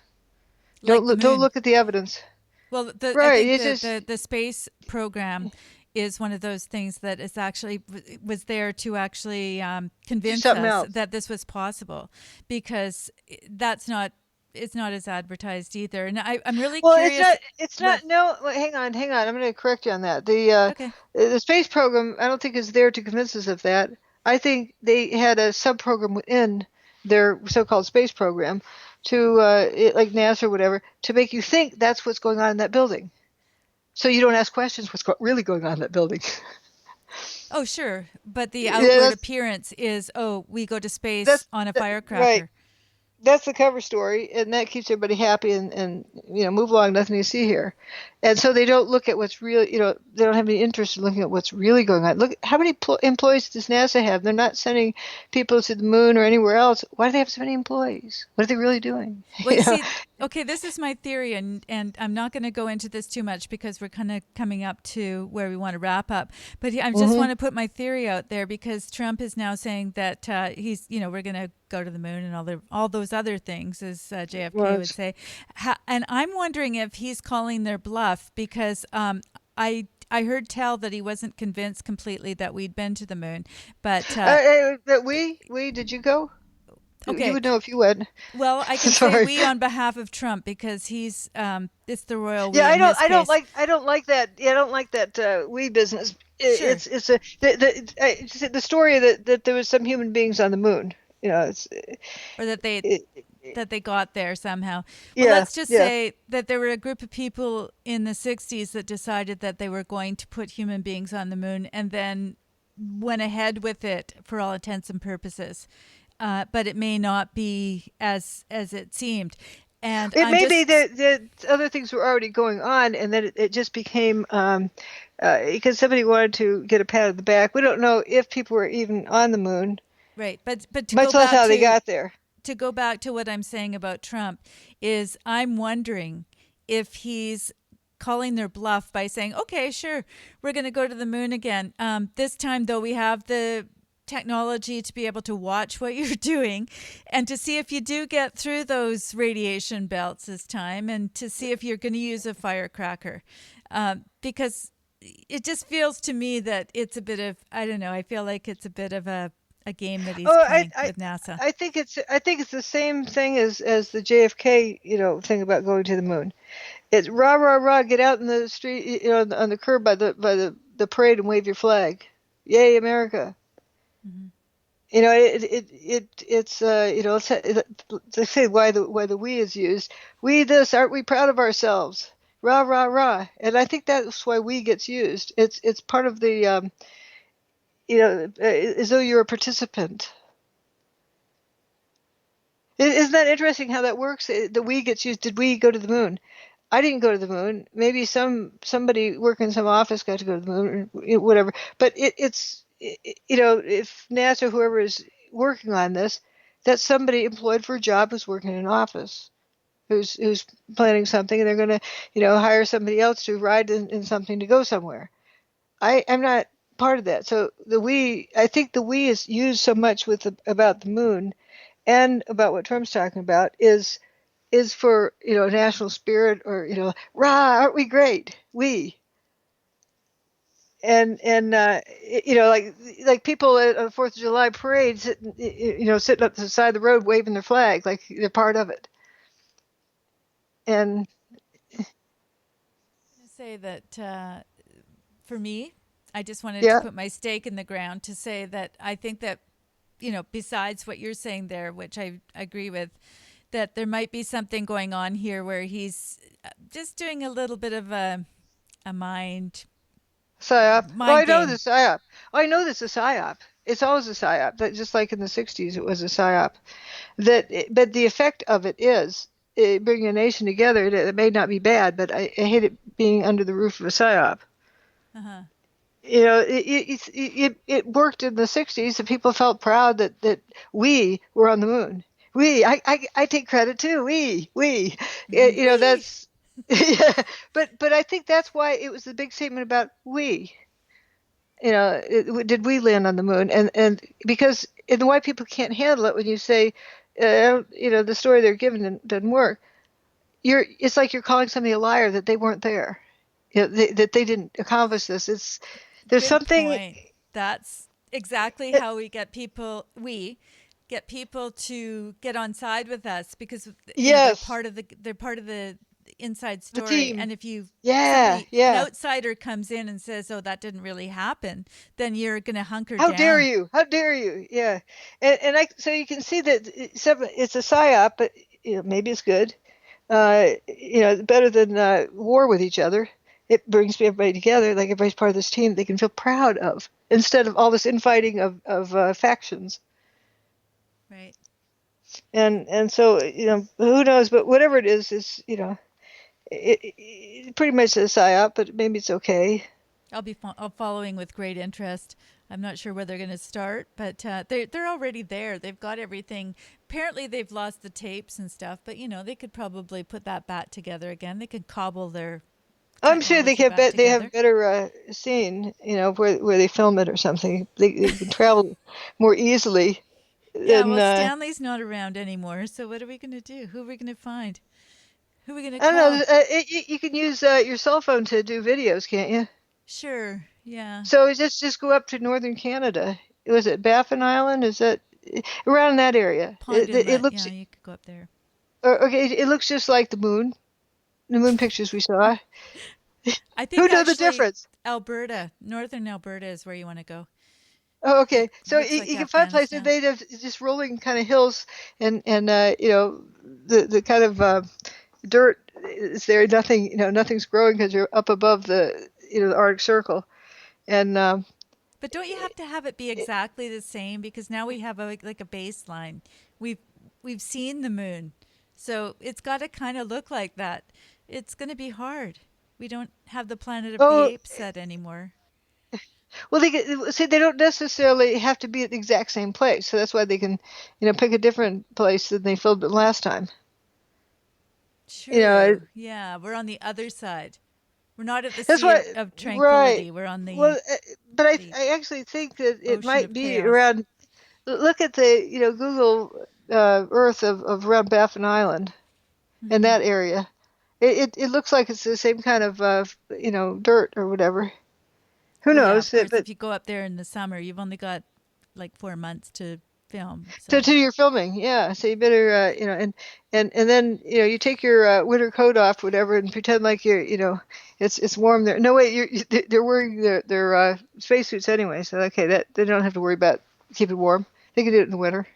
like the Don't moon. look at the evidence. Well, I Right. think It's just the space program is one of those things that is actually was there to actually do convince something us else. that this was possible, because that's not it's not as advertised either. And I'm really Well, it's curious. not. It's Well, not. No, wait, hang on. I'm going to correct you on that. okay, The space program, I don't think is there to convince us of that. I think they had a sub-program within their so-called space program to, like NASA or whatever, to make you think that's what's going on in that building, so you don't ask questions what's really going on in that building. oh sure, but the Yeah, outward appearance is, oh, we go to space that's on a right. firecracker. That's the cover story, and that keeps everybody happy and move along. Nothing to see here, and so they don't look at what's really they don't have any interest in looking at what's really going on. Look, how many employees does NASA have? They're not sending people to the moon or anywhere else. Why do they have so many employees? What are they really doing? Well, you see, okay, this is my theory, and I'm not going to go into this too much because we're kind of coming up to where we want to wrap up. But I just Hmm. want to put my theory out there, because Trump is now saying that he's, we're going to go to the moon and all those other things, as JFK Well, would say. And I'm wondering if he's calling their bluff, because I heard tell that he wasn't convinced completely that we'd been to the moon, but but we did you go? You okay. would know if you went. Well, I can say Sorry. we on behalf of Trump, because he's it's the royal Yeah, we in his case. I don't like that. Yeah, I don't like that we business. Sure. It's a the story that there was some human beings on the moon. It's Or it, that they got there somehow. Well, yeah, let's just yeah. say that there were a group of people in the 60s that decided that they were going to put human beings on the moon, and then went ahead with it for all intents and purposes. But it may not be as it seemed. And It I'm may be just that other things were already going on, and then it just became because somebody wanted to get a pat on the back. We don't know if people were even on the moon, right. But much less how they got there. to go back to what I'm saying about Trump, is I'm wondering if he's calling their bluff by saying, okay, sure, we're going to go to the moon again. This time, though, we have the technology to be able to watch what you're doing, and to see if you do get through those radiation belts this time, and to see if you're going to use a firecracker. Because it just feels to me that it's a bit of, I don't know, I feel like it's a bit of a game that he's Oh, playing with NASA. I think it's the same thing as the JFK thing about going to the moon. It's rah rah rah, get out in the street, on the curb by the parade and wave your flag, yay America. Mhm. It's let's say why the we is used. We this, aren't we proud of ourselves? Rah rah rah, and I think that's why we gets used. It's part of the as though you're a participant. Isn't that interesting how that works? The we gets used. Did we go to the moon? I didn't go to the moon. Maybe somebody working in some office got to go to the moon, or whatever. But if NASA, whoever is working on this, that's somebody employed for a job who's working in an office, who's planning something, and they're going to, hire somebody else to ride in something to go somewhere. I'm not part of that. So I think the we is used so much about the moon, and about what Trump's talking about is for national spirit, or rah, aren't we great, we, like people at a Fourth of July parade sitting up the side of the road waving their flag like they're part of it. And To say that for me, I just wanted to yeah, put my stake in the ground to say that I think that, besides what you're saying there, which I agree with, that there might be something going on here where he's just doing a little bit of a mind psyop. Well, mind game. I know this is psyop. It's always a psyop. That just like in the '60s, it was a psyop. But the effect of it is bringing a nation together. It may not be bad, but I hate it being under the roof of a psyop. Uh-huh. You know, it worked in the '60s, and people felt proud that we were on the moon. I take credit too. You know, We. that's yeah. But I think that's why it was the big statement about we. You know, did we land on the moon? And because the white people can't handle it when you say, you know, the story they're given doesn't work. It's like you're calling somebody a liar that they weren't there, you know, that they didn't accomplish this. There's Good something. point. That's exactly how we get people to get on side with us because they're Yes, part of the inside the story. team. And if you Yeah, somebody an yeah. outsider comes in and says, "Oh, that didn't really happen," then you're going to hunker How dare down. you? How dare you? Yeah, so you can see that it's a psyop, but you know, maybe it's good. You know, better than war with each other. It brings everybody together, like everybody's part of this team they can feel proud of, instead of all this infighting of factions. Right. And so you know, who knows? But whatever it is you know, it pretty much a psyop, but maybe it's okay. I'll following with great interest. I'm not sure where they're going to start, but they're already there. They've got everything. Apparently, they've lost the tapes and stuff, but they could probably put that back together again. They could cobble their I'm sure technology back they have together. better scene, you know, where they film it or something. They can travel more easily Yeah, than well, Stanley's not around anymore, so what are we going to do? Who are we going to find? Who are we going to I don't know. call? You can use your cell phone to do videos, can't you? Sure, yeah. So just go up to northern Canada. Was it Baffin Island? Is that around that area? Pond It Inlet, looks yeah, you could go up there. okay. It looks just like the moon. The moon pictures we saw. I Who think know the actually difference? northern Alberta is where you want to go. Oh, It okay. So looks like you can find places Afghanistan. made of just rolling kind of hills and you know the kind of dirt is there. Nothing, you know, nothing's growing because you're up above the, you know, the Arctic Circle. And But don't you have to have it be it, exactly the same because now we have like a baseline. We've we've seen the moon. So it's got to kind of look like that. It's going to be hard. We don't have the Planet of the oh Apes set anymore. well, see they don't necessarily have to be at the exact same place, so that's why they can, you know, pick a different place than they filmed it last time. You know, True. Yeah, we're on the other side. We're not at the that's Sea why of right. Tranquility. We're on Well, but the I actually think that it ocean might of be chaos. around. Look at the, you know, Google Earth of around Baffin Island in Hmm. that area. It looks like it's the same kind of you know, dirt or whatever. Who Well, yeah, of knows? course, But if you go up there in the summer, you've only got like 4 months to film. to So, your filming, yeah. So you better you know, and then you know you take your winter coat off, whatever, and pretend like you're, you know, it's warm there. No wait, they're wearing their spacesuits anyway, so okay, that they don't have to worry about keeping warm. They can do it in the winter,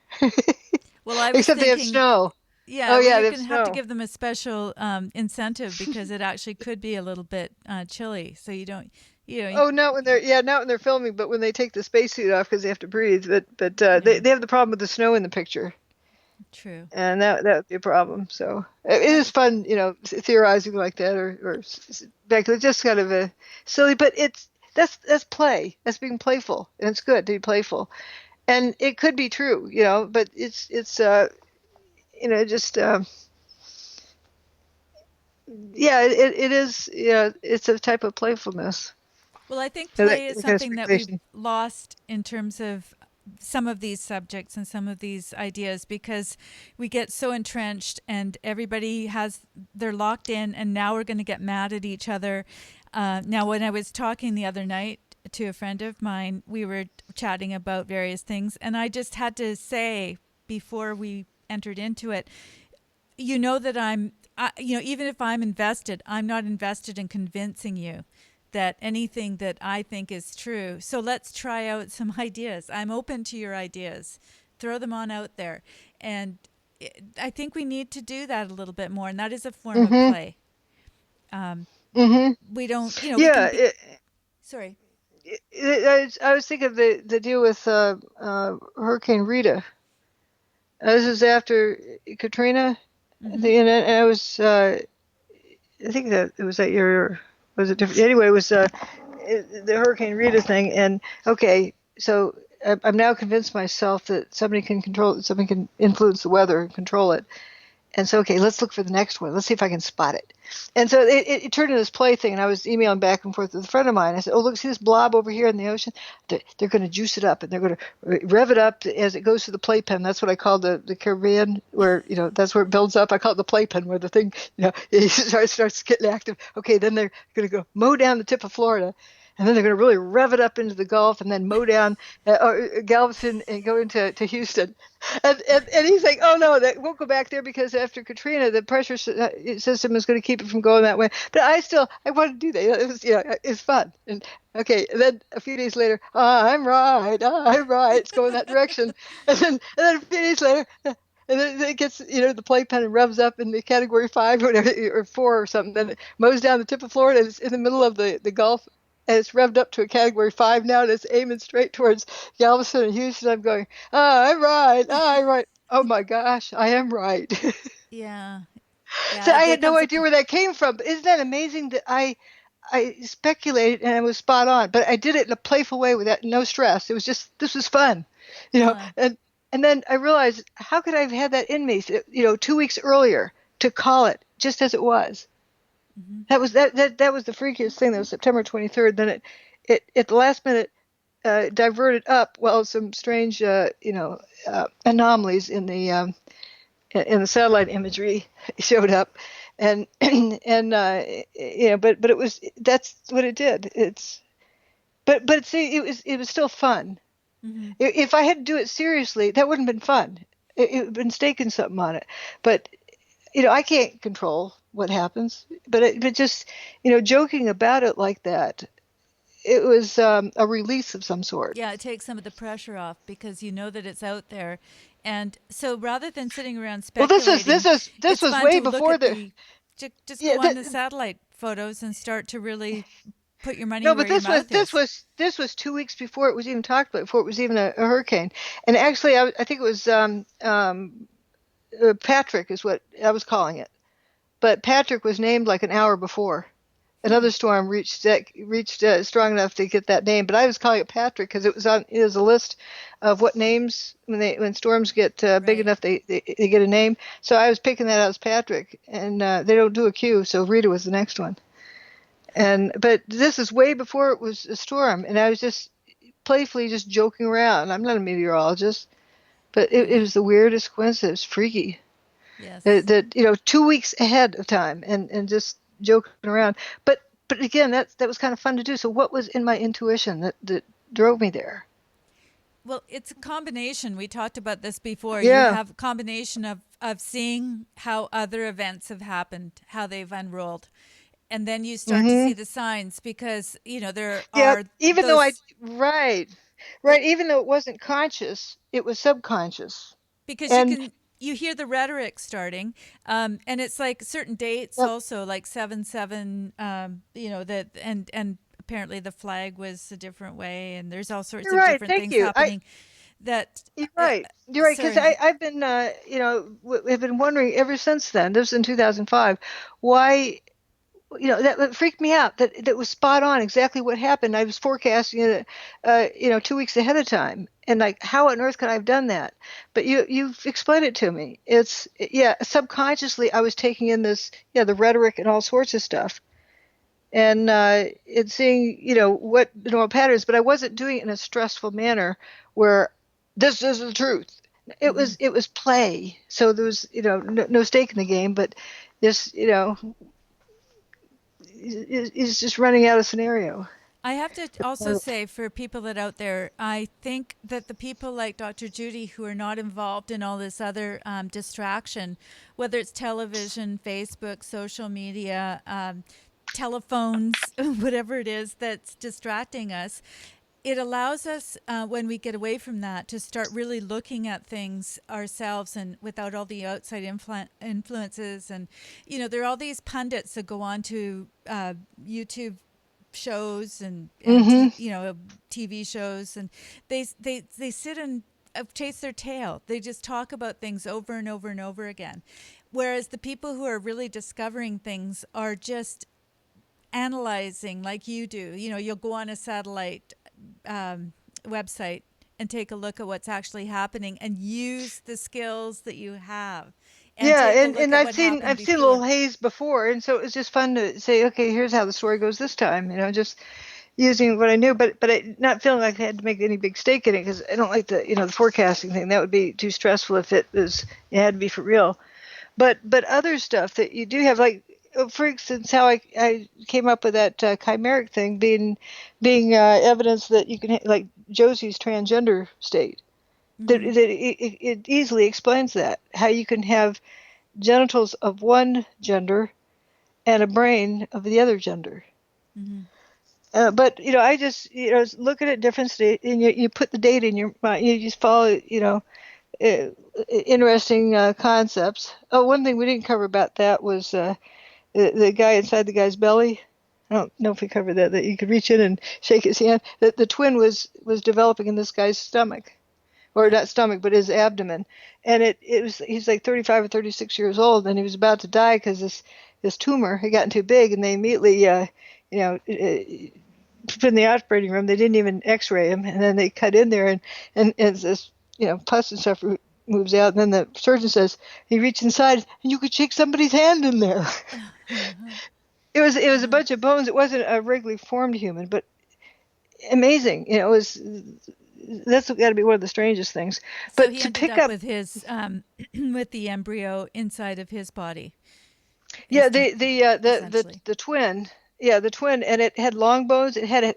well, I was except they have thinking, snow. yeah, Oh well, yeah, you're they have going to have to snow. give them a special incentive because it actually could be a little bit chilly. So you don't, you know, Oh, not when they're not when they're filming, but when they take the spacesuit off because they have to breathe. But yeah, they have the problem with the snow in the picture, true. and that would be a problem. So it Uh, is fun, you know, theorizing like that or back. It's just kind of a silly, but that's play. That's being playful, and it's good to be playful, and it could be true, you know. But it's you know, just yeah, it is, yeah, it's a type of playfulness, Well, I think you know, play is that kind of something that we've speculation. lost in terms of some of these subjects and some of these ideas because we get so entrenched and everybody they're locked in, and now we're going to get mad at each other. Now, when I was talking the other night to a friend of mine, we were chatting about various things, and I just had to say before we entered into it, that even if I'm invested, I'm not invested in convincing you that anything that I think is true. So let's try out some ideas. I'm open to your ideas. Throw them on out there. And I think we need to do that a little bit more. And that is a form of Mm-hmm. play. Um, Mm-hmm. we don't, we can Yeah, be, sorry. I was thinking of the deal with Hurricane Rita. This is after Katrina. Mm-hmm. And I was I think that it was that year. Or was it different? Anyway, it was the Hurricane Rita thing. And okay, so I'm now convinced myself that somebody can influence the weather and control it. And so, okay, let's look for the next one. Let's see if I can spot it. And so it turned into this play thing, and I was emailing back and forth with a friend of mine. I said, oh, look, see this blob over here in the ocean? They're going to juice it up, and they're going to rev it up as it goes through the playpen. That's what I call the Caribbean, where, that's where it builds up. I call it the playpen, where the thing, it starts getting active. Okay, then they're going to go mow down the tip of Florida. And then they're going to really rev it up into the Gulf and then mow down Galveston and go into Houston. And he's like, oh no, that won't go back there because after Katrina, the pressure system is going to keep it from going that way. But I want to do that. It was, it's fun. And okay, and then a few days later, I'm right, it's going that direction. And then a few days later, and then it gets, the playpen and revs up in the category 5 or whatever, or 4 or something. Then it mows down the tip of Florida. And it's in the middle of the Gulf, and it's revved up to a category 5 now, and it's aiming straight towards Galveston and Houston. I'm going, I'm right, I'm right. Oh my gosh, I am right. Yeah. So Yeah. I There had no comes a. idea where that came from. But isn't that amazing that I speculated and I was spot on, but I did it in a playful way with that, no stress. It was just, this was fun, Uh, and then I realized, how could I have had that in me, 2 weeks earlier, to call it just as it was. mhm. That was the freakiest thing. That was September 23rd. Then it at the last minute diverted up. Well, some strange anomalies in the satellite imagery showed up, and and but that's what it did. But see, it was still fun. Mhm. If I had to do it seriously, that wouldn't have been fun. It would have been staking something on it. But I can't control what happens. But just joking about it like that, it was a release of some sort. Yeah, it takes some of the pressure off because you know that it's out there. And so rather than sitting around Well, speculating, this it's was fun way to look before at the just yeah. go on the satellite photos and start to really put your money No, where but your this was mouth this is. was this was 2 weeks before it was even talked about, before it was even a hurricane. And actually, I think it was Patrick is what I was calling it. But Patrick was named like an hour before. Hmm. Another storm reached strong enough to get that name, but I was calling it Patrick because it was a list of what names when storms get big Right. enough they get a name. So I was picking that out as Patrick, and they don't do a Q, so Rita was the next one. But this is way before it was a storm, and I was just playfully just joking around. I'm not a meteorologist, but it Yeah. was the weirdest coincidence, freaky. Yes. That 2 weeks ahead of time, and just joking around. But again, that was kind of fun to do. So what was in my intuition that drove me there? Well, it's a combination. We talked about this before. You Yeah. have a combination of seeing how other events have happened, how they've unrolled. And then you start to see Mhm. the signs because, there Yeah. are Even though I those right, the right. Even though it wasn't conscious, it was subconscious. because And you hear the rhetoric starting, and it's like certain dates yep, also, like 7/7, that and apparently the flag was a different way, and there's all sorts you're of right. different Thank things you. happening that You're uh, right. You're right. Because sorry. I've been, have been wondering ever since then. This was in 2005. Why, that freaked me out. That was spot on. Exactly what happened. I was forecasting it, 2 weeks ahead of time. And like, how on earth could I have done that? But you've explained it to me. It's yeah. Subconsciously, I was taking in this, the rhetoric and all sorts of stuff, and seeing what the normal patterns, but I wasn't doing it in a stressful manner where this is the truth. it Hmm. was it was play, so there was no stake in the game, but this is just running out of scenario. I have to also say for people that out there, I think that the people like Dr. Judy who are not involved in all this other distraction, whether it's television, Facebook, social media, telephones, whatever it is that's distracting us, it allows us when we get away from that to start really looking at things ourselves and without all the outside influences. And there are all these pundits that go on to YouTube shows and Mm-hmm. TV shows, and they sit and chase their tail. They just talk about things over and over and over again. Whereas the people who are really discovering things are just analyzing like you do. You'll go on a satellite website and take a look at what's actually happening and use the skills that you have and Yeah, take a look and at I've what seen happened I've seen Little before. Haze before, and so it was just fun to say, okay, here's how the story goes this time. Just using what I knew, but not feeling like I had to make any big stake in it because I don't like the forecasting thing. That would be too stressful if it had to be for real. But other stuff that you do have, like for instance, how I came up with that chimeric thing being evidence that you can like Josie's transgender state. Mm-hmm. It easily explains that how you can have genitals of one gender and a brain of the other gender. Mm-hmm. But I just look at it different state, and you put the data in your mind. You just follow uh, interesting concepts. Oh, one thing we didn't cover about that was the guy inside the guy's belly. I don't know if we covered that. That you could reach in and shake his hand. That the twin was developing in this guy's stomach, or Right. not stomach, but his abdomen. And it was he's like 35 or 36 years old, and he was about to die because this tumor had gotten too big, and they immediately put in the operating room. They didn't even X-ray him, and then they cut in there, and as this pus and stuff moves out, and then the surgeon says he reached inside, and you could shake somebody's hand in there. Uh-huh. It was a Uh-huh. bunch of bones. It wasn't a regularly formed human, but amazing. It was that's got to be one of the strangest things. So But he to ended pick up up, with his with the embryo inside of his body, yeah, est- essentially. the twin, yeah, the twin, and it had long bones. It had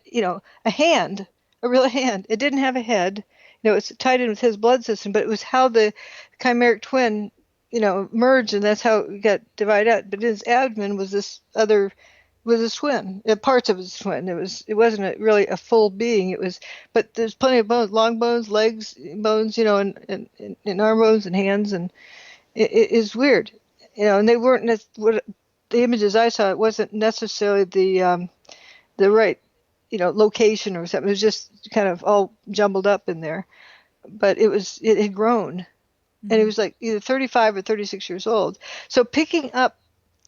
a hand, a real hand. It didn't have a head. It's tied in with his blood system, but it was how the chimeric twin, merged, and that's how it got divided out. But his abdomen was his twin, parts of his twin. It wasn't really a full being. But there's plenty of bones, long bones, legs, bones, and arm bones and hands, and it is weird, and they weren't what the images I saw. It wasn't necessarily the right, location or something. It was just kind of all jumbled up in there. But it had grown, and it Mm-hmm. was like either 35 or 36 years old. So picking up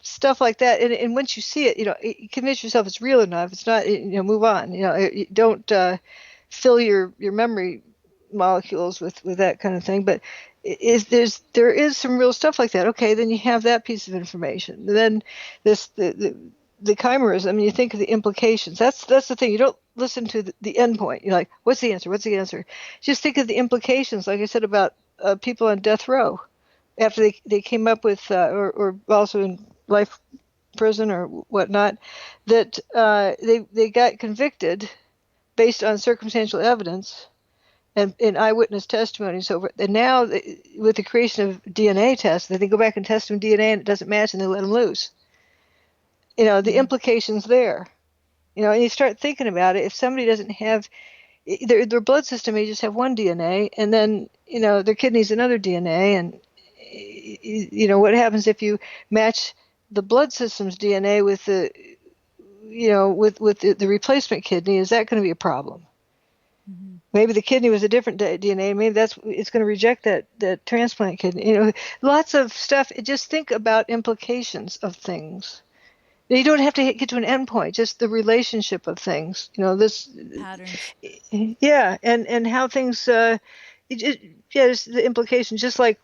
stuff like that, and once you see it, you convince yourself it's real enough. It's not, move on. You don't fill your memory molecules with that kind of thing. But there is some real stuff like that. Okay, then you have that piece of information. Then the chimeras. I mean, you think of the implications. That's the thing. You don't listen to the end point. You're like, what's the answer? What's the answer? Just think of the implications. Like I said about people on death row after they came up with or also in life prison or whatnot, that they got convicted based on circumstantial evidence and eyewitness testimony and so forth. And now, with the creation of DNA tests, they go back and test them DNA and it doesn't match, and they let them loose. The Mm-hmm. implications there. And you start thinking about it. If somebody doesn't have their blood system, may just have one DNA, and then their kidneys another DNA, and what happens if you match the blood system's DNA with the with the replacement kidney? Is that going to be a problem? Mm-hmm. Maybe the kidney was a different DNA. Maybe it's going to reject that transplant kidney. Lots of stuff. Just think about implications of things. You don't have to get to an endpoint. Just the relationship of things. This, Patterns. yeah, and how things. Just the implications. Just like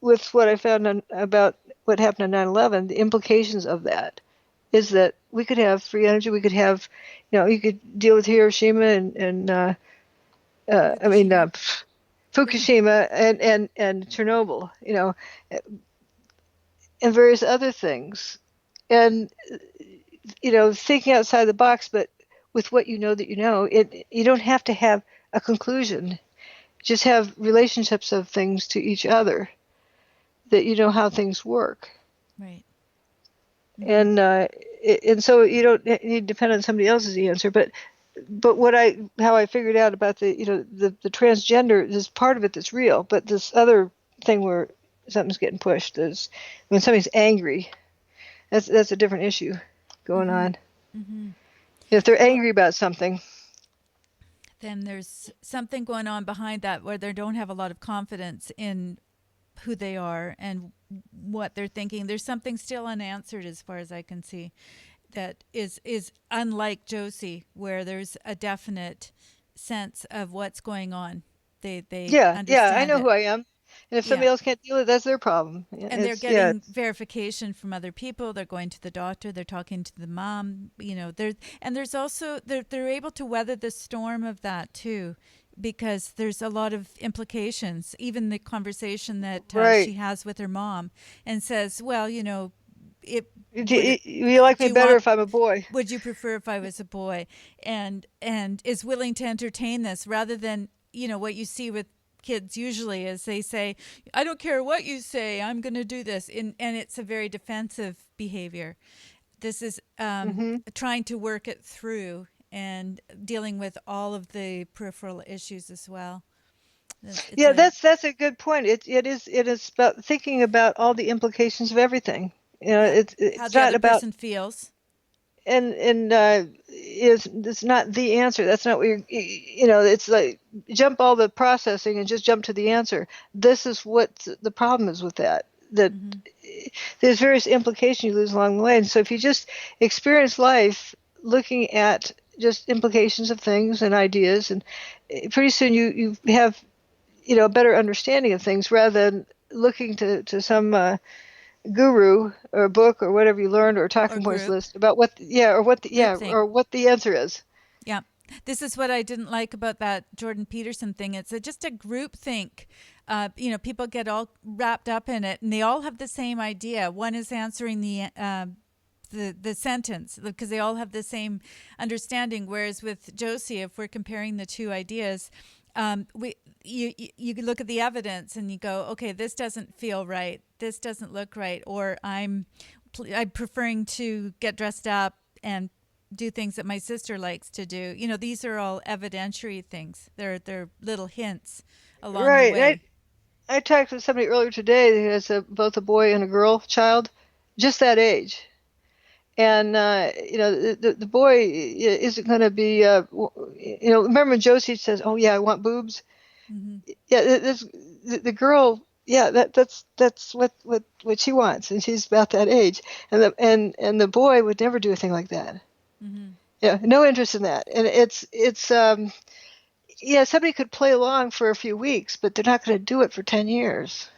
with what I found about what happened on 9/11, the implications of that is that we could have free energy. We could have, you could deal with Hiroshima and I mean, Fukushima. Yeah. Fukushima and Chernobyl, and various other things, and thinking outside the box, but with what you know that you don't have to have a conclusion. Just have relationships of things to each other that you know how things work, Right. Mm-hmm. and so you don't need to depend on somebody else's answer, but how I figured out about the transgender, there's part of it that's real, but this other thing where something's getting pushed is when somebody's angry. That's a different issue going Mm-hmm. on. Mm-hmm. If they're Well, angry about something. then there's something going on behind that where they don't have a lot of confidence in who they are and what they're thinking. There's something still unanswered as far as I can see that is unlike Josie, where there's a definite sense of what's going on. They Yeah, I understand know who it. I am. And if Yeah. somebody else can't deal with it, that's their problem. And they're Yeah, getting verification from other people. They're going to the doctor. They're talking to the mom. There's also they're able to weather the storm of that too, because there's a lot of implications. Even the conversation that right. she has with her mom, and says, "Well, it Do, would. you like Do me you better want? if I'm a boy? Would you prefer if I was a boy?" And is willing to entertain this rather than what you see with kids usually is they say, I don't care what you say, I'm going to do this. And it's a very defensive behavior. This is Hmm. trying to work it through and dealing with all of the peripheral issues as well. It's Yeah, a that's a good point. It is about thinking about all the implications of everything. Yeah, how It's the not other about person feels. and is it's not the answer. That's not what it's like jump all the processing and just jump to the answer. This is what the problem is with that. That Hmm. there's various implications you lose along the way. And so if you just experience life looking at just implications of things and ideas, and pretty soon you have a better understanding of things rather than looking to some guru or book or whatever you learned or Or talking points group list about groupthink. or what the answer is. Yeah. This is what I didn't like about that Jordan Peterson thing. It's just a group think. People get all wrapped up in it, and they all have the same idea. One is answering the sentence because they all have the same understanding. Whereas with Josie, if we're comparing the two ideas, you look at the evidence and you go, okay, this doesn't feel right. This doesn't look right. Or I'm preferring to get dressed up and do things that my sister likes to do. These are all evidentiary things. They're little hints along the Right. way. I talked with somebody earlier today who has both a boy and a girl child, just that age. And the boy isn't going to be remember when Josie says, "Oh yeah, I want boobs." Hmm. Yeah, the girl, yeah, that's what she wants, and she's about that age. And the boy would never do a thing like that. Hmm. Yeah, no interest in that. And it's yeah, somebody could play along for a few weeks, but they're not going to do it for 10 years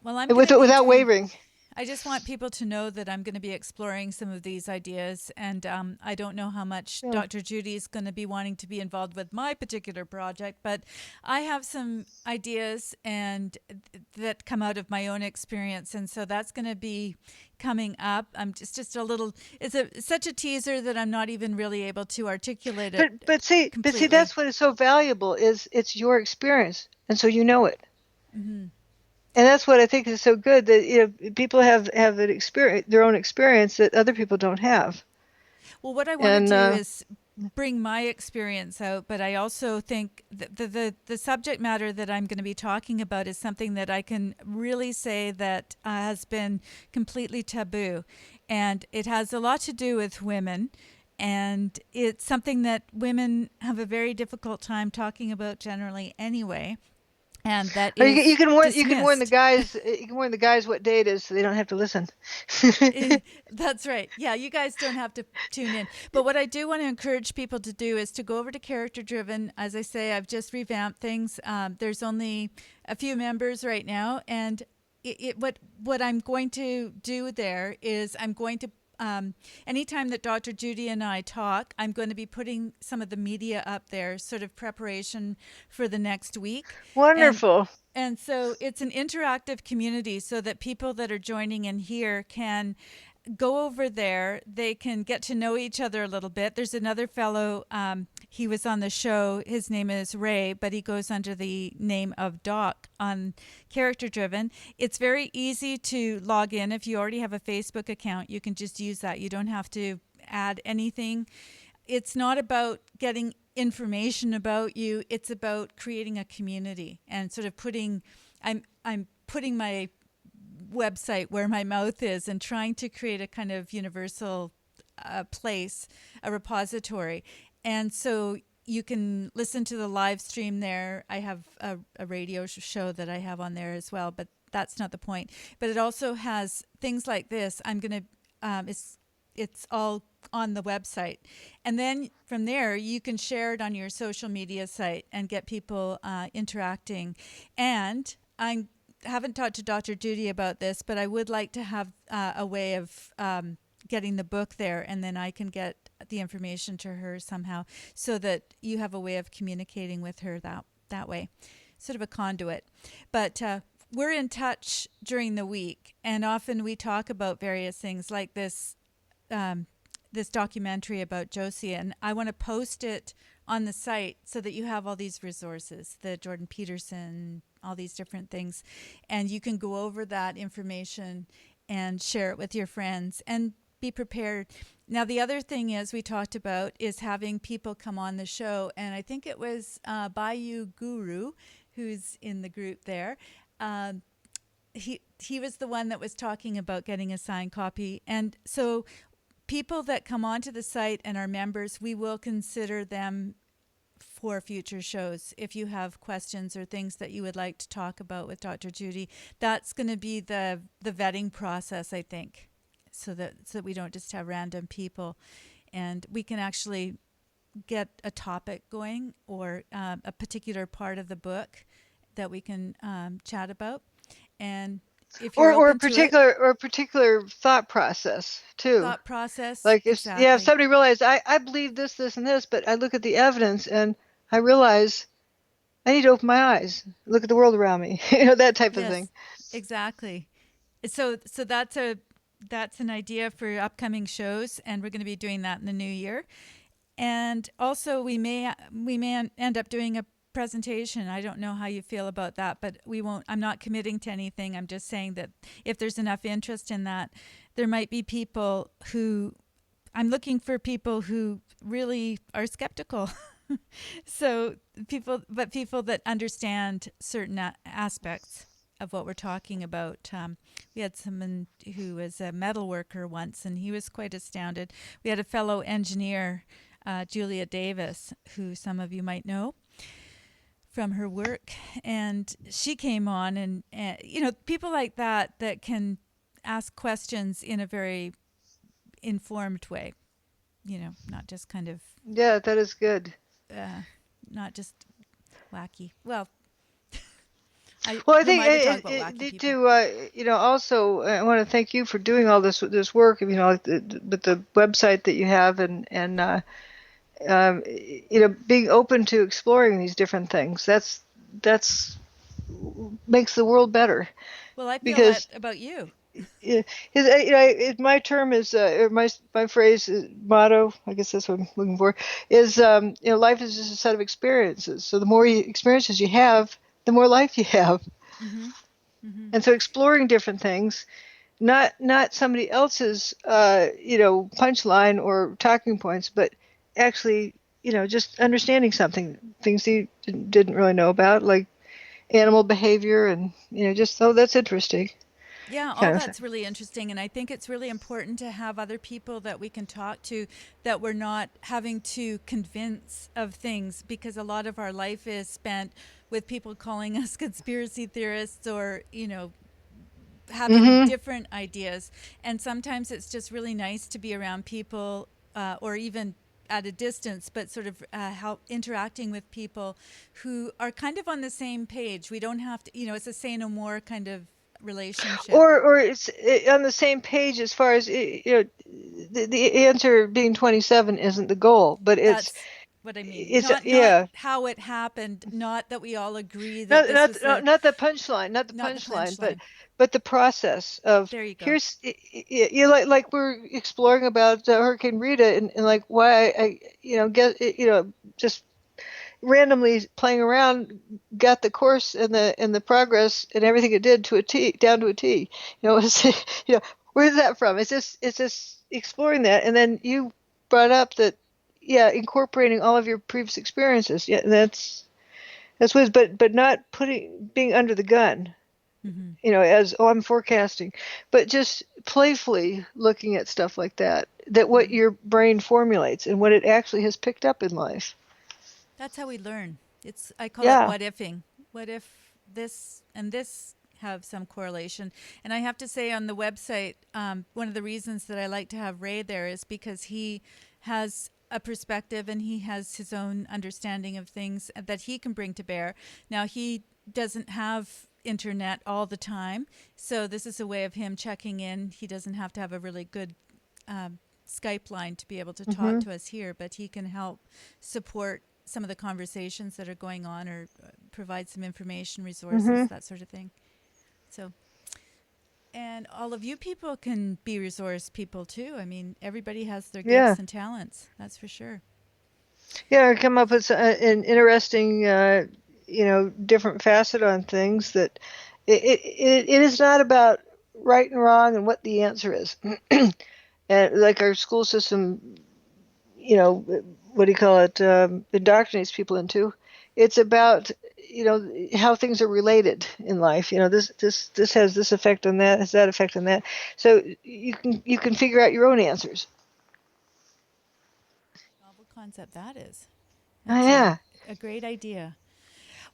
Well, I'm going to be without doing wavering. I just want people to know that I'm going to be exploring some of these ideas, and I don't know how much Yeah. Dr. Judy is going to be wanting to be involved with my particular project, but I have some ideas and that come out of my own experience, and so that's going to be coming up. I'm just a little. It's such a teaser that I'm not even really able to articulate it But see, completely. that's what is so valuable is it's your experience, and so you know it. Hmm. And that's what I think is so good that people have their own experience that other people don't have. Well, what I want to And do is bring my experience out, but I also think that the subject matter that I'm going to be talking about is something that I can really say that has been completely taboo, and it has a lot to do with women. And it's something that women have a very difficult time talking about generally anyway, and that or you is can warn the dismissed. guys what day it is so they don't have to listen. That's right. Yeah, you guys don't have to tune in. But what I do want to encourage people to do is to go over to Character Driven. As I say, I've just revamped things. There's only a few members right now, and what I'm going to do there is I'm going to anytime that Dr. Judy and I talk, I'm going to be putting some of the media up there, sort of preparation for the next week. And Wonderful. and so it's an interactive community so that people that are joining in here can go over there. They can get to know each other a little bit. There's another fellow, he was on the show. His name is Ray, but he goes under the name of Doc on Character Driven. It's very easy to log in. If you already have a Facebook account, you can just use that. You don't have to add anything. It's not about getting information about you. It's about creating a community and sort of I'm putting my website where my mouth is and trying to create a kind of universal a place, a repository. And so you can listen to the live stream there. I have a radio show that I have on there as well, but that's not the point. But it also has things like this. I'm going to, it's all on the website. And then from there, you can share it on your social media site and get people interacting. And I haven't talked to Dr. Judy about this, but I would like to have a way of getting the book there, and then I can get the information to her somehow so that you have a way of communicating with her that way, sort of a conduit. But we're in touch during the week, and often we talk about various things like this this documentary about Josie, and I want to post it on the site so that you have all these resources, the Jordan Peterson, all these different things, and you can go over that information and share it with your friends and be prepared. Now, the other thing is we talked about is having people come on the show, and I think it was Bayou Guru, who's in the group there. He was the one that was talking about getting a signed copy, and so people that come onto the site and are members, we will consider them for future shows. If you have questions or things that you would like to talk about with Dr. Judy, that's going to be the vetting process, I think, so that we don't just have random people, and we can actually get a topic going or a particular part of the book that we can chat about. And if you're or a open to it, particular thought process too. thought process, Like if exactly. somebody realized I believe this, and this, but I look at the evidence and I realize I need to open my eyes, look at the world around me, that type of thing. Exactly. So that's an idea for upcoming shows, and we're going to be doing that in the new year. And also we may end up doing a presentation. I don't know how you feel about that, but we won't. I'm not committing to anything. I'm just saying that if there's enough interest in that, there might be people who I'm looking for people who really are skeptical. So people that understand certain aspects of what we're talking about. We had someone who was a metal worker once, and he was quite astounded. We had a fellow engineer, Julia Davis, who some of you might know from her work, and she came on, and people like that can ask questions in a very informed way, not just kind of Yeah, that is good. not just wacky. Well, I who think am I to talk about wacky people? also I want to thank you for doing all this work. With the website that you have, and being open to exploring these different things. That's makes the world better. Well, I feel Because that about you. My term is or my phrase motto, I guess that's what I'm looking for, is life is just a set of experiences. So the more experiences you have, the more life you have. Mm-hmm. Mm-hmm. And so exploring different things, not somebody else's punchline or talking points, but actually just understanding things you didn't really know about, like animal behavior, and just that's interesting. Yeah, all that's really interesting, and I think it's really important to have other people that we can talk to, that we're not having to convince of things, because a lot of our life is spent with people calling us conspiracy theorists or having different ideas, and sometimes it's just really nice to be around people or even at a distance, but sort of how interacting with people who are kind of on the same page. We don't have to, it's a say no more kind of relationship, or it's on the same page as far as the answer being 27 isn't the goal, but that's what I mean. it's Not how it happened, not that we all agree that this was not the punchline, but the process of, there you go. Here's like we're exploring about Hurricane Rita, and like why I just randomly playing around got the course and the progress and everything it did to a T, down to a T. It's, where's that from? It's just exploring that, and then you brought up that incorporating all of your previous experiences. Yeah, that's what, but not being under the gun. as, oh, I'm forecasting, but just playfully looking at stuff like that, that what your brain formulates and what it actually has picked up in life. That's how we learn. I call it Yeah. what ifing. What if this and this have some correlation? And I have to say on the website, one of the reasons that I like to have Ray there is because he has a perspective and he has his own understanding of things that he can bring to bear. Now, he doesn't have internet all the time, so this is a way of him checking in. He doesn't have to have a really good Skype line to be able to talk to us here, but he can help support some of the conversations that are going on or provide some information, resources, that sort of thing. So, and all of you people can be resource people too. I mean, everybody has their Yeah. gifts and talents. That's for sure. Yeah, I come up with an interesting, different facet on things that it is not about right and wrong and what the answer is. And like our school system, what do you call it, indoctrinates people into. It's about, how things are related in life. This has this effect on that, has that effect on that. So you can figure out your own answers. Novel concept that is. Oh That's yeah. a great idea.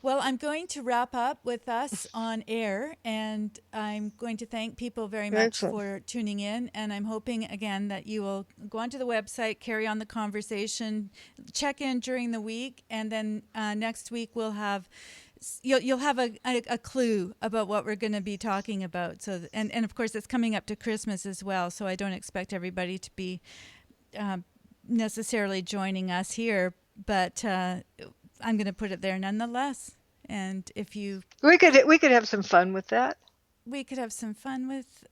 Well, I'm going to wrap up with us on air, and I'm going to thank people very much Excellent. for tuning in. And I'm hoping, again, that you will go onto the website, carry on the conversation, check in during the week, and then next week we'll have. You'll have a clue about what we're going to be talking about. So and of course it's coming up to Christmas as well. So I don't expect everybody to be necessarily joining us here, but I'm going to put it there nonetheless. And if you, We could have some fun with that. we could have some fun with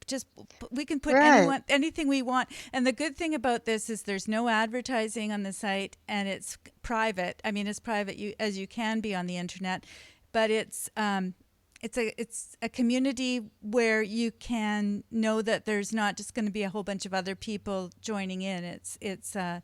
just, we can put Right. anything we want. And the good thing about this is there's no advertising on the site, and it's private. I mean, as private as you can be on the internet, but it's a community where you can know that there's not just going to be a whole bunch of other people joining in. It's the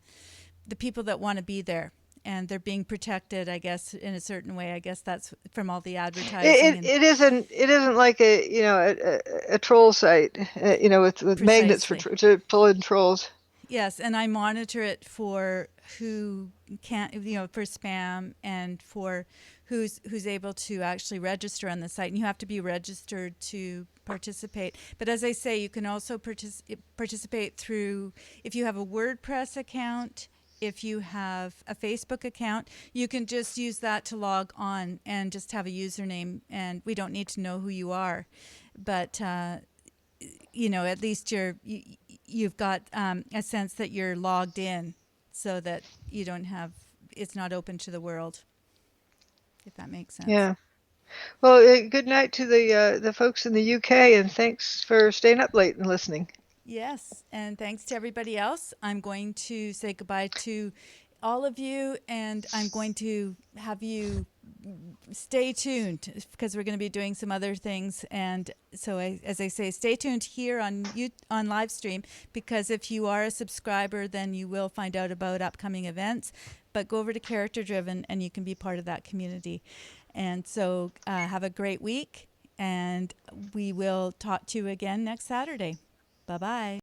people that want to be there, and they're being protected, I guess, in a certain way. I guess that's from all the advertising It, and it isn't it isn't like a troll site, with magnets precisely. to pull in trolls. Yes, and I monitor it for who can't, for spam and for who's able to actually register on the site. And you have to be registered to participate. But as I say, you can also participate through, if you have a WordPress account, if you have a Facebook account, you can just use that to log on and just have a username, and we don't need to know who you are. But at least you've got a sense that you're logged in, so that you don't have, it's not open to the world, if that makes sense. Yeah. Well, good night to the folks in the UK, and thanks for staying up late and listening. Yes, and thanks to everybody else. I'm going to say goodbye to all of you, and I'm going to have you stay tuned because we're going to be doing some other things. And so, as I say, stay tuned here on live stream, because if you are a subscriber, then you will find out about upcoming events. But go over to Character Driven, and you can be part of that community. And so, have a great week, and we will talk to you again next Saturday. Bye-bye.